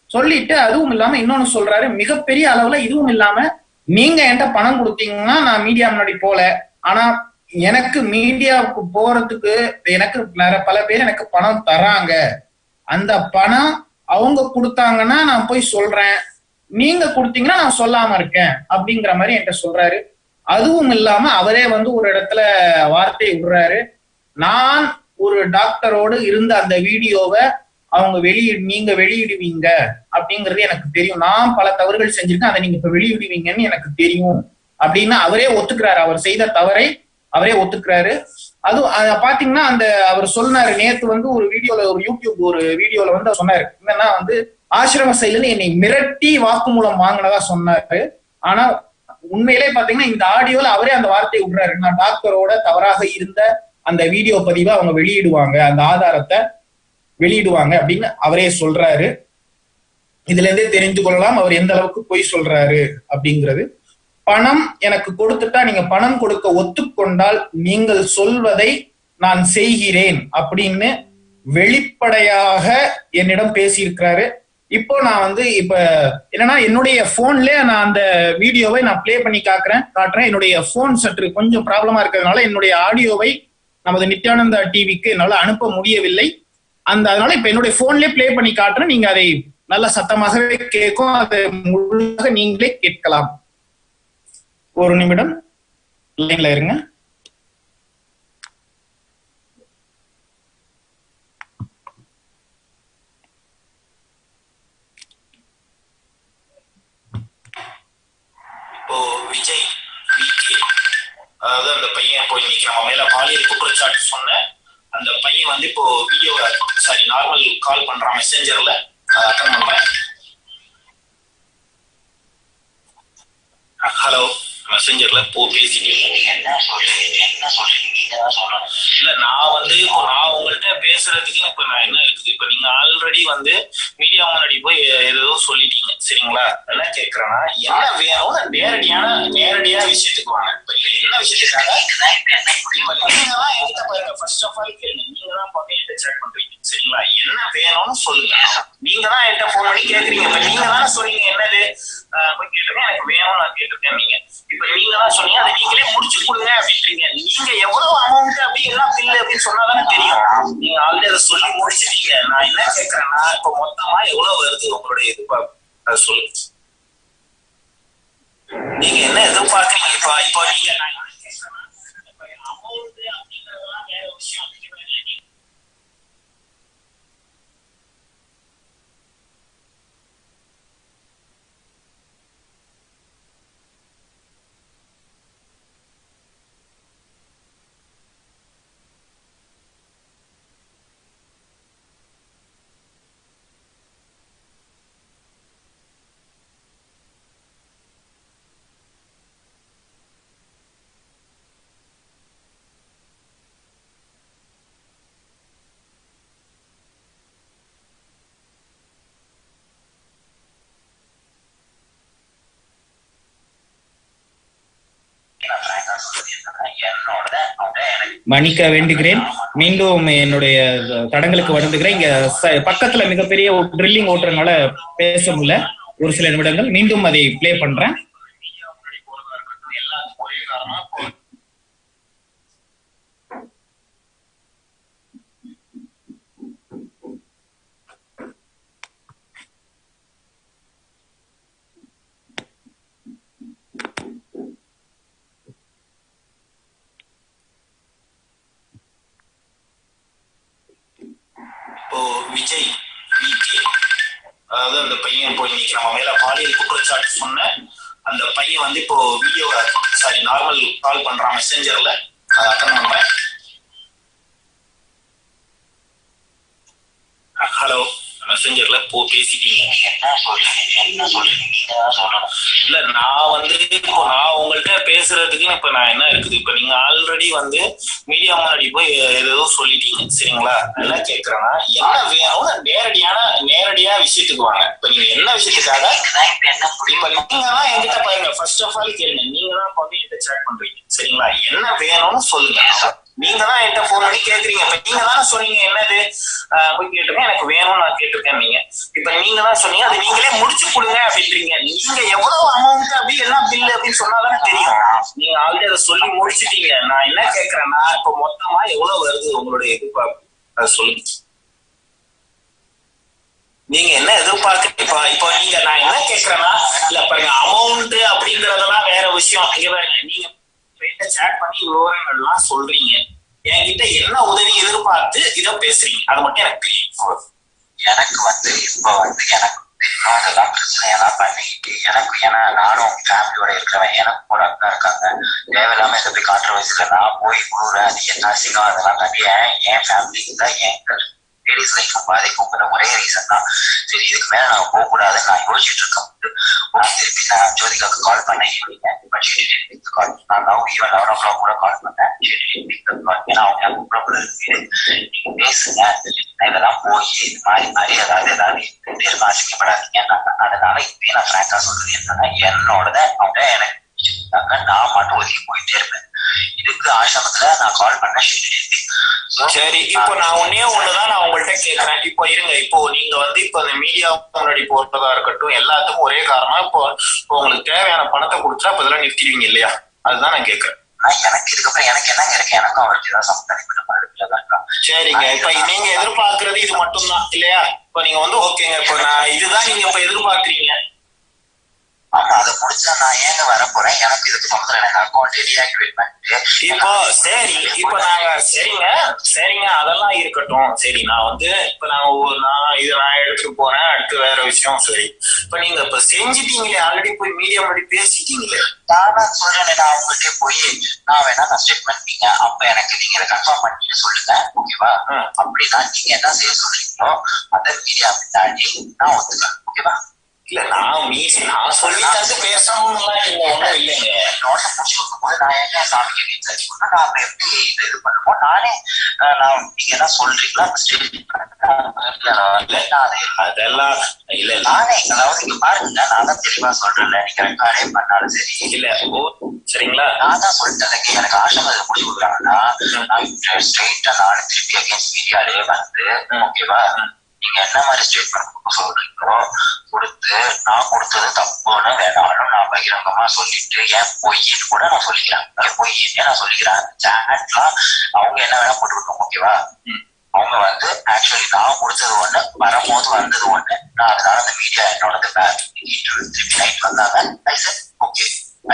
சொல்லிட்டு அதுவும் இல்லாம இன்னொன்னு சொல்றாரு, மிகப்பெரிய அளவுல இதுவும் இல்லாம நீங்க என்கிட்ட பணம் கொடுத்தீங்கன்னா நான் மீடியா முன்னாடி போல, ஆனா எனக்கு மீடியாவுக்கு போறதுக்கு எனக்கு பல பேர் எனக்கு பணம் தராங்க, அந்த பணம் அவங்க கொடுத்தாங்கன்னா நான் போய் சொல்றேன், நீங்க கொடுத்தீங்கன்னா நான் சொல்லாம இருக்கேன் அப்படிங்கிற மாதிரி என்கிட்ட சொல்றாரு. அதுவும் இல்லாம அவரே ஒரு இடத்துல வார்த்தை விடுறாரு, நான் ஒரு டாக்டரோடு இருந்த அந்த வீடியோவை அவங்க நீங்க வெளியிடுவீங்க அப்படிங்கிறது எனக்கு தெரியும், நான் பல தவறுகள் செஞ்சிருக்கேன், அதை நீங்க இப்ப வெளியிடுவீங்கன்னு எனக்கு தெரியும் அப்படின்னு அவரே ஒத்துக்கிறாரு. அவர் செய்த தவறை அவரே ஒத்துக்கிறாரு. அது பாத்தீங்கன்னா அவர் சொன்னாரு நேத்து ஒரு வீடியோல, ஒரு யூடியூப் ஒரு வீடியோல சொன்னாரு, என்னன்னா ஆசிரம சைடுல என்னை மிரட்டி வாக்குமூலம் வாங்கினதா சொன்னாரு. ஆனா உண்மையிலே பாத்தீங்கன்னா இந்த ஆடியோல அவரே அந்த வார்த்தையை விடுறாரு, நான் டாக்டரோட தவறாக இருந்த அந்த வீடியோ பதிவை அவங்க வெளியிடுவாங்க, அந்த ஆதாரத்தை வெளியிடுவாங்க அப்படின்னு அவரே சொல்றாரு. இதுல இருந்தே தெரிந்து கொள்ளலாம் அவர் எந்த அளவுக்கு பொய் சொல்றாரு அப்படிங்கிறது. பணம் எனக்கு கொடுத்துட்டா நீங்க பணம் கொடுக்க ஒத்துக்கொண்டால் நீங்கள் சொல்வதை நான் செய்கிறேன் அப்படின்னு வெளிப்படையாக என்னிடம் பேசியிருக்கிறாரு. இப்போ நான் இப்ப என்னன்னா என்னுடைய போன்ல நான் அந்த வீடியோவை நான் பிளே பண்ணி காட்டுறேன். என்னுடைய போன் சற்று கொஞ்சம் ப்ராப்ளமா இருக்கிறதுனால என்னுடைய ஆடியோவை நமது நித்யானந்தா டிவிக்கு என்னால அனுப்ப முடியவில்லை. அதனால இப்ப என்னுடைய போன்லயே பிளே பண்ணி காட்டுறேன், நீங்க அதை நல்ல சத்தமாகவே கேட்கும், அதை முழுதாக நீங்களே கேட்கலாம். ஒரு நிமிடம் லைன்ல இருங்க. இப்போ விஜய் அதாவது அந்த பையன் இப்போ இன்னைக்கு நம்ம மேல பாலியல் குற்றச்சாட்டு சொன்ன அந்த பையன் வந்து இப்போ வீடியோ நார்மல் கால் பண்றான் மெசேஞ்சர்ல அட்டன் பண்றேன். ஹலோ மெசேஞ்சர்ல பேசிட்டு இல்ல நான் வந்து இப்போ நான் உங்கள்கிட்ட பேசுறதுக்கு இப்ப நான் என்ன இருக்குது, இப்ப நீங்க ஆல்ரெடி வந்து மீடியா முன்னாடி போய் ஏதோ சொல்லிட்டீங்க சரிங்களா. என்ன கேக்குறேன்னா என்ன வேணும் நேரடியான விஷயத்துக்கு வாங்க. இப்ப என்ன விஷயத்துக்காக நீங்க தான் என்கிட்ட பாருங்க, ஃபர்ஸ்ட் ஆஃப் ஆல் கேளுங்க, நீங்க தான் என்கிட்ட சேட் பண்றீங்க சரிங்களா. என்ன வேணும்னு சொல்லுங்க. நீங்க தான் என்கிட்ட போன் பண்ணி கேக்குறீங்க. இப்ப நீங்க தானே சொன்னீங்க என்னது கேட்டுருக்கேன் எனக்கு வேணும் நான் கேட்டிருக்கேன். நீங்க இப்ப நீங்க தான் சொன்னீங்க அதை நீங்களே முடிச்சு கொடுங்க அப்படின்றீங்க. நீங்க எவ்வளவு அமௌண்ட் அப்படி எல்லாம் பில்லு அப்படின்னு சொன்னாதானே தெரியும். நீங்க ஆல்ரெடி அதை சொல்லி முடிச்சிட்டீங்க. நான் என்ன கேட்கறேன்னா இப்ப மொத்தமா எவ்வளவு வருது உங்களுடைய எதிர்பார்ப்பு அதை சொல்லுங்க. நீங்க என்ன எதிர்பார்க்கறீங்க? இப்போ நீங்க நான் என்ன கேட்கறேன்னா அமௌண்ட் அப்படிங்கறதெல்லாம் வேற விஷயம். மன்னிக்க வேண்டுகிறேன். மீண்டும் என்னுடைய தடங்களுக்கு வருந்துகிறேன். இங்க பக்கத்துல மிகப்பெரிய ட்ரில்லிங் ஓட்டுறதுனால பேச முடியல. ஒரு சில நிமிடங்கள் மீண்டும் அதை பிளே பண்றேன். இப்போ விஜய் அதாவது அந்த பையன் இப்போ இன்னைக்கு நம்ம மேல பாலியல் குற்றச்சாட்டு சொன்ன அந்த பையன் வந்து இப்போ வீடியோ நார்மல் கால் பண்றான் மெசேஞ்சர்ல அட்டன் பண்றேன். ஹலோ மெசேஞ்சர்ல பேசிட்டீங்க. இல்ல நான் வந்து இப்போ நான் உங்கள்கிட்ட பேசுறதுக்கு இப்ப நான் என்ன இருக்குது, இப்ப நீங்க ஆல்ரெடி வந்து மீடியா முன்னாடி போய் ஏதோ சொல்லிட்டீங்க சரிங்களா. என்ன கேக்குறேன்னா என்ன வேணும் நேரடியா விஷயத்துக்கு வாங்க. இப்ப நீங்க என்ன விஷயத்துக்காக இப்ப நீங்க தான் என்கிட்ட பாருங்க, ஃபர்ஸ்ட் ஆஃப் ஆல் கேளுங்க, நீங்க தான் என்கிட்ட சேட் பண்றீங்க சரிங்களா. என்ன வேணும்னு சொல்லுங்க. நீங்க தான் என்கிட்ட போன் பண்ணி கேக்குறீங்க. இப்ப நீங்க தானே சொன்னீங்க என்னது கேட்டிருக்கேன் எனக்கு வேணும்னு நான் கேட்டிருக்கேன். நீங்க இப்ப நீங்க தான் சொன்னீங்க அதை நீங்களே முடிச்சு கொடுங்க அப்படின்றீங்க. நீங்க எவ்வளவு அமௌண்ட் அப்படி எல்லாம் பில்லு அப்படின்னு சொன்னாதானே தெரியும். நீங்க ஆல்ரெடி அதை சொல்லி முடிச்சிட்டீங்க. நான் என்ன கேட்கறேன்னா இப்ப மொத்தமா எவ்வளவு வருது உங்களுடைய எதிர்பார்ப்பு அதை சொல்லுங்க. நீங்க என்ன எதிர்பார்க்கறீங்க? இப்போ நீங்க நான் என்ன கேட்கறேன்னா இல்ல பாருங்க அமௌண்ட் அப்படிங்கறதெல்லாம் வேற விஷயம். இங்க பாருங்க நீங்க சேட் பண்ணி விவரங்கள்லாம் சொல்றீங்க. என்கிட்ட என்ன உதவி எதிர்பார்த்து இதை பேசுறீங்க அது மட்டும் எனக்கு தெரியும். எனக்கு வந்து இப்போ வந்து எனக்கு அதெல்லாம் பிரச்சனையெல்லாம் பண்ணிக்கிட்டு எனக்கு ஏன்னா நானும் ஃபேமிலியோட இருக்கிறவன், எனக்கு ஒரு அக்கா இருக்காங்க. தேவையில்லாம இதை போய் கான்ட்ரவர்சில நான் போய் கொடுறேன். அது என்ன அசிங்கம் அதெல்லாம் கட்டி என் ஃபேமிலிக்கு தான் என் லேடிஸ் லைஃப் பாதிக்குங்கிற ஒரே ரீசன் தான். சரி இதுக்கு மேல நான் போக கூடாதுன்னு நான் யோசிச்சுட்டு இருக்கேன். திருப்பி நான் ஜோதிகாக்கு கால் பண்ணேன். நான் ஈவன் 11 o'clock கூட கால் பண்ணேன். ஏன்னா அவங்க கூப்பிட இருக்கு, நீங்க பேசுங்க, இதெல்லாம் போய் இது மாதிரி ஏதாவது அசிக்கப்படாதீங்க. அதனால இப்பயே நான் ஃப்ராங்கா சொல்றது என்னன்னா என்னோட அவங்க எனக்கு நான் மட்டும் ஒதுக்கி போயிட்டே இருப்பேன். இதுக்கு ஆசிரமத்துல நான் கால் பண்ண சரி. இப்போ நான் ஒண்ணுதான் நான் உங்கள்கிட்ட கேட்கறேன். இப்போ இருங்க, இப்போ நீங்க வந்து இப்போ இந்த மீடியா முன்னாடி போறதா இருக்கட்டும் எல்லாத்துக்கும் ஒரே காரணம் இப்போ உங்களுக்கு தேவையான பணத்தை கொடுத்தா அப்ப இதெல்லாம் நிறுத்திடுவீங்க இல்லையா? அதுதான் நான் கேட்கறேன். எனக்கு இதுக்கப்புறம் எனக்கு என்னங்க இருக்கு, எனக்கும் அவருக்கு தான் சம்பந்தப்பட்ட. சரிங்க, இப்ப நீங்க எதிர்பார்க்கறது இது மட்டும் தான் இல்லையா? இப்ப நீங்க வந்து ஓகேங்க, இப்ப நான் இதுதான் நீங்க இப்ப எதிர்பார்க்கறீங்க. ஆமா அதை முடிச்சா நான் ஏங்க வர போறேன், எனக்கு இதுக்கு சம்பந்தம் எனக்கு அக்கௌண்ட் டீஆக்டிவேட் பண்ணிட்டு இப்போ சரி, இப்ப நாங்க சரிங்க அதெல்லாம் இருக்கட்டும். சரி நான் வந்து இப்ப நான் எடுத்துட்டு போறேன், அடுத்து வேற விஷயம். சரி இப்ப நீங்க இப்ப செஞ்சுட்டீங்களே, ஆல்ரெடி போய் மீடியா முன்னாடி பேசிட்டீங்களே. நானா சொல்றேன், நான் அவங்கள்ட்டே போய் நான் வேணா நான் ஸ்டேட் பண்ணிட்டீங்க, அப்ப எனக்கு நீங்க இதை கன்ஃபார்ம் பண்ணிட்டு சொல்லுங்க, ஓகேவா? அப்படின்னா நீங்க என்ன செய்ய சொல்றீங்களோ அதை மீடியா பின்னாடி நான் ஒத்துக்கிறேன், ஓகேவா? இல்ல நான் சொல்லி தந்து பேசணும்லாம் நீங்க ஒண்ணும் இல்லைங்க. நோட்டை முடிச்சு வைக்கும்போது நான் எங்க சாமிக்கு ரீசார்ஜ் பண்ணா நான் அப்ப எப்படி இது பண்ணுவோம்? நானே நான் நீங்க என்ன சொல்றீங்களா அதெல்லாம் இல்ல நானே, அதாவது இங்க பாருங்க, நான் தான் தெளிவா சொல்றேன்ல, நீங்க ரெக்கார்டே பண்ணாலும் சரி இல்ல சரிங்களா, நான் தான் சொல்லிட்டேன். எனக்கு ஆசிரமத்தை முடிச்சு கொடுக்குறாங்கன்னா நான் ஸ்ட்ரெயிட்டா நானே திருப்பி அகேன்ஸ்ட் மீடியாலே வந்து, ஓகேவா, நீங்க என்ன மாதிரி ஸ்டேட்மெண்ட் சொல்றீங்களோ கொடுத்து நான் கொடுத்தது தப்புன்னு வேணாலும் நான் பகிரங்கமா சொல்லிட்டு ஏன் பொய்ன்னு கூட நான் சொல்லிக்கிறேன். பொய்ன்னு நான் சொல்லிக்கிறேன். சாட்லாம் அவங்க என்ன வேணா போட்டுக்கிட்டோம், ஓகேவா? அவங்க வந்து ஆக்சுவலி நான் கொடுத்தது ஒண்ணு, வரும்போது வந்தது ஒண்ணு. நான் அதனால அந்த மீடியா என்னோட திருப்பி நைட் வந்தாங்க. ஐ set okay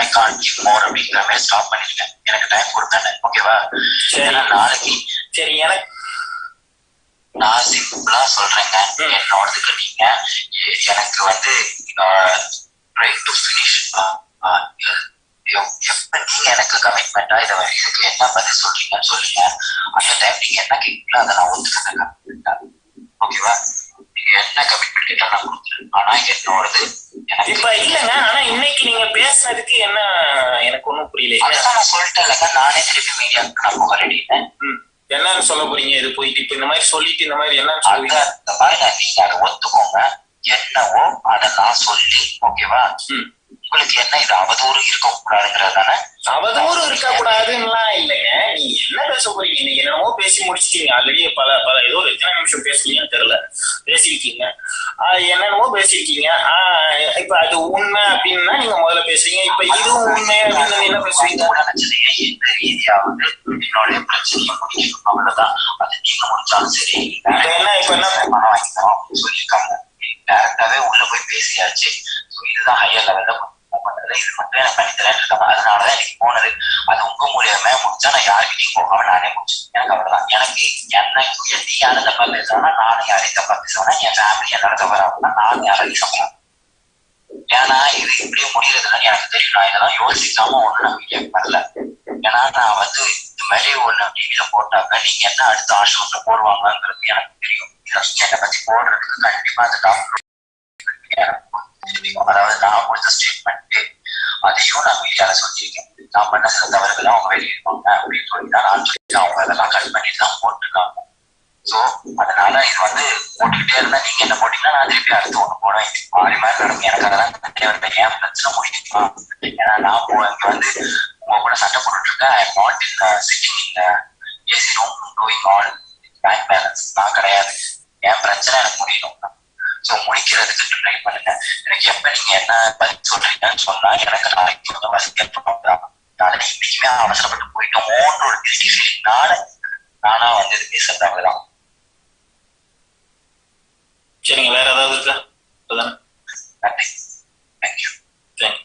I can't give more அப்படிங்கிற மாதிரி ஸ்டாப் பண்ணிருக்கேன். எனக்கு டைம் கொடுத்தானே, ஓகேவா? நாளைக்கு சரி எனக்கு நான் சிம்பிளா சொல்றேங்க, என்னோடதுக்கு நீங்க எனக்கு வந்து ரைட் டு ஃபினிஷ் எப்ப நீங்க எனக்கு கமிட்மெண்டா இதுக்கு என்ன பதில் சொல்றீங்கன்னு சொல்லுங்க. அந்த டைம் நீங்க என்ன கேட்கல அதை நான் ஒத்துக்கிறேன் கமிட்மெண்டா, ஓகேவா? நீங்க என்ன கமிட்மெண்ட் கேட்டா நான் கொடுத்துறேன். ஆனா என்னோடது இப்ப இல்லங்க, ஆனா இன்னைக்கு நீங்க பேசுனதுக்கு என்ன எனக்கு ஒண்ணும் புரியல. அதான் நான் சொல்லிட்டேன் இல்லைங்க, நானே திருப்பி மீடியாவுக்கு நான் போக ரெடிட்டேன். என்னன்னு சொல்ல போறீங்க? இது போயிட்டு இப்ப இந்த மாதிரி சொல்லிட்டு இந்த மாதிரி என்னன்னு சொல்லுவீங்க? பாருங்க, நீங்க அதை ஒத்துக்கோங்க. என்னவோ அதை நான் சொல்லி, ஓகேவா? உங்களுக்கு என்ன இது அவதூறு இருக்க கூடாதுங்கிறது தானே? அவதூறு இருக்க கூடாதுன்னுலாம் இல்லைங்க. நீங்க என்ன பேச போறீங்க? நீங்க என்னமோ பேசி முடிச்சிட்டீங்க ஆல்ரெடி. பல ஏதோ ஒரு எத்தனை நிமிஷம் பேசுறீங்கன்னு தெரியல, பேசிருக்கீங்க, என்னென்னமோ பேசிருக்கீங்க. இப்ப அது உண்மை அப்படின்னா நீங்க முதல்ல பேசுறீங்க. இப்ப இதுவும் உண்மை அப்படின்னு என்ன பேசுவீங்க? எந்த ரீதியாவது என்னுடைய பிரச்சனையை முடிக்கணும், அவ்வளவுதான். அது நீங்க முடிச்சாலும் சரி. என்ன இப்ப என்ன பணம் வாங்கிக்கணும் அப்படின்னு சொல்லியிருக்காங்க. டேரக்டாவே உள்ள போய் பேசியாச்சு. இதுதான் ஹையர் லெவல்ல பண்றது. இது மட்டும் எனக்கு பண்ணித்தரேன் இருக்காங்க. அதனாலதான் எனக்கு போனது. அது உங்க மூலியமே முடிச்சா நான் யாருக்கிட்டையும் போகாம நானே முடிச்சேன். எனக்கு அவ்வளவுதான். எனக்கு என்ன நீ யாரும் தப்பா பேசுறேன்னா நானும் யாரையும் தப்பா பேசுவேன்னா, என் ஃபேமிலி என்னோட தவறாகுன்னா நானும் யாரையும் தப்பேன். ஏன்னா இது இப்படியே முடியறதுன்னு எனக்கு தெரியும். நான் இதெல்லாம் யோசிக்காம ஒண்ணு நான் வீடியோ பண்ணல. ஏன்னா நான் வந்து இந்த மாதிரி ஒண்ணு டிவியில போட்டாக்க நீங்க என்ன அடுத்த ஆசிரமத்தை போடுவாங்கன்றது எனக்கு தெரியும். என்னை பத்தி போடுறதுக்கு கண்டிப்பா அந்த டாக்டர், அதாவது நான் கொடுத்த ஸ்டேட்மெண்ட் அதையும் நான் மீடியால சொல்லியிருக்கேன். நான் பண்ண சில தவறுகளை அவங்க வெளியிடுவாங்க அப்படின்னு சொல்லி தான் நான் சொல்லிட்டு அவங்க அதெல்லாம் கட் பண்ணிட்டு தான் போட்டுருக்காங்க. சோ அதனால இது வந்து போட்டுக்கிட்டே இருந்தா நீங்க என்ன போட்டீங்கன்னா நான் திருப்பி அடுத்து ஒண்ணு போடுவேன். மாறி மாதிரி நடக்கும். எனக்கு அதெல்லாம் ஏன் பிரச்சனை முடியுமா? ஏன்னா நான் இங்க வந்து உங்க கூட சண்டை போட்டுட்டு இருக்கேன். I am not in sitting in AC room doing all bank balance. நான் கிடையாது. என் பிரச்சனை எனக்கு முடியணும். சோ முடிக்கிறதுக்கு ட்ரை பண்ணுங்க. எனக்கு எப்ப நீங்க என்ன பதில் சொல்றீங்கன்னு சொன்னா எனக்கு நாளைக்கு வந்து வசதி ஏற்படும். நாளைக்கு இன்னைக்குமே அவசரப்பட்டு போயிட்டோமோன்ற ஒரு திருஷ்டி ஃபீலிங் நானா வந்து இது பேசுறது அவ்வளவுதான். சரிங்க, வேற ஏதாவது இருக்கா? நன்றி, தேங்க்யூ. தேங்க்யூ.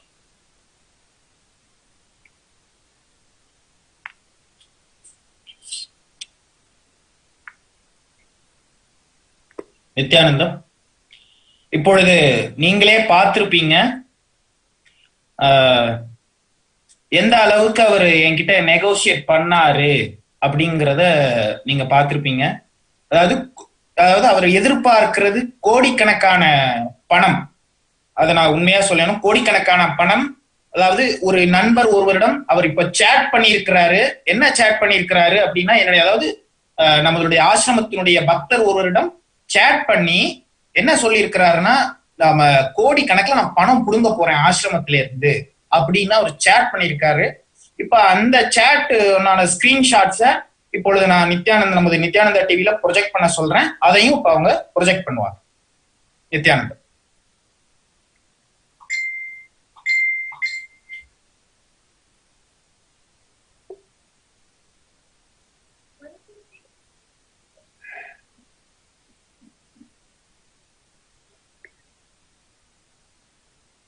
நித்யானந்தம், இப்பொழுது நீங்களே பார்த்திருப்பீங்க எந்த அளவுக்கு அவர் என்கிட்ட நெகோசியேட் பண்ணாரு அப்படிங்கிறத நீங்க பார்த்திருப்பீங்க. அதாவது அவர் எதிர்பார்க்கிறது கோடிக்கணக்கான பணம். அதை நான் உண்மையா சொல்லணும், கோடிக்கணக்கான பணம். அதாவது ஒரு நண்பர் ஒருவரிடம் அவர் இப்ப சேட் பண்ணியிருக்கிறாரு. என்ன சேட் பண்ணியிருக்கிறாரு அப்படின்னா, என்னுடைய அதாவது நம்மளுடைய ஆசிரமத்தினுடைய பக்தர் ஒருவரிடம் சேட் பண்ணி என்ன சொல்லி இருக்கிறாருன்னா, நாம கோடி கணக்குல நான் பணம் புடுங்க போறேன் ஆசிரமத்தில இருந்து அப்படின்னா அவர் சேட் பண்ணியிருக்காரு. இப்ப அந்த சேட் ஸ்கிரீன்ஷாட்ஸ இப்பொழுது நான் நமது நித்யானந்தா டிவில ப்ரொஜெக்ட் பண்ண சொல்றேன். அதையும் இப்ப அவங்க ப்ரொஜெக்ட் பண்ணுவாங்க. நித்யானந்தா,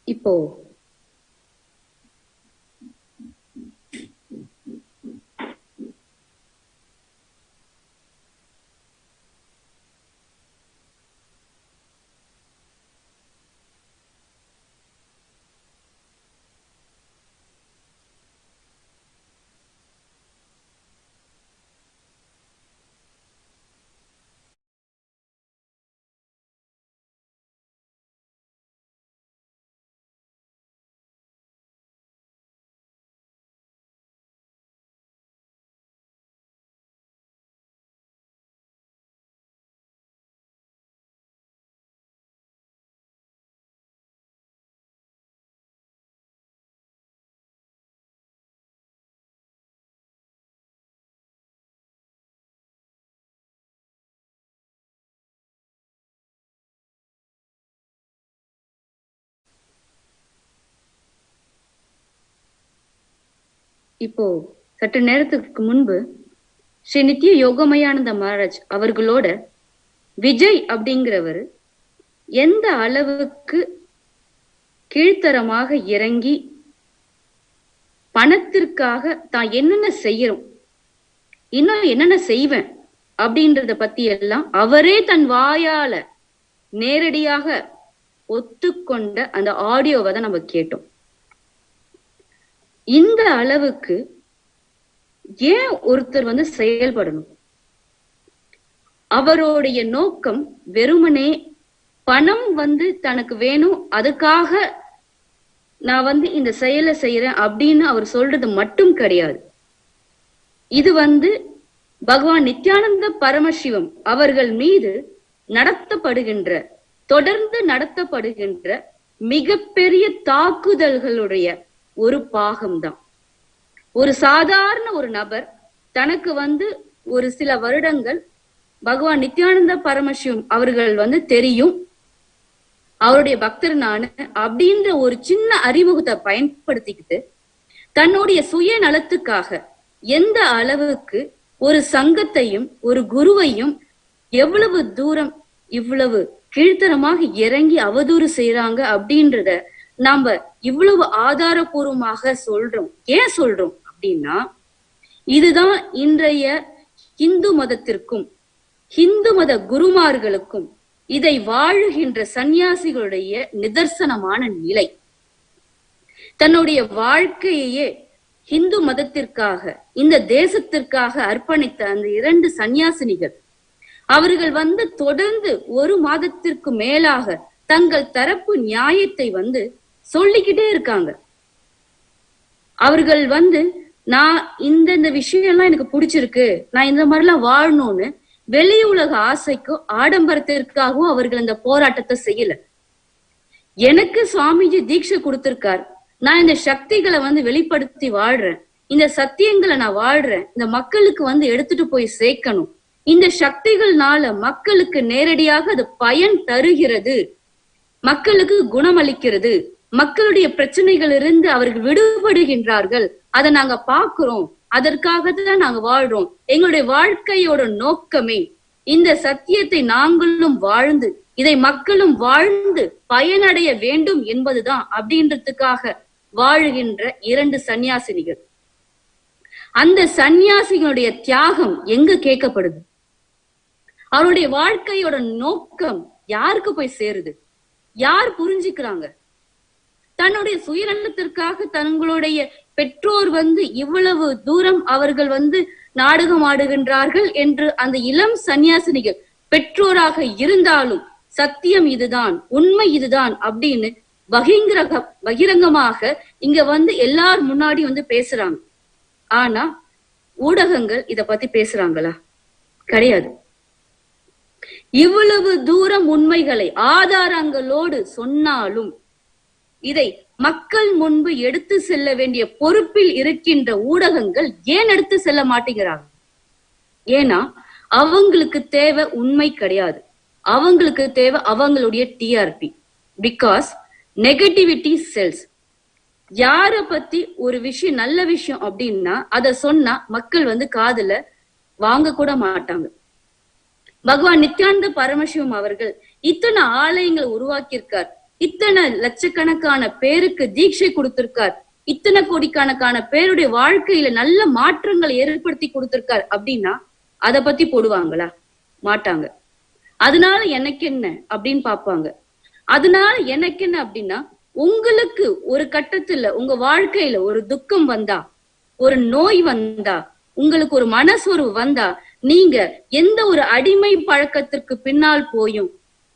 இப்போ இப்போ சற்று நேரத்துக்கு முன்பு ஸ்ரீ நித்ய யோகமயானந்த மகாராஜ் அவர்களோட விஜய் அப்படிங்கிறவர் எந்த அளவுக்கு கீழ்த்தரமாக இறங்கி பணத்திற்காக தான் என்னென்ன செய்யறோம், இன்னும் என்னென்ன செய்வேன் அப்படின்றத பத்தி எல்லாம் அவரே தன் வாயால நேரடியாக ஒத்துக்கொண்ட அந்த ஆடியோவை தான் நம்ம கேட்டோம். இந்த அளவுக்கு ஏன் ஒருத்தர் செயல்படணும்? அவருடைய நோக்கம் வெறுமனே பணம் தனக்கு வேணும், அதுக்காக நான் இந்த செயலை செய்யறேன் அப்படின்னு அவர் சொல்றது மட்டும் கிடையாது. இது பகவான் நித்யானந்த பரமசிவம் அவர்கள் மீது தொடர்ந்து நடத்தப்படுகின்ற மிகப்பெரிய தாக்குதல்களுடைய ஒரு பாகம்தான். ஒரு சாதாரண ஒரு நபர் தனக்கு ஒரு சில வருடங்கள் பகவான் நித்யானந்த பரமசிவம் அவர்கள் தெரியும், அவருடைய பக்தர் நானு அப்படின்ற ஒரு சின்ன அறிமுகத்தை பயன்படுத்திக்கிட்டு தன்னுடைய சுயநலத்துக்காக எந்த அளவுக்கு ஒரு சங்கத்தையும் ஒரு குருவையும் எவ்வளவு தூரம் இவ்வளவு கீழ்த்தரமாக இறங்கி அவதூறு செய்யறாங்க அப்படின்றத நாம இவ்வளவு ஆதாரபூர்வமாக சொல்றோம். ஏன் சொல்றோம் அப்படின்னா, இதுதான் இன்றைய இந்து மதத்திற்கும் இந்து மத குருமார்களுக்கும் இதை வாழுகின்ற சந்நியாசிகளுடைய நிதர்சனமான நிலை. தன்னுடைய வாழ்க்கையே இந்து மதத்திற்காக இந்த தேசத்திற்காக அர்ப்பணித்த அந்த 2 சந்நியாசினிகள் அவர்கள் தொடர்ந்து 1 மாதத்திற்கு மேலாக தங்கள் தரப்பு நியாயத்தை சொல்லிக்கிட்டே இருக்காங்க. அவர்கள் நான் இந்த விஷயம் எல்லாம் எனக்கு பிடிச்சிருக்கு, நான் இந்த மாதிரிலாம் வாழணும்னு வெளி உலக ஆசைக்கும் ஆடம்பரத்திற்காகவும் அவர்கள் அந்த போராட்டத்தை செய்யல. எனக்கு சுவாமிஜி தீட்சை கொடுத்திருக்கார், நான் இந்த சக்திகளை வெளிப்படுத்தி வாழ்றேன், இந்த சத்தியங்களை நான் வாழ்றேன், இந்த மக்களுக்கு எடுத்துட்டு போய் சேர்க்கணும், இந்த சக்திகள்னால மக்களுக்கு நேரடியாக அது பயன் தருகிறது, மக்களுக்கு குணமளிக்கிறது, மக்களுடைய பிரச்சனைகளிலிருந்து அவர்கள் விடுபடுகின்றார்கள், அதை நாங்க பாக்குறோம், அதற்காகத்தான் நாங்க வாழ்றோம், எங்களுடைய வாழ்க்கையோட நோக்கமே இந்த சத்தியத்தை நாங்களும் வாழ்ந்து இதை மக்களும் வாழ்ந்து பயனடைய வேண்டும் என்பதுதான் அப்படின்றதுக்காக வாழுகின்ற 2 சன்னியாசினிகள். அந்த சன்னியாசிகளுடைய தியாகம் எங்க கேட்கப்படுது? அவருடைய வாழ்க்கையோட நோக்கம் யாருக்கு போய் சேருது? யார் புரிஞ்சுக்கிறாங்க? தன்னுடைய சுயநலத்திற்காக தங்களுடைய பெற்றோர் இவ்வளவு தூரம் அவர்கள் நாடகம் ஆடுகின்றார்கள் என்று அந்த இளம் சன்னியாசினிகள் பெற்றோராக இருந்தாலும் சத்தியம் இதுதான், உண்மை இதுதான் அப்படின்னு பகிரங்கமாக இங்க எல்லார் முன்னாடி பேசுறாங்க. ஆனா ஊடகங்கள் இத பத்தி பேசுறாங்களா? கிடையாது. இவ்வளவு தூரம் உண்மைகளை ஆதாரங்களோடு சொன்னாலும் இதை மக்கள் முன்பு எடுத்து செல்ல வேண்டிய பொறுப்பில் இருக்கின்ற ஊடகங்கள் ஏன் எடுத்து செல்ல மாட்டேங்கிறாங்க? ஏன்னா அவங்களுக்கு தேவை உண்மை கிடையாது, அவங்களுக்கு தேவை அவங்களுடைய டிஆர்பி. Because negativity cells. யார பத்தி ஒரு விஷயம் நல்ல விஷயம் அப்படின்னா அத சொன்னா மக்கள் காதுல வாங்க கூட மாட்டாங்க. பகவான் நித்யானந்த பரமசிவம் அவர்கள் இத்தனை ஆலயங்களை உருவாக்கியிருக்கார், இத்தனை லட்சக்கணக்கான பேருக்கு தீட்சை கொடுத்திருக்கார், இத்தனை கோடிக்கணக்கான பேருடைய வாழ்க்கையில நல்ல மாற்றங்களை ஏற்படுத்தி கொடுத்திருக்கார் அப்படின்னா அத பத்தி போடுவாங்களா? மாட்டாங்க. அதனால எனக்கு என்ன அப்படின்னு பாப்பாங்க. அதனால எனக்கு என்ன அப்படின்னா, உங்களுக்கு ஒரு கட்டத்துல உங்க வாழ்க்கையில ஒரு துக்கம் வந்தா, ஒரு நோய் வந்தா, உங்களுக்கு ஒரு மனசோர்வு வந்தா, நீங்க எந்த ஒரு அடிமை பழக்கத்திற்கு பின்னால் போயும்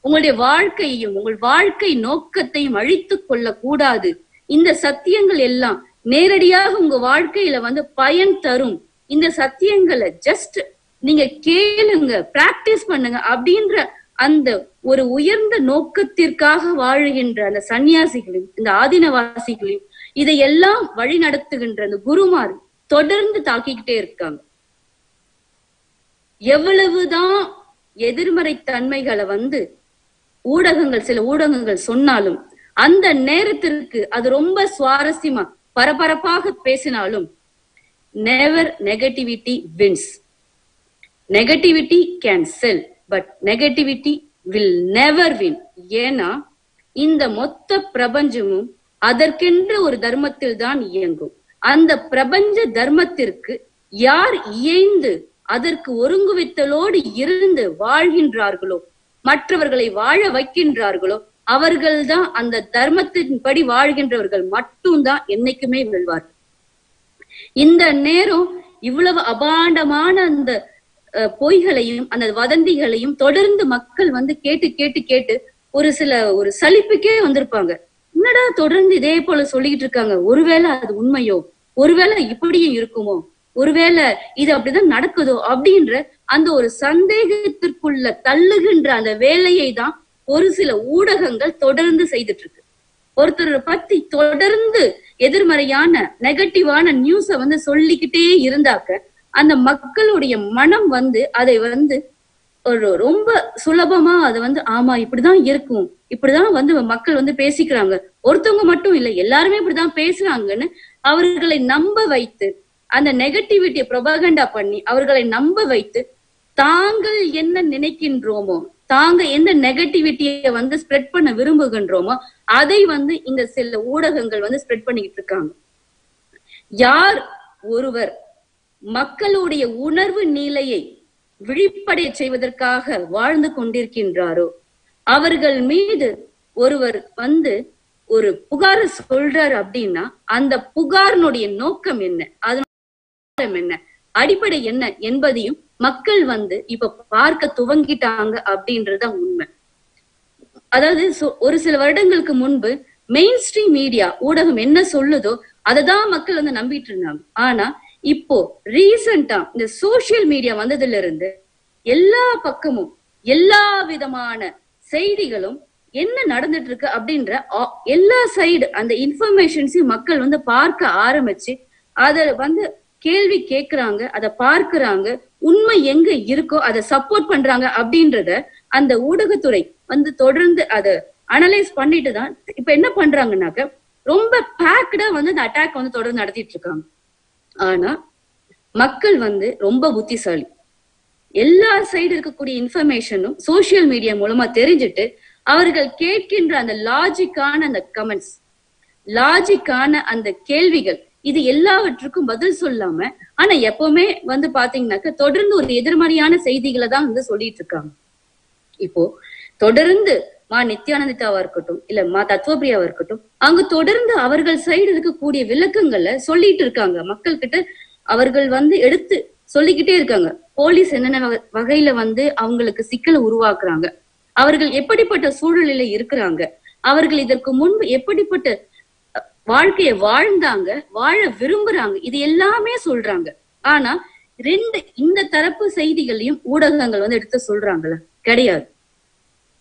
உங்களுடைய வாழ்க்கையையும் உங்கள் வாழ்க்கை நோக்கத்தையும் அழித்து கொள்ள கூடாது. இந்த சத்தியங்கள் எல்லாம் நேரடியாக உங்க வாழ்க்கையில பயன் தரும். இந்த சத்தியங்களை ஜஸ்ட் நீங்க கேளுங்க, பிராக்டிஸ் பண்ணுங்க அப்படின்ற அந்த ஒரு உயர்ந்த நோக்கத்திற்காக வாழுகின்ற அந்த சன்னியாசிகளையும் இந்த ஆதீனவாசிகளையும் இதையெல்லாம் வழி நடத்துகின்ற அந்த குருமார் தொடர்ந்து தாக்கிக்கிட்டே இருக்காங்க. எவ்வளவுதான் எதிர்மறை தன்மைகளை ஊடகங்கள் சில ஊடகங்கள் சொன்னாலும் அந்த நேரத்திற்கு அது ரொம்ப சுவாரஸ்யமா பரபரப்பாக பேசினாலும் never negativity wins. Negativity can sell, but negativity will never win. ஏன்னா இந்த மொத்த பிரபஞ்சமும் அதற்கென்ற ஒரு தர்மத்தில் தான் இயங்கும். அந்த பிரபஞ்ச தர்மத்திற்கு யார் இயைந்து அதற்கு ஒருங்குவித்தலோடு இருந்து வாழ்கின்றார்களோ, மற்றவர்களை வாழ வைக்கின்றார்களோ, அவர்கள்தான் அந்த தர்மத்தின்படி வாழ்கின்றவர்கள் மட்டும்தான் என்னைக்குமே வெல்வார்கள். இந்த நேரம் இவ்வளவு அபாண்டமான அந்த பொய்களையும் அந்த வதந்திகளையும் தொடர்ந்து மக்கள் வந்து கேட்டு கேட்டு கேட்டு ஒரு சலிப்புக்கே வந்திருப்பாங்க. என்னடா தொடர்ந்து இதே போல சொல்லிட்டு இருக்காங்க, ஒருவேளை அது உண்மையோ, ஒருவேளை இப்படியும் இருக்குமோ, ஒருவேளை இது அப்படிதான் நடக்குதோ அப்படின்ற அந்த ஒரு சந்தேகத்திற்குள்ள தள்ளுகின்ற அந்த வேலையை தான் ஒரு சில ஊடகங்கள் தொடர்ந்து செய்துட்டு இருக்கு. ஒருத்தரை பத்தி தொடர்ந்து எதிர்மறையான நெகட்டிவான நியூஸ வந்து சொல்லிக்கிட்டே இருந்தாக்க அந்த மக்களுடைய மனம் வந்து அதை வந்து ஒரு ரொம்ப சுலபமா அதை வந்து ஆமா இப்படிதான் இருக்கும், இப்படிதான் வந்து மக்கள் வந்து பேசிக்கிறாங்க, ஒருத்தவங்க மட்டும் இல்ல எல்லாருமே இப்படிதான் பேசுறாங்கன்னு அவர்களை நம்ப வைத்து அந்த நெகட்டிவிட்டியை ப்ரொபகண்டா பண்ணி அவர்களை நம்ப வைத்து தாங்கள் என்ன நினைக்கின்றோமோ, தாங்க எந்த நெகட்டிவிட்டியை வந்து ஸ்ப்ரெட் பண்ண விரும்புகின்றோமோ அதை வந்து இந்த சில ஊடகங்கள் வந்து ஸ்ப்ரெட் பண்ணிக்கிட்டு இருக்காங்க. யார் ஒருவர் மக்களுடைய உணர்வு நிலையை விழிப்படைய செய்வதற்காக வாழ்ந்து கொண்டிருக்கின்றாரோ அவர்கள் மீது ஒருவர் வந்து ஒரு புகார் சொல்றாரு அப்படின்னா அந்த புகாரினுடைய நோக்கம் என்ன, அதன் என்ன, அடிப்படை என்ன என்பதையும் மக்கள் வந்து இப்ப பார்க்க துவங்கிட்டாங்க அப்படின்றதுதான் உண்மை. அதாவது ஒரு சில வருடங்களுக்கு முன்பு மெயின் ஸ்ட்ரீம் மீடியா ஊடகம் என்ன சொல்லுதோ அததான் மக்கள் வந்து நம்பிட்டு இருந்தாங்க. ஆனா இப்போ ரீசெண்டா இந்த சோசியல் மீடியா வந்ததுல இருந்து எல்லா பக்கமும் எல்லா விதமான செய்திகளும் என்ன நடந்துட்டு இருக்கு அப்படின்ற எல்லா சைடு அந்த இன்ஃபர்மேஷன்ஸையும் மக்கள் வந்து பார்க்க ஆரம்பிச்சு அத வந்து கேள்வி கேட்கிறாங்க, அதை பார்க்கிறாங்க, உண்மை எங்க இருக்கோ அதை சப்போர்ட் பண்றாங்க அப்படின்றத அந்த ஊடகத்துறை வந்து தொடர்ந்து அதை அனலைஸ் பண்ணிட்டு தான் இப்ப என்ன பண்றாங்கன்னாக்க ரொம்ப பேக்டா வந்து அந்த அட்டாக் வந்து தொடர்ந்து நடத்திட்டு இருக்காங்க. ஆனா மக்கள் வந்து ரொம்ப புத்திசாலி, எல்லா சைடு இருக்கக்கூடிய இன்ஃபர்மேஷனும் சோசியல் மீடியா மூலமா தெரிஞ்சுட்டு அவர்கள் கேட்கின்ற அந்த லாஜிக்கான அந்த கமெண்ட்ஸ், லாஜிக்கான அந்த கேள்விகள், இது எல்லாவற்றுக்கும் பதில் சொல்லாம ஆனா எப்பவுமே வந்து பாத்தீங்கன்னாக்க தொடர்ந்து ஒரு எதிர்மறையான செய்திகளை தான் வந்து சொல்லிட்டு இருக்காங்க. இப்போ தொடர்ந்து மா நித்யானந்திதாவா இருக்கட்டும் இல்ல மா தத்துவபிரியாவா இருக்கட்டும் அவங்க தொடர்ந்து அவர்கள் சைடு இருக்கக்கூடிய விளக்கங்களை சொல்லிட்டு இருக்காங்க. மக்கள் கிட்ட அவர்கள் வந்து எடுத்து சொல்லிக்கிட்டே இருக்காங்க. போலீஸ் என்னென்ன வகையில வந்து அவங்களுக்கு சிக்கலை உருவாக்குறாங்க, அவர்கள் எப்படிப்பட்ட சூழ்நிலையில இருக்கிறாங்க, அவர்கள் இதற்கு முன்பு எப்படிப்பட்ட வாழ்க்கைய வாழ்ந்தாங்க, வாழ விரும்புறாங்க, இது எல்லாமே சொல்றாங்க. ஆனா இந்த தரப்பு செய்திகளையும் ஊடகங்கள் வந்து எடுத்து சொல்றாங்களா? கிடையாது.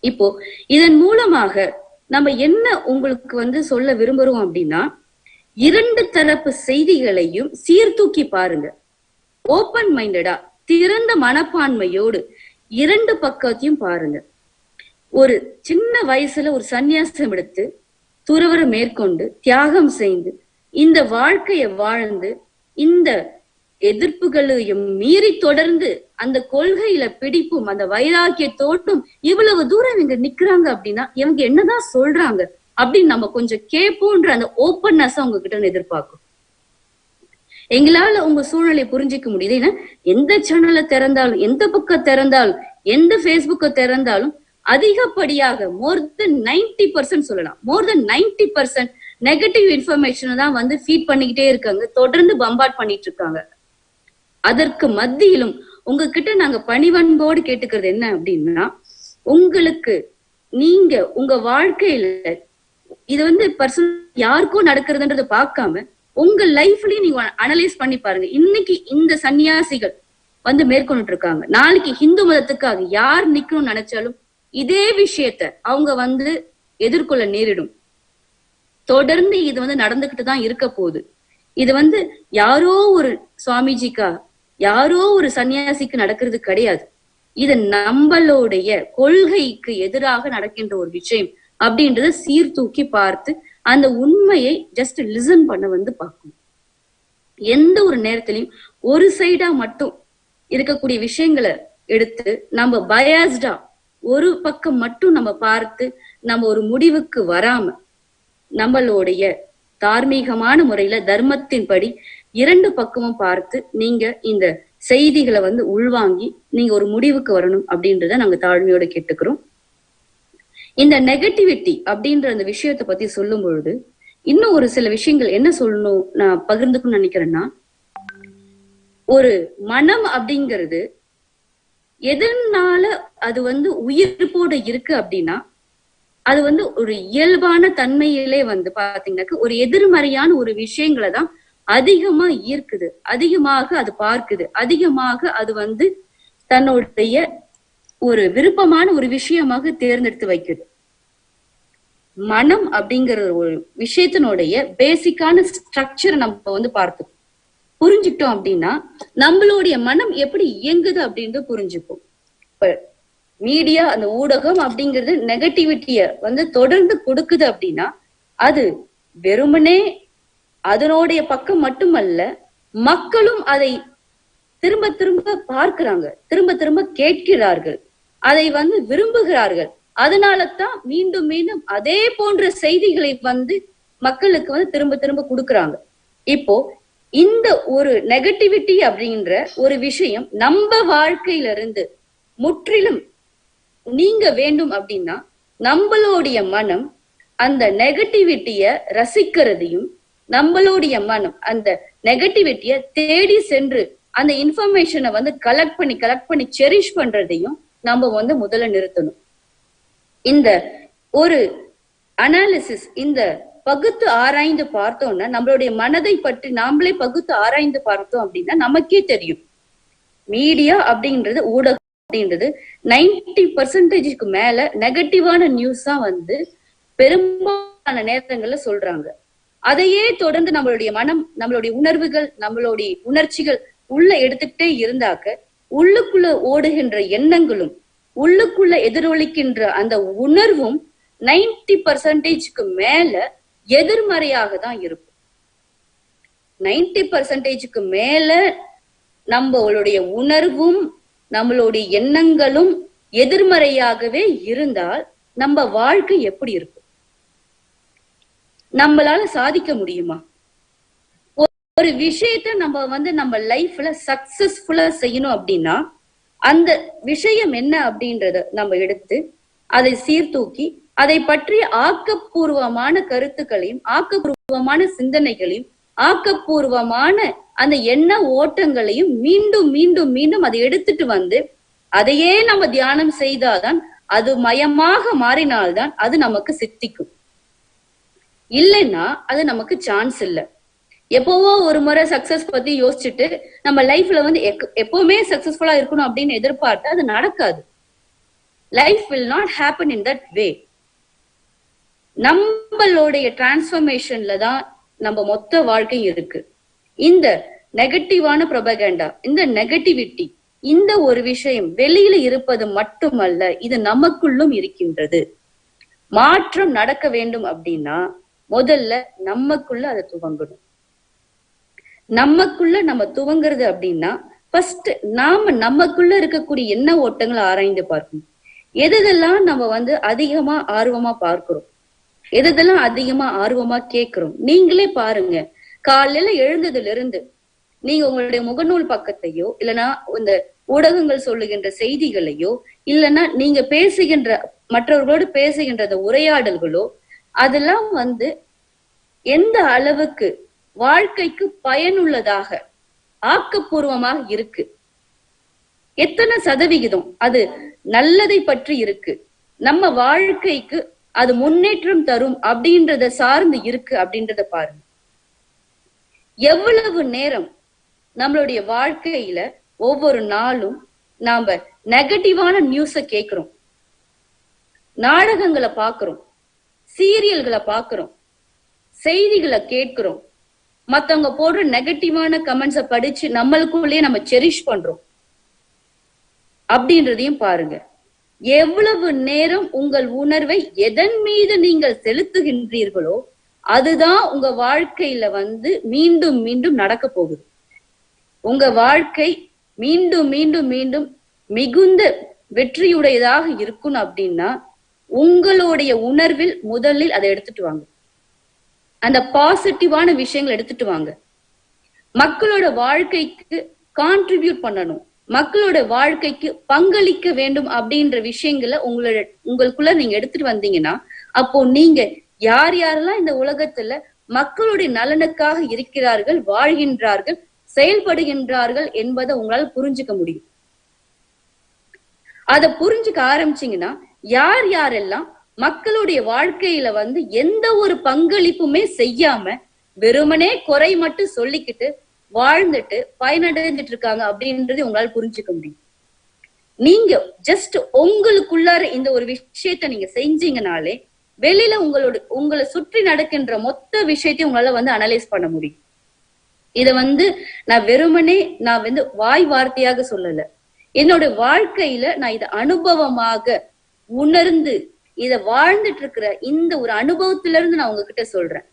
இப்போ இதன் மூலமாக நம்ம என்ன உங்களுக்கு வந்து சொல்ல விரும்புறோம் அப்படின்னா, இரண்டு தரப்பு செய்திகளையும் சீர்தூக்கி பாருங்க. ஓபன் மைண்டடா திறந்த மனப்பான்மையோடு இரண்டு பக்கத்தையும் பாருங்க. ஒரு சின்ன வயசுல ஒரு சந்நியாசம் எடுத்து துறவரம் மேற்கொண்டு தியாகம் செய்து இந்த வாழ்க்கைய வாழ்ந்து இந்த எதிர்ப்புகளையும் மீறி தொடர்ந்து அந்த கொள்கையில பிடிப்பும் அந்த வைராக்கியத்தோட்டும் இவ்வளவு தூரம் இவங்க நிக்கிறாங்க அப்படின்னா இவங்க என்னதான் சொல்றாங்க அப்படின்னு நம்ம கொஞ்சம் கேட்போன்ற அந்த ஓப்பன்னஸ் உங்ககிட்ட எதிர்பார்க்கும். எங்களால உங்க சூழ்நிலை புரிஞ்சிக்க முடியுது. ஏன்னா எந்த சேனலை திறந்தாலும், எந்த பக்கம் திறந்தாலும், எந்த பேஸ்புக்கை திறந்தாலும் அதிகப்படியாக மோர் தென் 90% சொல்லலாம், மோர் தென் 90% நெகட்டிவ் இன்ஃபர்மேஷன் தான் வந்து ஃபீட் பண்ணிக்கிட்டே இருக்காங்க, தொடர்ந்து பம்பார்ட் பண்ணிட்டு இருக்காங்க. அதற்கு மத்தியிலும் உங்ககிட்ட நாங்க பணிவன்போடு கேட்டுக்கிறது என்ன அப்படின்னா, உங்களுக்கு நீங்க உங்க வாழ்க்கையில இது வந்து பர்சனல் யாருக்கும் நடக்கிறதுன்றத பார்க்காம உங்க லைஃப்லயும் நீங்க அனலைஸ் பண்ணி பாருங்க. இன்னைக்கு இந்த சன்னியாசிகள் வந்து மேற்கொண்டு இருக்காங்க, நாளைக்கு ஹிந்து மதத்துக்காக யார் நிக்கணும்னு நினைச்சாலும் இதே விஷயத்த அவங்க வந்து எதிர்கொள்ள நேரிடும். தொடர்ந்து இது வந்து நடந்துகிட்டு தான் இருக்க போகுது. இது வந்து யாரோ ஒரு சுவாமிஜிக்கா யாரோ ஒரு சன்னியாசிக்கு நடக்கிறது கிடையாது. இது நம்மளுடைய கொள்கைக்கு எதிராக நடக்கின்ற ஒரு விஷயம் அப்படின்றத சீர்தூக்கி பார்த்து அந்த உண்மையை ஜஸ்ட் லிசன் பண்ண வந்து பார்க்கணும். எந்த ஒரு நேரத்திலையும் ஒரு சைடா மட்டும் இருக்கக்கூடிய விஷயங்களை எடுத்து நம்ம பயாஸ்டா ஒரு பக்கம் மட்டும் நம்ம பார்த்து நம்ம ஒரு முடிவுக்கு வராம நம்மளுடைய தார்மீகமான முறையில தர்மத்தின்படி 2 பக்கமும் பார்த்து நீங்க இந்த செய்திகளை உள்வாங்கி நீங்க ஒரு முடிவுக்கு வரணும் அப்படின்றத நாங்க தாழ்மையோட கேட்டுக்கிறோம். இந்த நெகட்டிவிட்டி அப்படின்ற அந்த விஷயத்தை பத்தி சொல்லும் பொழுது இன்னும் ஒரு சில விஷயங்கள் என்ன சொல்லணும் நான் பகிர்ந்துக்கணும்னு நினைக்கிறேன்னா, ஒரு மனம் அப்படிங்கிறது எதனால அது உயிர்ப்போட இருக்கு அப்படின்னா, அது ஒரு இயல்பான தன்மையிலே பாத்தீங்கன்னாக்க ஒரு எதிர்மறையான ஒரு விஷயங்களை தான் அதிகமா ஈர்க்குது, அதிகமாக அது பார்க்குது, அதிகமாக அது தன்னுடைய ஒரு விருப்பமான ஒரு விஷயமாக தேர்ந்தெடுத்து வைக்குது. மனம் அப்படிங்கிற ஒரு விஷயத்தினுடைய பேசிக்கான ஸ்ட்ரக்சரை நம்ம பார்த்தோம் புரிஞ்சுக்கிட்டோம் அப்படின்னா நம்மளுடைய மனம் எப்படி இயங்குது அப்படின்னு புரிஞ்சுப்போம். இப்ப மீடியா அந்த ஊடகம் அப்படிங்கிறது நெகட்டிவிட்டிய தொடர்ந்து கொடுக்குது அப்படின்னா அது வெறுமனே அதனுடைய பக்கம் மட்டுமல்ல, மக்களும் அதை திரும்ப திரும்ப பார்க்கிறாங்க, திரும்ப திரும்ப கேட்கிறார்கள், அதை விரும்புகிறார்கள். அதனாலதான் மீண்டும் மீண்டும் அதே போன்ற செய்திகளை மக்களுக்கு திரும்ப திரும்ப கொடுக்கறாங்க. இப்போ இந்த ஒரு நெகட்டிவிட்டி அப்படின்ற ஒரு விஷயம் நம்ம வாழ்க்கையில இருந்து முற்றிலும் நீங்க வேண்டும் அப்படின்னா நம்மளுடைய மனம் அந்த நெகட்டிவிட்டிய ரசிக்கிறதையும், நம்மளுடைய மனம் அந்த நெகட்டிவிட்டிய தேடி சென்று அந்த இன்ஃபர்மேஷனை கலெக்ட் பண்ணி செரிஷ் பண்றதையும் நம்ம முதல்ல நிறுத்தணும். இந்த ஒரு அனாலிசிஸ், இந்த பகுத்து ஆராய்ந்து பார்த்தோம்னா நம்மளுடைய மனதை பற்றி நாமளே பகுத்து ஆராய்ந்து பார்த்தோம் அப்படின்னா நமக்கே தெரியும். மீடியா அப்படின்றது, ஊடகம் அப்படின்றது 90% மேல நெகட்டிவான நியூஸ் தான் பெரும்பாலான நேரங்கள்ல சொல்றாங்க. அதையே தொடர்ந்து நம்மளுடைய மனம், நம்மளுடைய உணர்வுகள், நம்மளுடைய உணர்ச்சிகள் உள்ள எடுத்துக்கிட்டே இருந்தாக்க உள்ளுக்குள்ள ஓடுகின்ற எண்ணங்களும் உள்ளுக்குள்ள எதிரொலிக்கின்ற அந்த உணர்வும் 90% மேல எதிர்மறையாக தான் இருக்கும். 90% மேல நம்மளுடைய உணர்வும் நம்மளுடைய எண்ணங்களும் எதிர்மறையாகவே இருந்தால் நம்ம வாழ்க்கை எப்படி இருக்கும்? நம்மளால சாதிக்க முடியுமா? ஒரு விஷயத்த நம்ம நம்ம லைஃப்ல சக்சஸ்ஃபுல்லா செய்யணும் அப்படின்னா அந்த விஷயம் என்ன அப்படின்றத நம்ம எடுத்து அதை சீர்தூக்கி அதை பற்றி ஆக்கப்பூர்வமான கருத்துக்களையும் ஆக்கப்பூர்வமான சிந்தனைகளையும் ஆக்கப்பூர்வமான அந்த எண்ண ஓட்டங்களையும் மீண்டும் மீண்டும் மீண்டும் அதை எடுத்துட்டு அதையே நம்ம தியானம் செய்தாதான், அது மயமாக மாறினால்தான் அது நமக்கு சித்திக்கும். இல்லைன்னா அது நமக்கு சான்ஸ் இல்லை. எப்பவோ ஒரு முறை சக்சஸ் பத்தி யோசிச்சுட்டு நம்ம லைஃப்ல எப்பவுமே சக்சஸ்ஃபுல்லா இருக்கணும் அப்படின்னு எதிர்பார்த்தா அது நடக்காது. Life will not happen in that way. நம்மளுடைய டிரான்ஸ்ஃபர்மேஷன்ல தான் நம்ம மொத்த வாழ்க்கை இருக்கு. இந்த நெகட்டிவான ப்ரொபகண்டா, இந்த நெகட்டிவிட்டி, இந்த ஒரு விஷயம் வெளியில இருப்பது மட்டுமல்ல, இது நமக்குள்ளும் இருக்கின்றது. மாற்றம் நடக்க வேண்டும் அப்படின்னா முதல்ல நமக்குள்ள அதை துவங்கணும். நமக்குள்ள நம்ம துவங்குறது அப்படின்னா ஃபர்ஸ்ட் நாம நமக்குள்ள இருக்கக்கூடிய என்ன ஓட்டங்களை ஆராய்ந்து பார்க்கணும். எதெல்லாம் நம்ம அதிகமா ஆர்வமா பார்க்கிறோம், எதெல்லாம் அதிகமா ஆர்வமா கேட்கிறோம். நீங்களே பாருங்க, காலையில எழுந்ததுல இருந்து நீங்க உங்களுடைய முகநூல் பக்கத்தையோ இல்லைன்னா இந்த ஊடகங்கள் சொல்லுகின்ற செய்திகளையோ இல்லைன்னா நீங்க பேசுகின்ற மற்றவர்களோடு பேசுகின்ற உரையாடல்களோ அதெல்லாம் எந்த அளவுக்கு வாழ்க்கைக்கு பயனுள்ளதாக ஆக்கப்பூர்வமாக இருக்கு, எத்தனை சதவிகிதம் அது நல்லதை பற்றி இருக்கு, நம்ம வாழ்க்கைக்கு அது முன்னேற்றம் தரும் அப்படின்றத சார்ந்து இருக்கு அப்படின்றத பாருங்க. எவ்வளவு நேரம் நம்மளுடைய வாழ்க்கையில ஒவ்வொரு நாளும் நாம நெகட்டிவான நியூஸ கேட்கிறோம், நாடகங்களை பாக்குறோம், சீரியல்களை பாக்குறோம், செய்திகளை கேட்கிறோம், மத்தவங்க போடுற நெகட்டிவான கமெண்ட்ஸ படிச்சு நம்மளுக்குள்ளேயே நம்ம செரிஷ் பண்றோம் அப்படின்றதையும் பாருங்க. எவ்வளவு நேரம் உங்கள் உணர்வை எதன் மீது நீங்கள் செலுத்துகின்றீர்களோ அதுதான் உங்க வாழ்க்கையில வந்து மீண்டும் மீண்டும் நடக்க போகுது. உங்க வாழ்க்கை மீண்டும் மீண்டும் மீண்டும் மிகுந்த வெற்றியுடையதாக இருக்கணும் அப்படின்னா உங்களுடைய உணர்வில் முதலில் அதை எடுத்துட்டு வாங்க. அந்த பாசிட்டிவான விஷயங்கள் எடுத்துட்டு வாங்க. மக்களோட வாழ்க்கைக்கு கான்ட்ரிபியூட் பண்ணணும், மக்களோட வாழ்க்கைக்கு பங்களிக்க வேண்டும் அப்படின்ற விஷயங்களை உங்களுக்குள்ள நீங்க எடுத்துட்டு வந்தீங்கன்னா அப்போ நீங்க யார் யாரெல்லாம் இந்த உலகத்துல மக்களுடைய நலனுக்காக இருக்கிறார்கள், வாழ்கின்றார்கள், செயல்படுகின்றார்கள் என்பதை உங்களால புரிஞ்சுக்க முடியும். அதை புரிஞ்சுக்க ஆரம்பிச்சீங்கன்னா யார் யாரெல்லாம் மக்களுடைய வாழ்க்கையில வந்து எந்த ஒரு பங்களிப்புமே செய்யாம வெறுமனே குறை மட்டும் சொல்லிக்கிட்டு வாழ்ந்துட்டு பயனடைஞ்சிட்டு இருக்காங்க அப்படின்றது உங்களால புரிஞ்சுக்க முடியும். நீங்க ஜஸ்ட் உங்களுக்குள்ளார இந்த ஒரு விஷயத்த நீங்க செஞ்சீங்கனாலே வெளியில உங்களை சுற்றி நடக்கின்ற மொத்த விஷயத்தையும் உங்களால வந்து அனலைஸ் பண்ண முடியும். இத வந்து நான் வெறுமனே நான் வந்து வாய் வார்த்தையாக சொல்லல, என்னோட வாழ்க்கையில நான் இத அனுபவமாக உணர்ந்து இத வாழ்ந்துட்டு இருக்கிற இந்த ஒரு அனுபவத்தில இருந்து நான் உங்ககிட்ட சொல்றேன்.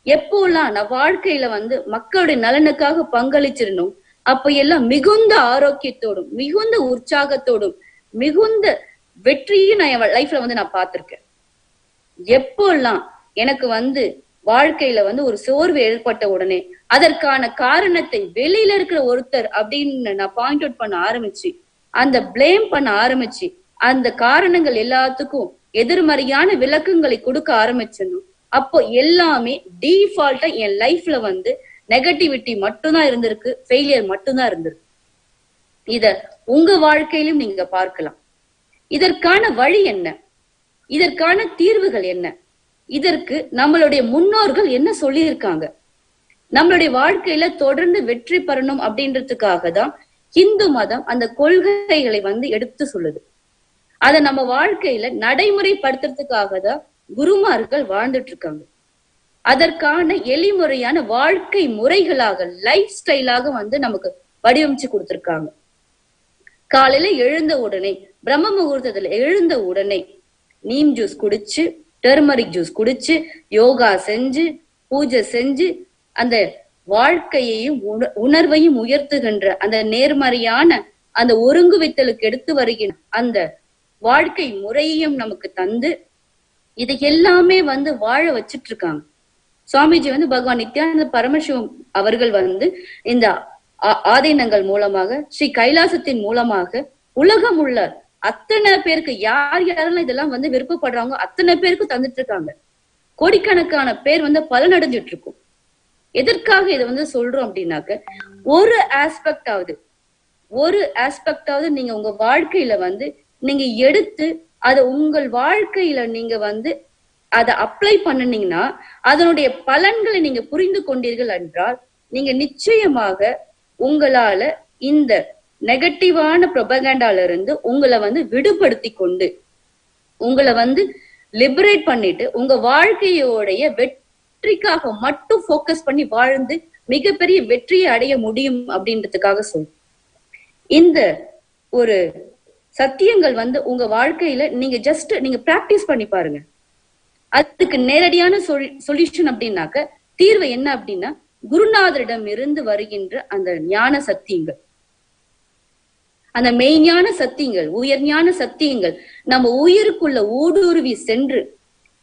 எப்போலாம் நான் வாழ்க்கையில வந்து மக்களுடைய நலனுக்காக பங்களிச்சிடணும் அப்ப எல்லாம் மிகுந்த ஆரோக்கியத்தோடும் மிகுந்த உற்சாகத்தோடும் மிகுந்த வெற்றியும் நான் என் லைஃப்ல வந்து நான் பார்த்திருக்கேன். எப்போல்லாம் எனக்கு வந்து வாழ்க்கையில வந்து ஒரு சோர்வு ஏற்பட்ட உடனே அதற்கான காரணத்தை வெளியில இருக்கிற ஒருத்தர் அப்படின்னு நான் பாயிண்ட் அவுட் பண்ண ஆரம்பிச்சு அந்த பிளேம் பண்ண ஆரம்பிச்சு அந்த காரணங்கள் எல்லாத்துக்கும் எதிர்மறையான விளக்கங்களை கொடுக்க ஆரம்பிச்சிடணும். அப்போ எல்லாமே டிஃபால்ட்டா என் லைஃப்ல வந்து நெகட்டிவிட்டி மட்டும்தான் இருந்திருக்கு, ஃபெயிலியர் மட்டும்தான் இருந்திருக்கு. இத உங்க வாழ்க்கையிலும் நீங்க பார்க்கலாம். இதற்கான வழி என்ன, இதற்கான தீர்வுகள் என்ன, இதற்கு நம்மளுடைய முன்னோர்கள் என்ன சொல்லியிருக்காங்க, நம்மளுடைய வாழ்க்கையில தொடர்ந்து வெற்றி பெறணும் அப்படின்றதுக்காக தான் இந்து மதம் அந்த கொள்கைகளை வந்து எடுத்து சொல்லுது. அத நம்ம வாழ்க்கையில நடைமுறைப்படுத்துறதுக்காக தான் குருமார்கள் வாழ்ந்துட்டு இருக்காங்க. அதற்கான எளிமுறையான வாழ்க்கை முறைகளாக லைஃப் ஸ்டைலாக வந்து நமக்கு வடிவமைச்சு கொடுத்திருக்காங்க. காலையில எழுந்த உடனே பிரம்ம முகூர்த்தத்துல எழுந்த உடனே நீம் ஜூஸ் குடிச்சு டர்மரிக் ஜூஸ் குடிச்சு யோகா செஞ்சு பூஜை செஞ்சு அந்த வாழ்க்கையையும் உணர்வையும் உயர்த்துகின்ற அந்த நேர்மறையான அந்த ஒருங்குவித்தலுக்கு எடுத்து வருகின்ற அந்த வாழ்க்கை முறையையும் நமக்கு தந்து இதை எல்லாமே வந்து வாழ வச்சிட்டு இருக்காங்க. சுவாமிஜி வந்து பகவான் நித்யானந்த பரமசிவம் அவர்கள் வந்து இந்த ஆதீனங்கள் மூலமாக ஸ்ரீ கைலாசத்தின் மூலமாக உலகம் உள்ள அத்தனை பேருக்கு யார் யாரெல்லாம் இதெல்லாம் வந்து விருப்பப்படுறாங்க அத்தனை பேருக்கு தந்துட்டு இருக்காங்க. கோடிக்கணக்கான பேர் வந்து பலனடைஞ்சிட்டு இருக்கும். எதற்காக இதை வந்து சொல்றோம் அப்படின்னாக்க ஒரு ஆஸ்பெக்டாவது நீங்க உங்க வாழ்க்கையில வந்து நீங்க எடுத்து அதை உங்கள் வாழ்க்கையில நீங்க வந்து அதை அப்ளை பண்ணினீங்கன்னா அதனுடைய பலன்களை நீங்க புரிந்து கொண்டீர்கள் என்றால் நீங்க நிச்சயமாக உங்களால இந்த நெகட்டிவான ப்ரொபகண்டால இருந்து உங்களை வந்து விடுபடுத்தி கொண்டு உங்களை வந்து லிபரேட் பண்ணிட்டு உங்க வாழ்க்கையோடைய வெற்றிக்காக மட்டும் போக்கஸ் பண்ணி வாழ்ந்து மிகப்பெரிய வெற்றியை அடைய முடியும் அப்படின்றதுக்காக சொல்றேன். இந்த ஒரு சத்தியங்கள் வந்து உங்க வாழ்க்கையில நீங்க ஜஸ்ட் நீங்க பிராக்டிஸ் பண்ணி பாருங்க. அதுக்கு நேரடியான சொல்யூஷன் அப்படின்னாக்க தீர்வு என்ன அப்படின்னா குருநாதரிடம் இருந்து வருகின்ற அந்த ஞான சத்தியங்கள், அந்த மெய்ஞான சத்தியங்கள், உயர்ஞான சத்தியங்கள் நம்ம உயிருக்குள்ள ஊடுருவி சென்று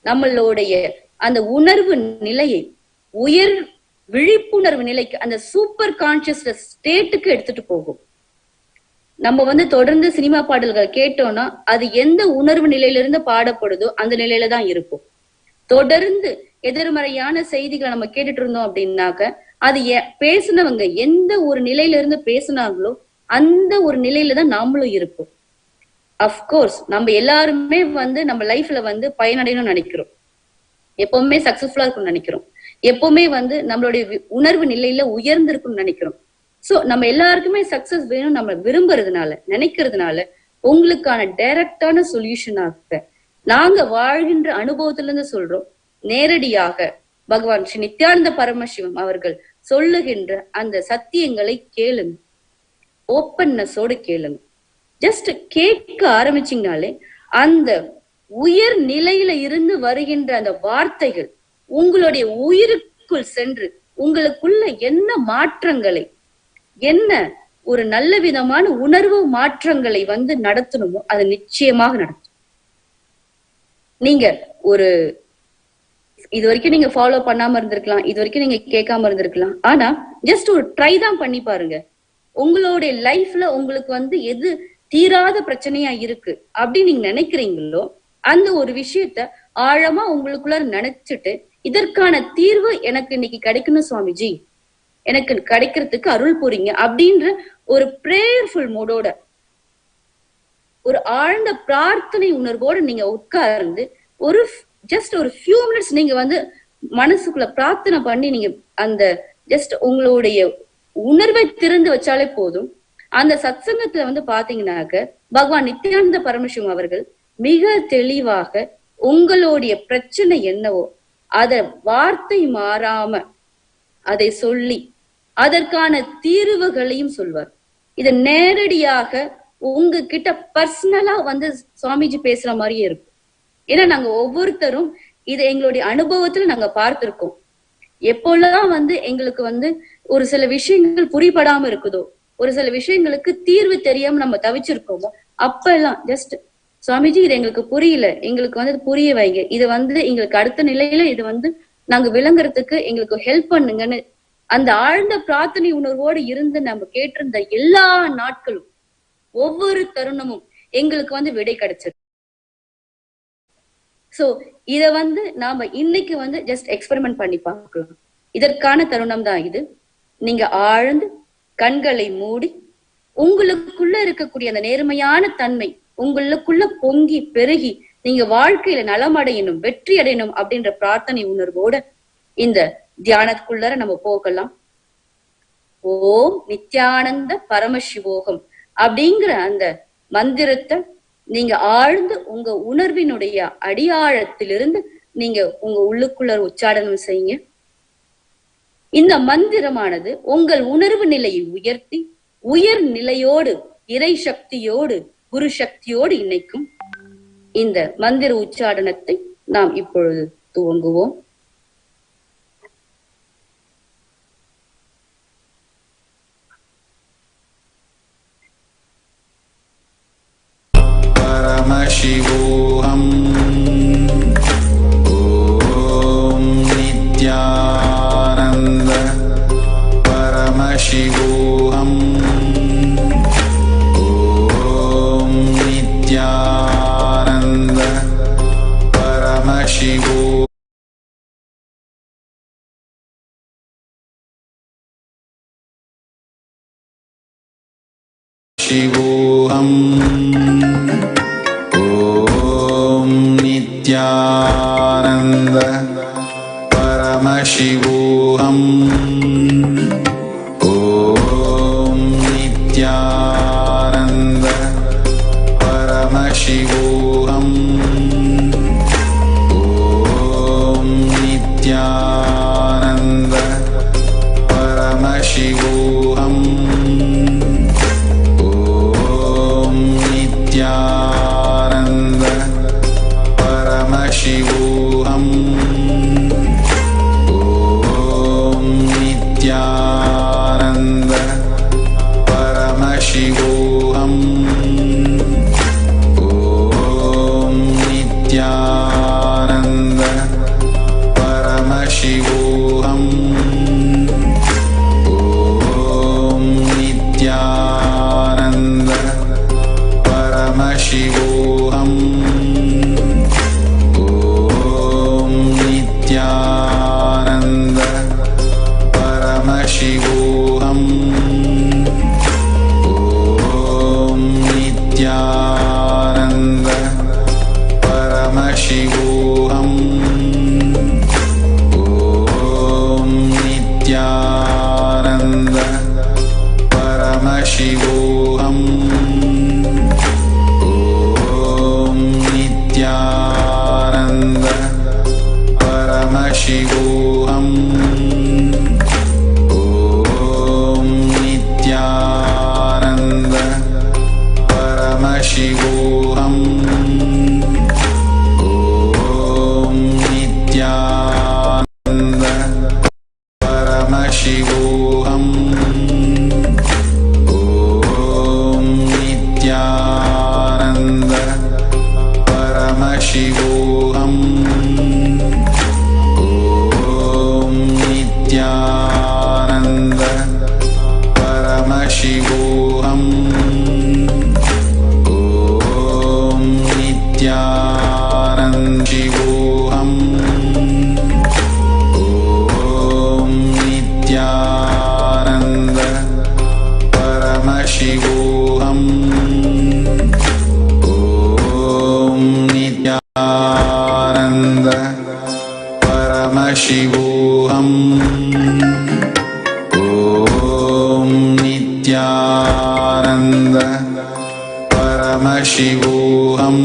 நம்மளுடைய அந்த உணர்வு நிலையை உயர் விழிப்புணர்வு நிலைக்கு அந்த சூப்பர் கான்சியஸ் ஸ்டேட்டுக்கு எடுத்துட்டு போகும். நம்ம வந்து தொடர்ந்து சினிமா பாடல்கள் கேட்டோம்னா அது எந்த உணர்வு நிலையிலிருந்து பாடப்படுதோ அந்த நிலையில தான் இருக்கும். தொடர்ந்து எதிர்மறையான செய்திகளை நம்ம கேட்டுட்டு இருந்தோம் அப்படின்னாக்க அது பேசினவங்க எந்த ஒரு நிலையில இருந்து பேசினாங்களோ அந்த ஒரு நிலையில தான் நாமளும் இருப்போம். அப்கோர்ஸ் நம்ம எல்லாருமே வந்து நம்ம லைஃப்ல வந்து பயனடையணும்னு நினைக்கிறோம், எப்பவுமே சக்சஸ்ஃபுல்லா இருக்கும்னு நினைக்கிறோம், எப்பவுமே வந்து நம்மளுடைய உணர்வு நிலையில உயர்ந்து இருக்கும்னு நினைக்கிறோம். சோ நம்ம எல்லாருக்குமே சக்சஸ் வேணும் நம்ம விரும்புறதுனால நினைக்கிறதுனால உங்களுக்கான டைரக்டான சொல்யூஷனாக நாங்க வாழ்கின்ற அனுபவத்துல இருந்து சொல்றோம். நேரடியாக பகவான் ஸ்ரீ நித்யானந்த பரமசிவம் அவர்கள் சொல்லுகின்ற அந்த சத்தியங்களை கேளுங்க, ஓப்பன்னஸோடு கேளுங்க. ஜஸ்ட் கேட்க ஆரம்பிச்சீங்கனாலே அந்த உயர் நிலையில இருந்து வருகின்ற அந்த வார்த்தைகள் உங்களுடைய உயிருக்குள் சென்று உங்களுக்குள்ள என்ன மாற்றங்களை, என்ன ஒரு நல்ல விதமான உணர்வு மாற்றங்களை வந்து நடத்தணுமோ அது நிச்சயமாக நடத்தும். நீங்க ஒரு இது வரைக்கும் நீங்க ஃபாலோ பண்ணாம இருந்திருக்கலாம், இது வரைக்கும் நீங்க கேட்காம இருந்திருக்கலாம். ஆனா ஜஸ்ட் ஒரு ட்ரை தான் பண்ணி பாருங்க. உங்களுடைய லைஃப்ல உங்களுக்கு வந்து எது தீராத பிரச்சனையா இருக்கு அப்படின்னு நீங்க நினைக்கிறீங்களோ அந்த ஒரு விஷயத்த ஆழமா உங்களுக்குள்ள நினைச்சிட்டு, இதற்கான தீர்வு எனக்கு இன்னைக்கு கிடைக்கணும் சுவாமிஜி, எனக்கு கிடைக்கிறதுக்கு அருள் புரிங்க அப்படின்ற ஒரு பிரேயர்ஃபுல் மூடோட, ஒரு ஆழ்ந்த பிரார்த்தனை உணர்வோட நீங்க உட்கார்ந்து ஒரு ஜஸ்ட் ஒரு ஃபியூ மினிட்ஸ் நீங்க வந்து மனசுக்குள்ள பிரார்த்தனை பண்ணி நீங்க அந்த ஜஸ்ட் உங்களுடைய உணர்வை திறந்து வச்சாலே போதும். அந்த சத்சங்கத்துல வந்து பாத்தீங்கன்னாக்க பகவான் நித்யானந்த பரமசிவம் அவர்கள் மிக தெளிவாக உங்களுடைய பிரச்சனை என்னவோ அத வார்த்தை மாறாம அதை சொல்லி அதற்கான தீர்வுகளையும் சொல்வார். இத நேரடியாக உங்ககிட்ட பர்சனலா வந்து சுவாமிஜி பேசுற மாதிரியே இருக்கும். ஏன்னா நாங்க ஒவ்வொருத்தரும் இதை எங்களுடைய அனுபவத்துல நாங்க பார்த்திருக்கோம். எப்பொல்லாம் வந்து எங்களுக்கு வந்து ஒரு சில விஷயங்கள் புரிபடாம இருக்குதோ, ஒரு சில விஷயங்களுக்கு தீர்வு தெரியாம நம்ம தவிச்சிருக்கோமோ, அப்ப எல்லாம் ஜஸ்ட் சுவாமிஜி இது எங்களுக்கு புரியல, எங்களுக்கு வந்து புரிய வைங்க, இது வந்து எங்களுக்கு அடுத்த நிலையில இது வந்து நாங்க விளங்குறதுக்கு எங்களுக்கு ஹெல்ப் பண்ணுங்கன்னு அந்த ஆழ்ந்த பிரார்த்தனை உணர்வோடு இருந்து நம்ம கேட்டிருந்த எல்லா நாட்களும் ஒவ்வொரு தருணமும் எங்களுக்கு வந்து விடை கிடைச்சது. சோ இத வந்து நாம இன்னைக்கு வந்து ஜஸ்ட் எக்ஸ்பெரிமெண்ட் பண்ணி பார்க்கலாம். இதற்கான தருணம் தான் இது. நீங்க ஆழ்ந்து கண்களை மூடி உங்களுக்குள்ள இருக்கக்கூடிய அந்த நேர்மையான தன்மை உங்களுக்குள்ள பொங்கி பெருகி நீங்க வாழ்க்கையில நலமடையணும், வெற்றி அடையணும் அப்படின்ற பிரார்த்தனை உணர்வோட இந்த தியானத்துக்குள்ளார நம்ம போகலாம். ஓம் நித்யானந்த பரமசிவோகம் அப்படிங்கிற அந்த மந்திரத்தை நீங்க ஆழ்ந்து உங்க உணர்வினுடைய அடியாழத்திலிருந்து நீங்க உங்க உள்ளுக்குள்ள உச்சாடனம் செய்யுங்க. இந்த மந்திரமானது உங்கள் உணர்வு நிலையை உயர்த்தி உயர் நிலையோடு இறை சக்தியோடு குரு சக்தியோடு இணைக்கும். இந்த மந்திர உச்சாடனத்தை நாம் இப்பொழுது துவங்குவோம். பரமசிவோகம் ஓம் நித்யானந்த பரமசிவோகம் ஓம் நித்யானந்த பரமசிவோ சிவோகம் ஓம் நித்யானந்த பரமசிவோகம் ஓம் நித்யானந்த பரமசிவோகம் ஓம் நித்யானந்த பரமசிவோகம் ஓம் நித்யானந்த பரமசிவோகம் ஓம் நித்யானந்த பரமசிவோகம் ஓம் நித்யானந்த பரமசிவோகம் ஓம் நித்யானந்த பரமசிவோகம் ஓம் நித்யானந்த பரமசிவோகம் ஓம் நித்யானந்த பரமசிவோகம் ஓம் நித்யானந்த பரமசிவோகம் ஓம் நித்யானந்த பரமசிவோகம் ஓம் நித்யானந்த பரமசிவோகம் ஓம் நித்யா शिवोऽहम् ॐ नित्यानन्द शिवोऽहम् ॐ नित्यानन्द परमशिवोऽहम् ॐ नित्यानन्द परमशिवोऽहम् ॐ नित्यानन्द परमशिवोऽहम्